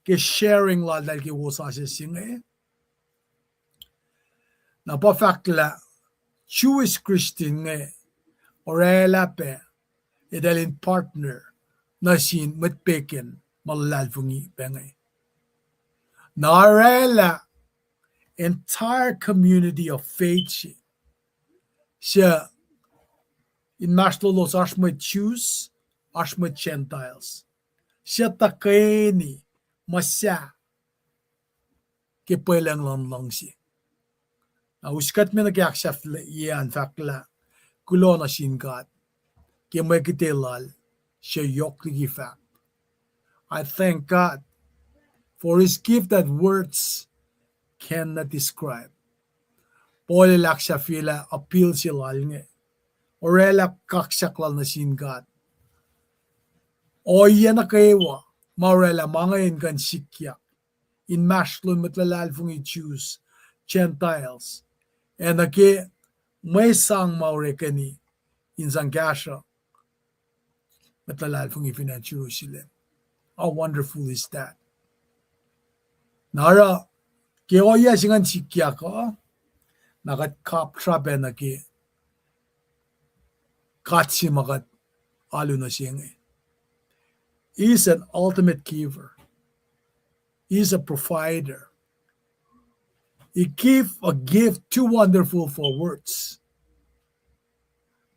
ke sharing la dal ki wosa si singe na pa fakla Jewish Christian nge orela pe idalin partner na sin met peken malal fungi penge na orela entire community of faith siya in maslolos ashmet Jews ashmet Gentiles siya takeni masya ke pelang lang siya na uskat me na kiaksaf yan fakla kulona sin God ke may kitelal siya yok ligi fact. I thank God for his gift that words cannot describe. Paul laksha fila appeal sila nge. Orela kaksaklal na sin God. O iya na kaywa maurela mga kan sikya. In mashlun matlalal fung Jews, Gentiles. And ake may sang maurekani in Zangasha matlalal fung ifina Jerusalem. How wonderful is that? Nara ke oya singan sikya ka nakat kaptrabe na ke katsi makat alu na siyang He is an ultimate giver. He is a provider. He gave a gift too wonderful for words.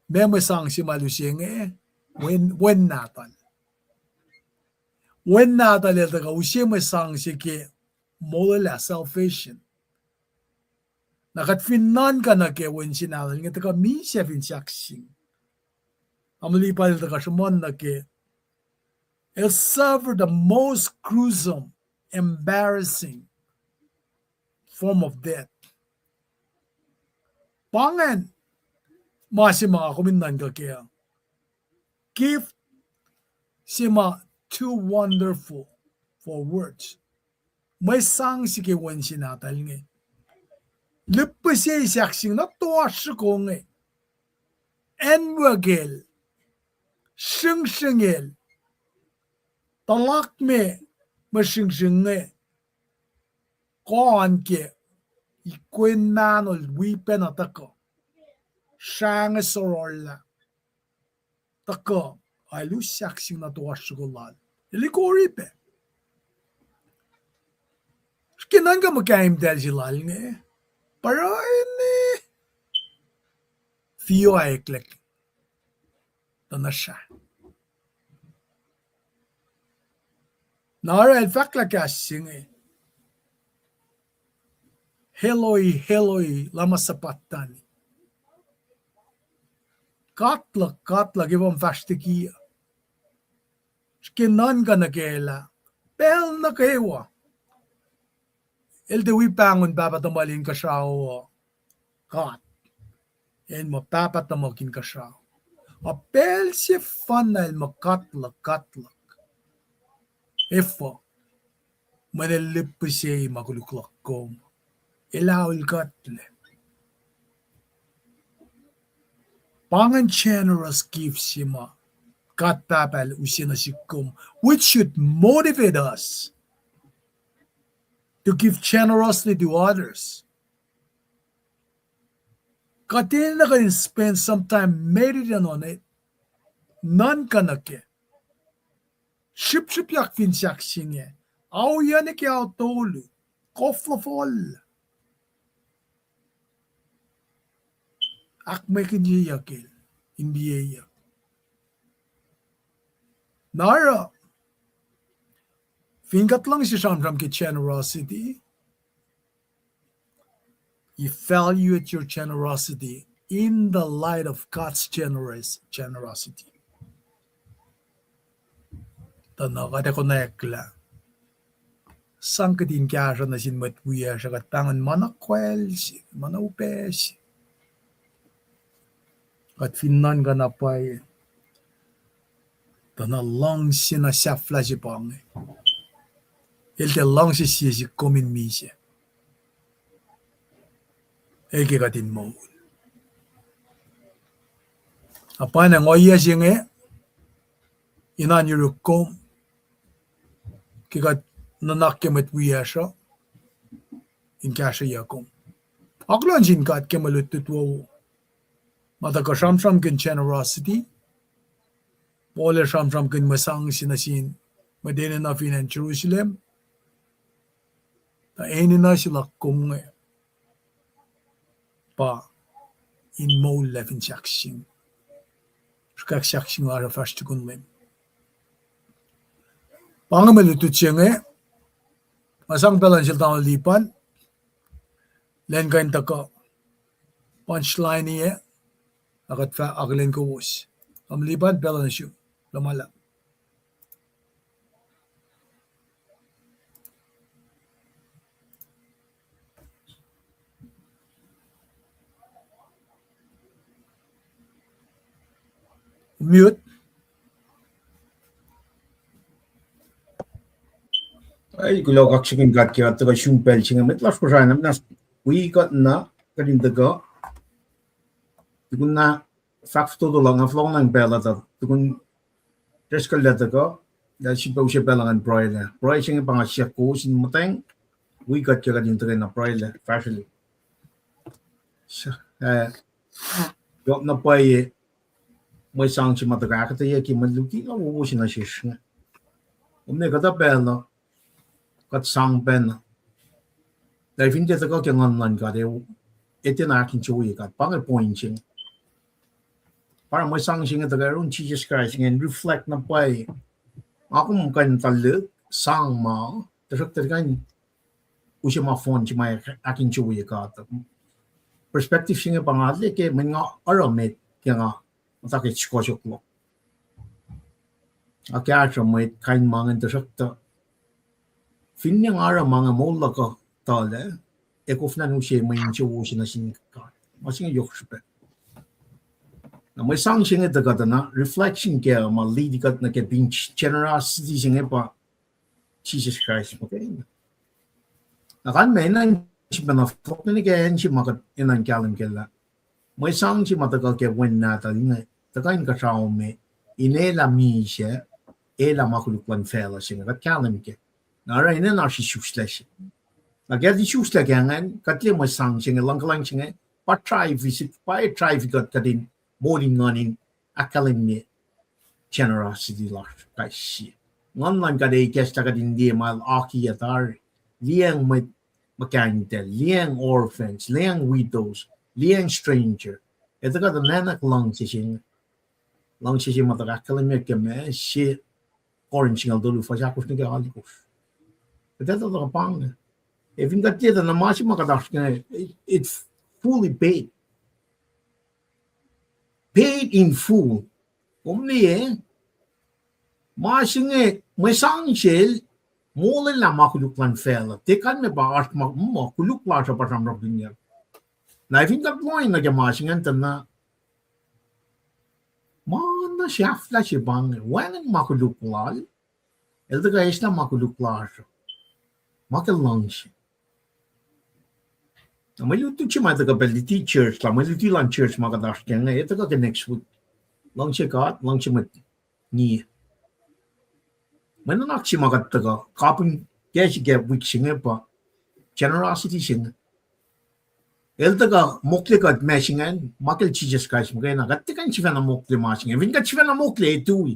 May sang si malu siyang when natal. When natal el taga usiya may sang si ke molala salvation. Nakatfinan ka na ke when sinalal nga taga misya finsaksing. Amalipal taga sumon na ke it suffered the most gruesome, embarrassing form of death. Pangan Masima kumindan ka kaya. Gift sima too wonderful for words. May sang si ke wen sinatal nge. Lippe siya isaksing na tuwa siya ko nge. Enwagel. Shing-shingel. Talak me. Mashing-shing nge. Koan ke. Ikwen manol wipen atako. Shang sorolla. Tako. Alu saksing na tuwa siya ko lal. Ili ko ripe. Kinan ka magkaim dahil si lal nge. Pero ini. Theo ay klek. Tana siya. Nara el fakla kasing eh. Heloi, heloi, lama sapatan. Katla, givon fastikia. Skinan ka na kela. Pel na kewa. El de wipangon papatamalin ka siya o. Kat. En mo papatamokin ka siya. Apel si fanal mo katla. Efo. Manalip siya makuluklak ko. Ilawil katle. Pangan generous gifts sima. Kat papal usinasikum. Which should motivate us to give generously to others. Katin na kan spend some time meditating on it. Nan ka na ke. Ship yak fin siyak singe. Aw yan ke aw tolu. Koflofol. Ak may kiniyakil. Hindi yak. Nara. Fingat lang si Shamram ke generosity. Evaluate your generosity in the light of God's generosity. Tanakada ko na ekla. Sangkatin kaya siya na sinmatbuya siya katangan manakwel si, manaupe si. At finan ka na pa eh. Tanalang sinasafla si pang eh. Ilte lang si siya si kumin mi siya. Eke katin mo. Apa na ngoya siya nga. Inan yung kom. Kikat nanak kemet buya siya. In kaya siya yakom. Aklan sin kat kemalututwo. Mataka shamsham kin generosity. Pole shamsham kin masang sinasin. Madena na finan Jerusalem. Ta eni na sila kung pa in mo levin saksing. Skak saksing ara fast kun len. Pangamalutut siya nga. Masang pelan sila taon lipan. Len kain taka. Punchline niya. Akat fa aglen ko was. Am lipan pelan siya. Lamala. Mute. Ay gulo kaksigin gat kaya taga shumpel singa metlas ko sana nas we got na kadin daga tukun na fakto do lang aflong nang bela ta tukun teskal daga da sipa usya belangan broiler singa pangasya ko sin muteng we got kaya kadin taga na broiler fashionly yok na pa ye may sang si mataga ka tayo ki maluki na ubusin na siya umne kada bela kat sang pen dai fin de ko kyang online ka de etin a kin chui ka pang point ching para mo sang sing de run Jesus Christ and reflect na pai ako mo kan tal sang ma de sak de kan usi ma phone chi mai akin chui ka ta perspective sing pang atle ke men nga aromet kyang a ta ke chko chok lo a kya chomai kain mangan de sak ta fin yang ara mga mola ko tale ekofna no siya may incho sinasin ka masing yok siya 那么上行的这个的呢 reflection 给嘛里的个那个并 generosity 型的吧 Jesus Christ okay 那看没那是不能否那个人是嘛个因那讲了个了没上去嘛这个给问那的因为这个应该上没因为la mi些ela ma kuluk wan fela singa kat kalam ke na ra ina na shi shuslash na ga di shusla gangan katle mo sang singa langkalang singa pa try visit pa try got kadin morning morning akalim ne generosity la kai shi ngon lan ka de kes ta kadin di mal aki atar liang mit makan de liang orphans liang widows liang stranger ita ka the nanak lang singa ma ta akalim ke me shi orange ngal dulu fa jakus ni ga alikus that's the bang if you got the namashi makadash it's fully paid in full omni mashinge may sang shell mole la makuluk plan fella te kan me ba art makuluk la sa pasam rok dunya na if you got line na ga mashinge tanna mana shafla shi bang when makuluk lal elda ga isla makuluk la makal lunch na may lutu chi ma daga belli teachers la may lutu lan church magadash kenga ito ka next week lunch ka lunch mat ni may nanak chi magad daga kapin geshi ge week singa pa generosity singa elda ga mokle ka meshingan makal Jesus Christ mga na gatte kan chi na mokle mashinga vin ka chi na mokle etui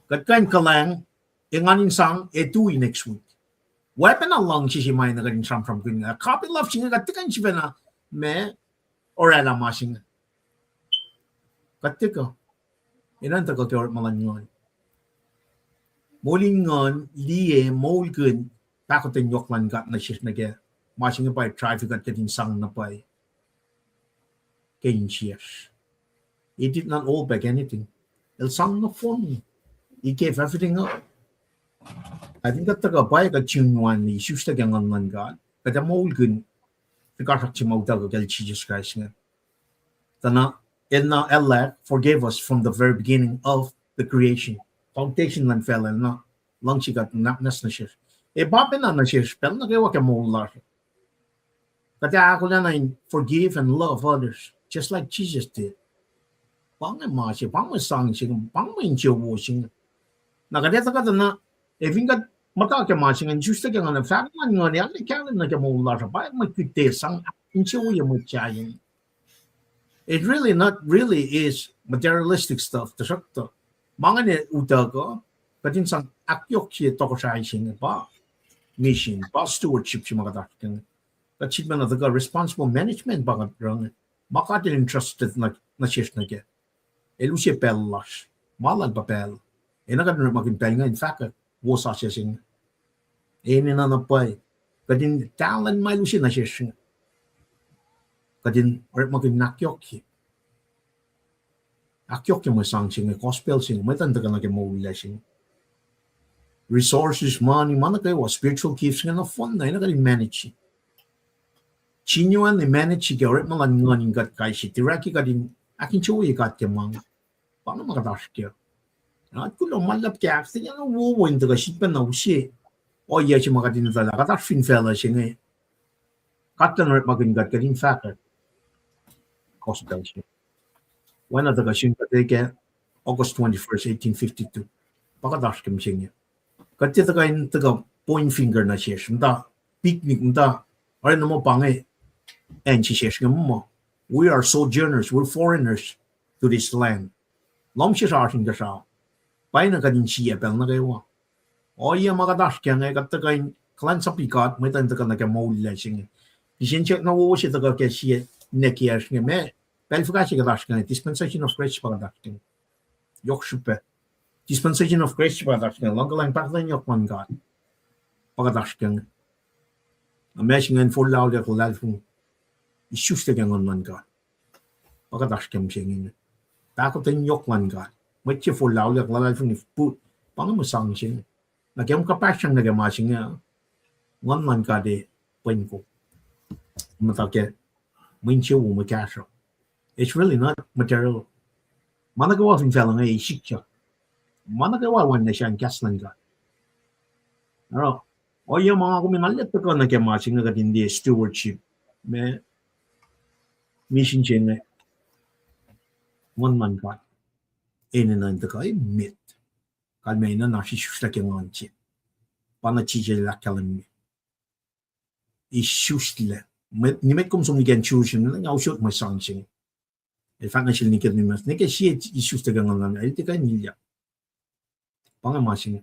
gat kan kalang inganing sang etui next week weapon along si may na galing from kun nga copy love singa katikan si na me orala masing katiko inan ta ko kyor malangon molingon liye molgun takoten yoklan gat na sis na ge masing pa traffic at kating sang na pa kain cheers it did not hold back anything el sang na phone he gave everything up I think that the boy got chingwan ni shusta gangan man God but the molgun the garak chimauta go gal Jesus Christ nga tana elna ella forgave us from the very beginning of the creation foundation lan fell na lang she got not necessary e babin na share spell na kayo ka molar kaya ako na forgive and love others just like Jesus did pang ma si pang sang sing pang min wo sing na kaya ta na if you got mata ke masing an justa ke ngana fa man ngani alle kalen na ke mo la ba ma kite sang inche wo mo chayin it really is materialistic stuff the shakta mangane utago katin sang akyok chi to ko sai sing ba mission ba stewardship chi magata ken ka chi man the responsible management ba rang makatin entrusted na shish na ke eluche pellash malal papel ena ka na magin nga in fact wo sa sing eni na napay kadin talent may lusin na siya kadin or magin nakyok mo sang sing gospel sing may tanda ka na ke mo sing resources money mana kayo spiritual gifts nga na fun na ina ka manage chinyuan ni manage ke or malan nganing gat kay si tiraki kadin akin chuwi gat ke mang paano makadash ke at kulo malap ke akse yan wo win daga shitpan na usi o iya si makadin dala kata fin fella siya ngay katan rat magin gat kadin fakir gospel siya wana daga siya kateke August 21st 1852 pakadash kim siya kati daga in daga point finger na siya mda picnic mda ay namo pangay en siya siya mo we are sojourners we're foreigners to this land long siya sa ating kasal Pai na kadin siya pel na kayo. O iya makadash kaya nga kata kain klan sa pikat may tanda ka na kaya maulila siya nga. Isin siya na wo siya taga kaya siya nekiya siya me. Pel fuka siya kadash kaya dispensation of grace pa kadash kaya. Yok shupe. Dispensation of grace pa kadash kaya. Lang kalang paklan yok man God. Pa kadash kaya. Ame siya nga for lao liya kulal fung. Isyusta kaya nga man God. Pa kadash kaya siya nga. Takot ang yok man God. May siya for lao liya kulal fung put. Paano mo sang siya? Nagyam kapasang nagamasing nga. Ngan man ka de pen ko. Matake. Min siya wo magkasya. It's really not material. mana gawa fin felang ay sikya mana gawa wan na siya kaslan ka aro o yung mga kuminalit ko na kaya matching na hindi stewardship me mission chain one man ka ene na nda ka mit kalme na nashi shusta kaya nganchi pana chije la kalam ishustle ni met kum som igen chushin na ngau shot ma sangching e financial ni ket ni mas ne ke shi issusta kaya ngan ay tika nilya panga matching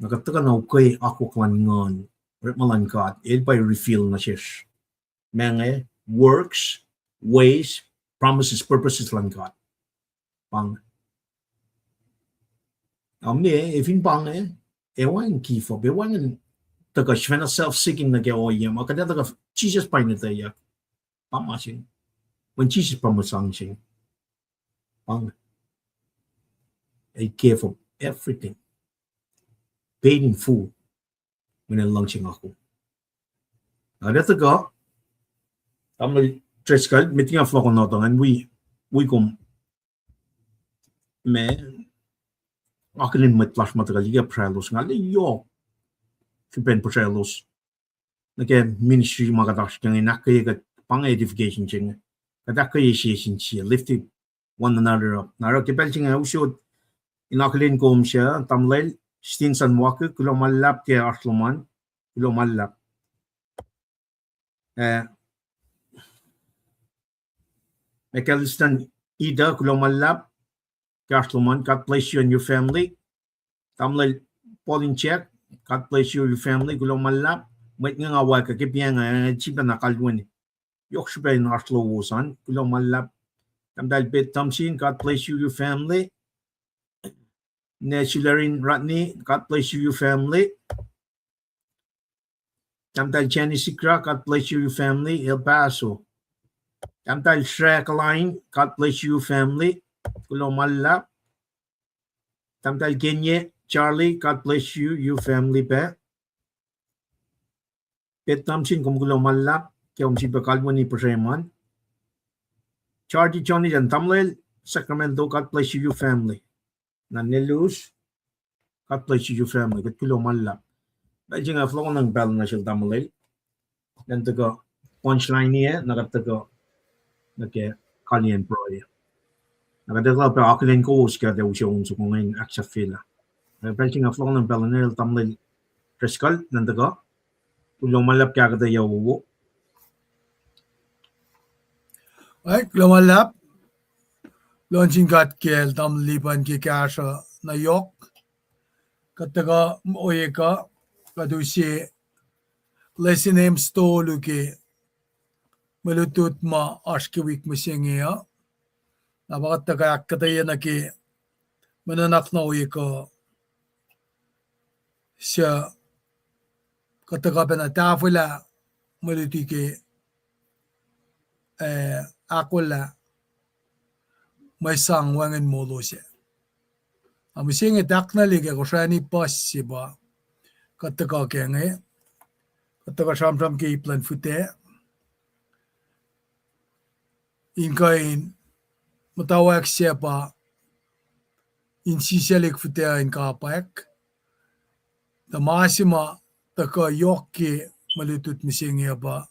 nakataga na ukay ako kwan ngon malan ka el by refill na shish mange works ways promises purposes lan ka pang amne ifin pang ewan kifo bewan taga shvena self seeking na ke oyem akada taga Jesus pa ni taya pamasin when Jesus promisang sing pang I care for everything paid in full when I launching ako ada taga tamay Trescal meeting of flock on and we come me akalin met flash material ya prelos ngali yo kipen prelos nake ministry magadash kang inakay ka pang edification ching kadakay shin chi lifted one another up naro kipel ching usod inakalin kom siya tamlel stinsan wake kulo malap ke arsloman kulo malap Mekalistan ida kulo malap Castleman, God bless you and your family. Tamlay Pauline check, God bless you and your family. Kulo malap, wait nga away ka kipya nga chipa na kalwin. Yok shubay na aslo wusan, kulo malap. Tamdal bit tamsin, God bless you your family. Ne Shilarin Ratni, God bless you your family. Tamdal Jenny Sikra, God bless you your family. El Paso. Tamdal Shrek Line, God bless you your family. Kulo malap. Tamdal Genye, Charlie, God bless you, your family pa. Pet tamsin kum kulo malap, kaya si bakalwan ni Preman. Charlie Johnny and Tamlel, Sacramento, God bless you, your family. Nanelus, God bless you, your family. Kat kulo malap. Dahil nga flow ng bell na siya Tamlel. Dan taga punchline niya, nakataga nagke Kalian Proy. Nakataga pa akalin ko uska daw siya unso kung ngayon aksa fila. Dahil nga flow ng bell na siya Tamlel. Trescal, nandaga. Kulo malap kaya kada yawo. Ay, lumalap. Launching kat kel tam lipan ki kasha na yok. Kataga oye ka. Kadusi lesson name stolu ki malutut ma ashkiwik masingiya. Napakataga kataya na ki mananak na oye ka siya kataga penatafula maluti ki akula may sang wangan molo siya. Ang singi takna liga ko siya ni pas siya kataga kenge kataga siyam ki plan fute inkain matawag siya pa insisiyalik fute in kapak the masima taka yoki malutut misingi ba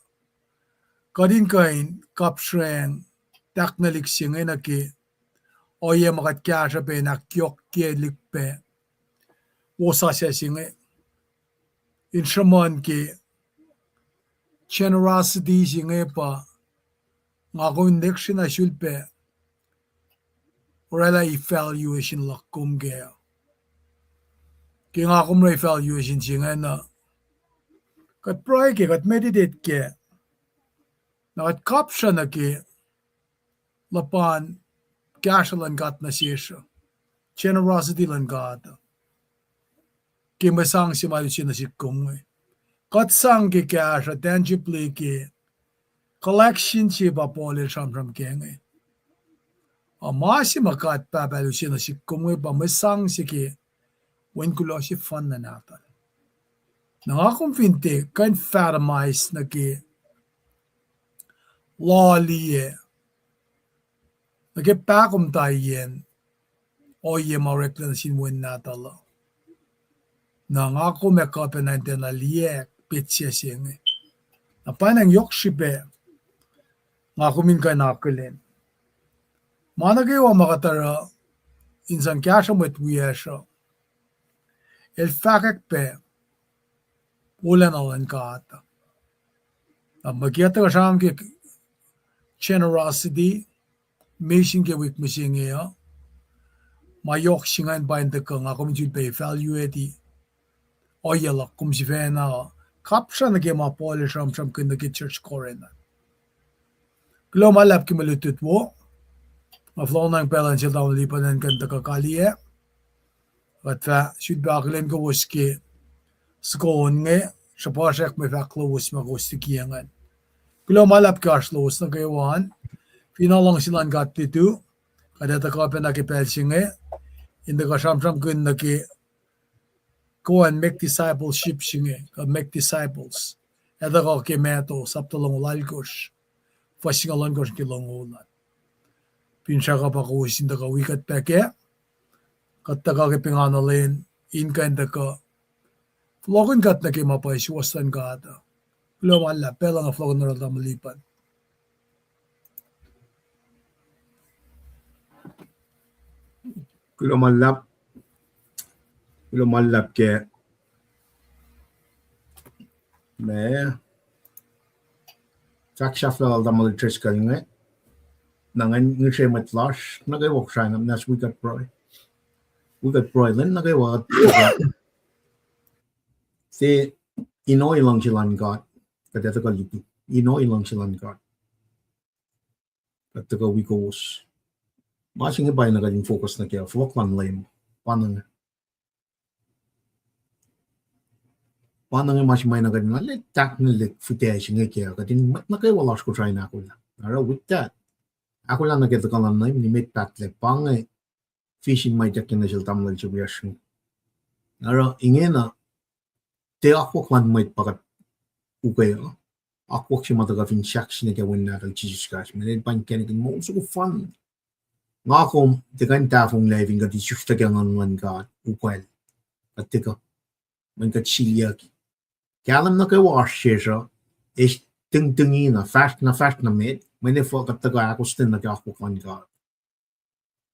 kadin kain kapshreng taknalik singi na ki oye makat kya siya pe nakyok ki likpe wosa siya singi instraman ki generosity singi pa nga ko indeksyon na sulpe wala evaluation lakum gaya ki nga ko may evaluation singi na kat pray ki kat meditate ki na kat kapsya na ki lapan kya siya lang kat na siya generosity lang kat ki masang si malusin na si kung kat sang ki kya siya tangibly ki collection si pa poli siyam kenge masi makat pa malusin na si kung pa masang si ki wen kulo si fun na natin nangakong finte kan fermize na ki laliye Nagpakom tayo yan. O ye maureklan sinwin natalo. Nang ako may kape na ito na liek pitsia siyang. Napanang yokshipe. Nga kumin ka nakulin. Managawa makatara insan kyasha mo itwiyasha. El fakak pe ulan alan ka ata. Magyata ka siyang ki generosity mission ke wik misingya. Mayok singan bain ka nga kumin pe value edi. Oyala kumsifena kapsa na kema pole sham kinda ki church korena. Klo malap ki malutut wo. Maflaw nang pelan siya daw lipanan kanta kakaliye. At fa should baklen ko wuski skoon nge sa pasek may faklo wus magusti kiyangan. Klo malap ki arslo wus na kayawan. Finalang silang gatitu. Kada takapen na ki pelsinge. Inda ka sham kinda ki go and make discipleship singe. Make disciples. Eda ka ki meto saptolong lalkos. Fasingalan ko sa kilong ulan. Pinsya ka pa kuwisin da ka wikat peke. Katta ka kipinganalin. Inkain da ka. Flogan kat na kimapay. Siwastan ka ata. Luman la. Pela nga flogan na rata malipan. Kulomalap ke me sakshafla aldamal triskalinge nangan ngishe matlash nagay wakshan nas we got broy len nagay wat se inoy lang silan got kadeta ka lipi inoy lang silan got kadeta we goes masing ibay naging focus na kaya floklan lame panang mas may naging nalit technical footage nga kaya kadin mat na kay wala ko try na ako lang ara with that ako lang nagkita ka lang na ni met patle pangay fishing may jack na sil tamlal subiyasyon ara ingena te ako kwan may pakat ukay ako si mataga fin shacks ni kawin na kay Jesus Christ may pan kanikin mo so fun nga ako te kan tafong living ka di susta kang man ka ukay at teka man ka chiliyaki Kalam na kayo siya is ting-tingin na fast na med. May nifo kataga ako stin na kakukwan ka.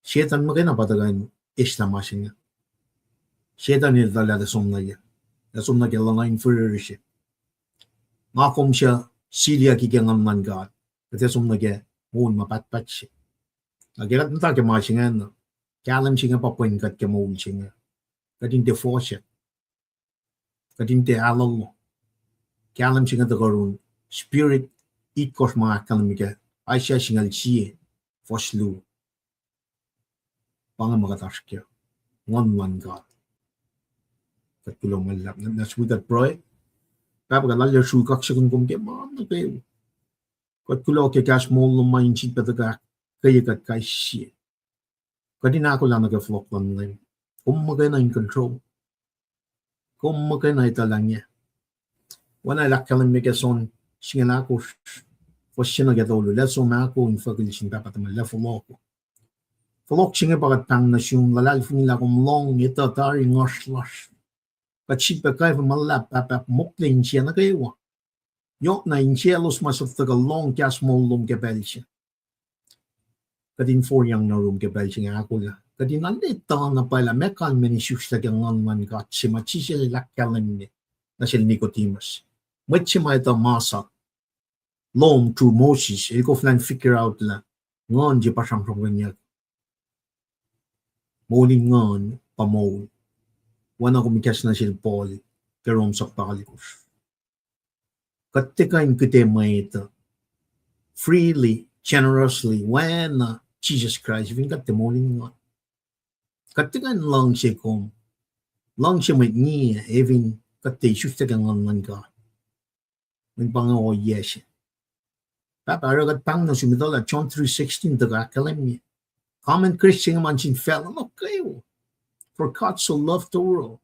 Sietan mo kayo na patagan isla masin niya. Sietan niya talaga sumna niya. Nasumna kaya lang inferior siya. Makom siya silya kikangam man ka. Kasi sumna kaya muun mapatpat siya. Nagirat na tayo masin nga. Kalam siya nga papuin kat kaya muun siya nga. Kading defo siya. Kading alal mo. Kalam singa dagarun spirit ikos mga kalamika ay siya singal siye foslu panga makataskya one God katulong malap nas we got broy kapag alalya sukak siya kung kumke man na kayo katulong ke kas mo lumayin si pataga kaya kat kay siye kadina ako lang nag-flock lang lang kung magay na in control kung magay na italang niya Wana lakkalan mi son singana ko fosina gadolo leso ma ko in fakil sin dapat man lefo loko Folok singa bagat tang na siyong lalal funila kong long ito tari ngoslash kachipa kay malap papap muklin siya na kayo yok na inchelos masot taga long kas molom kebel siya kadin for yang na room kebel siya nga ako la kadin alit na pala mekan menisyus tagang man kat si machisya lakkalan mi na siya Nicodemus Machima ito masak long to Moses iko flan figure out la ngon di pasang kanya morning ngon pamo wana kumikas na sil Paul kerom sa pakalikos katikain kite may ito freely generously when Jesus Christ even kat morning ngon katikain lang siya kom lang siya may niya even kate syusta kang ngon God May pangaw yes. Papa aragat pang no sumidol at John 3:16 daga kalam niya. Common Christian man sin fell no kayo. For God so loved the world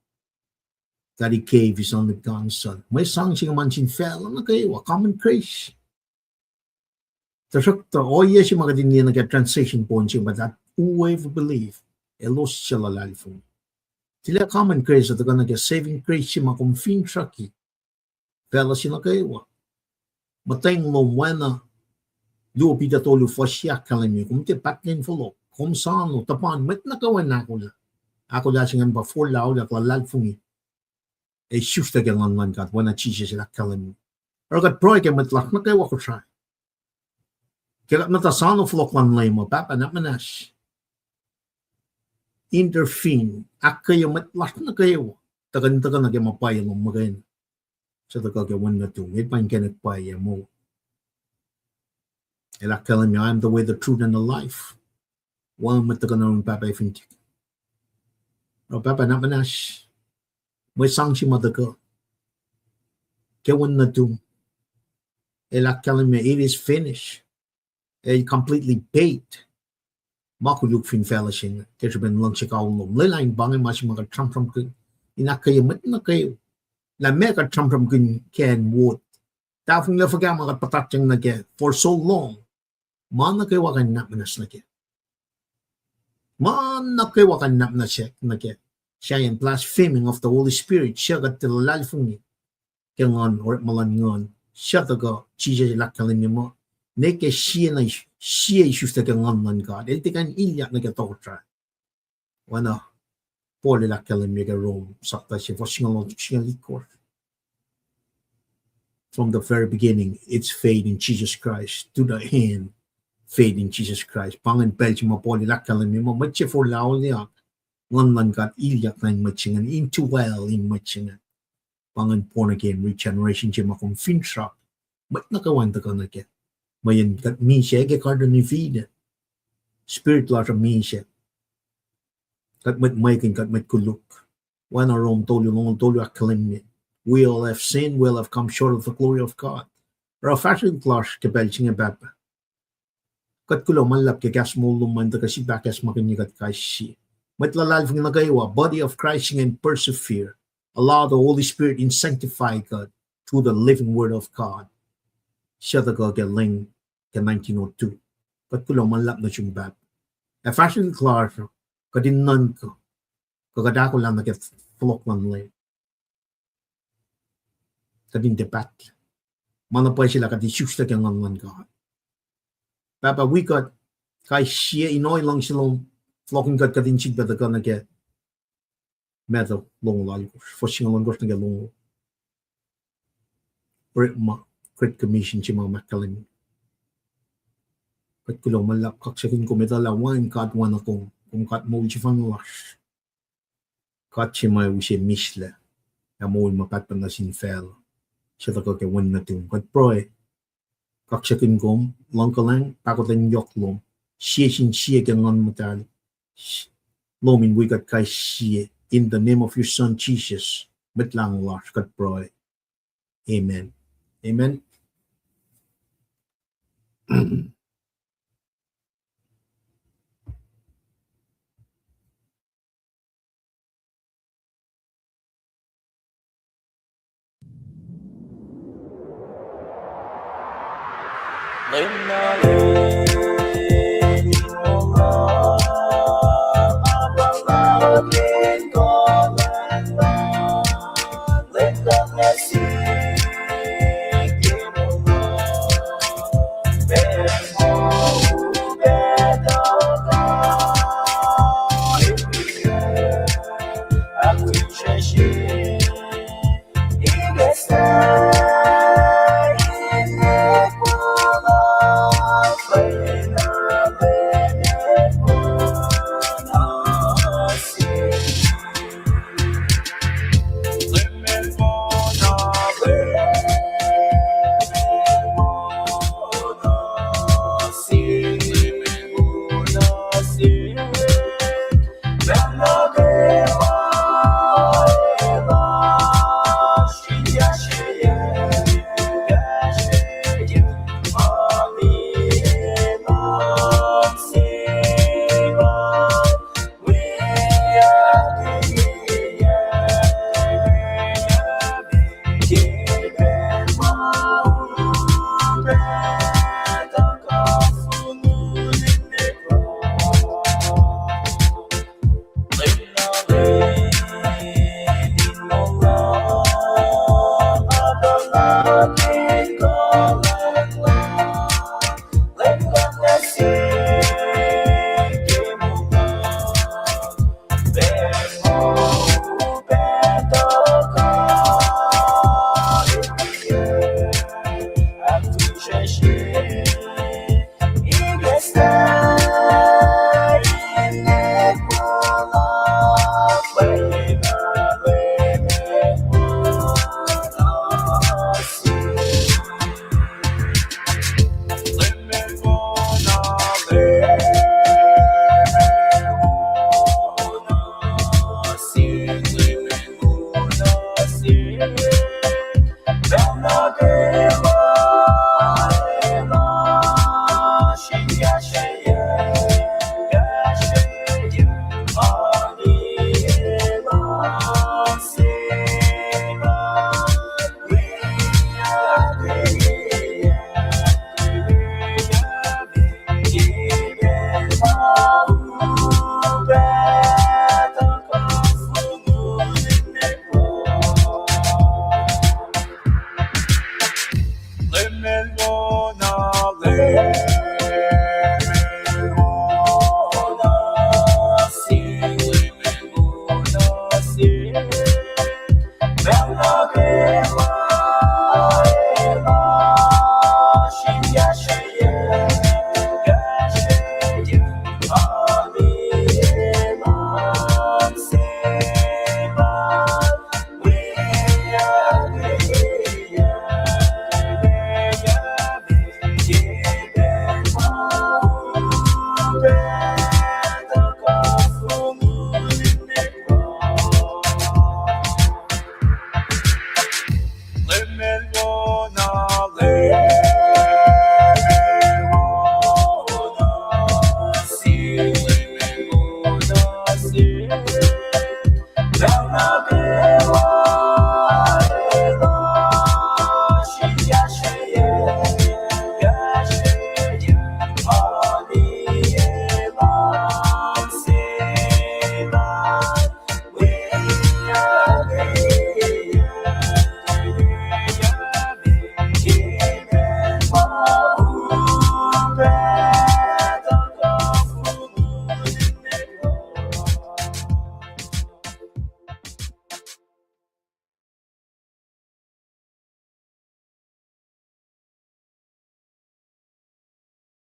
that he gave his only begotten son. May sang sing man sin fell no kayo. Common Christian. Tasakta oye si mga din nag translation po siya but that whoever believe elos sila lalifong. Sila common grace at nag saving grace si mga kumfin traki. Pela sila kayo. Matayng lo wena lupi da tolu fasya kalami kumte patlin fulo. Kung saan tapan met nakawan na ako na. Ako da singan ba for lao da lalfungi. E shufta gangan man kat wana chisya sila kalami. Pero kat proy ke metlak na kayo ako try. Kaya natasano flok man lay mo papa na manas. Interfin akayo metlak na kayo. Tagan-tagan na kayo mapaya mo magayin. Sa tagagawan na ito, may pangkanak paya mo. Ela kalami, I'm the way, the truth, and the life. Wala matagan na rin papa ifintik. Pero papa na manas. May sang si matagal. Kawan na ito. Ela kalami, it is finished. It completely paid. Makuluk fin fellowship. Kasi ben lang siya kaulong. Lilaing bangin mas mga tram-tram ko. Inakayamat na kayo. La mega tram-tram ko can wood. Tapos nga faga mga patatyang na kaya. For so long. Mana kayo wakan na manas na kaya. Mana kayo wakan na kaya. Siya yung blaspheming of the Holy Spirit. Siya kat tilalifong niya. Kaya ngon or malangon. Siya taga chija lakalin niya mo. Neke siya isyus taga ngon God. Ito kan ilyak na kaya totra. Wana. Poli lakalin niya Rome. Sakta siya. Vasingalon siya likor. From the very beginning, it's faith in Jesus Christ. To the end, faith in Jesus Christ. Pangan pelch mo poli lakalin niya mo. Matche for lao niya. Ngon God ilyak na yung matchingan. Into well in matchingan. Pangan born again, regeneration siya makong finshak. Mat nakawanta ka na kaya. Mayan kat misya, kaya karda ni vida. Spirit la sa misya. Kat mat maikin, kat mat kuluk. Wana rom tolu akalim niya. We all have sinned, we all have come short of the glory of God. Pero fashion class kapel siya nga baba. Kat kulo malap kaya kas mo lumanda kasi bakas makinyagat kasi. Mat lalalving nagaywa, body of Christ and persevere. Allow the Holy Spirit and sanctify God through the living word of God. Siya taga galing ka 1902. Kat kulang malap na siyang bab. A fashion class, kadinan ko. Kagada ko lang nag-flok man lang. Kadin debat. Manapay sila kadisyus na kang ngan God. Papa, we got kay siya inoy lang silang floking God kadin sigba taga nag metal long layo. Fosing lang gos nag long. Great Commission si mga makalim. Kat kulo malap kaksakin ko metalawan kat wan akong kung kat mo si fanlash. Kat si may wisi misla. Amo mapatpan na sinfel. Siya taka kay wan na tung. Kat proy kaksakin ko lang ka lang pakotan yok lom. Siya gangan matal. Lomin we kat kay siya in the name of your son Jesus. Metlang lash kat proy. Amen. Amen. Lena,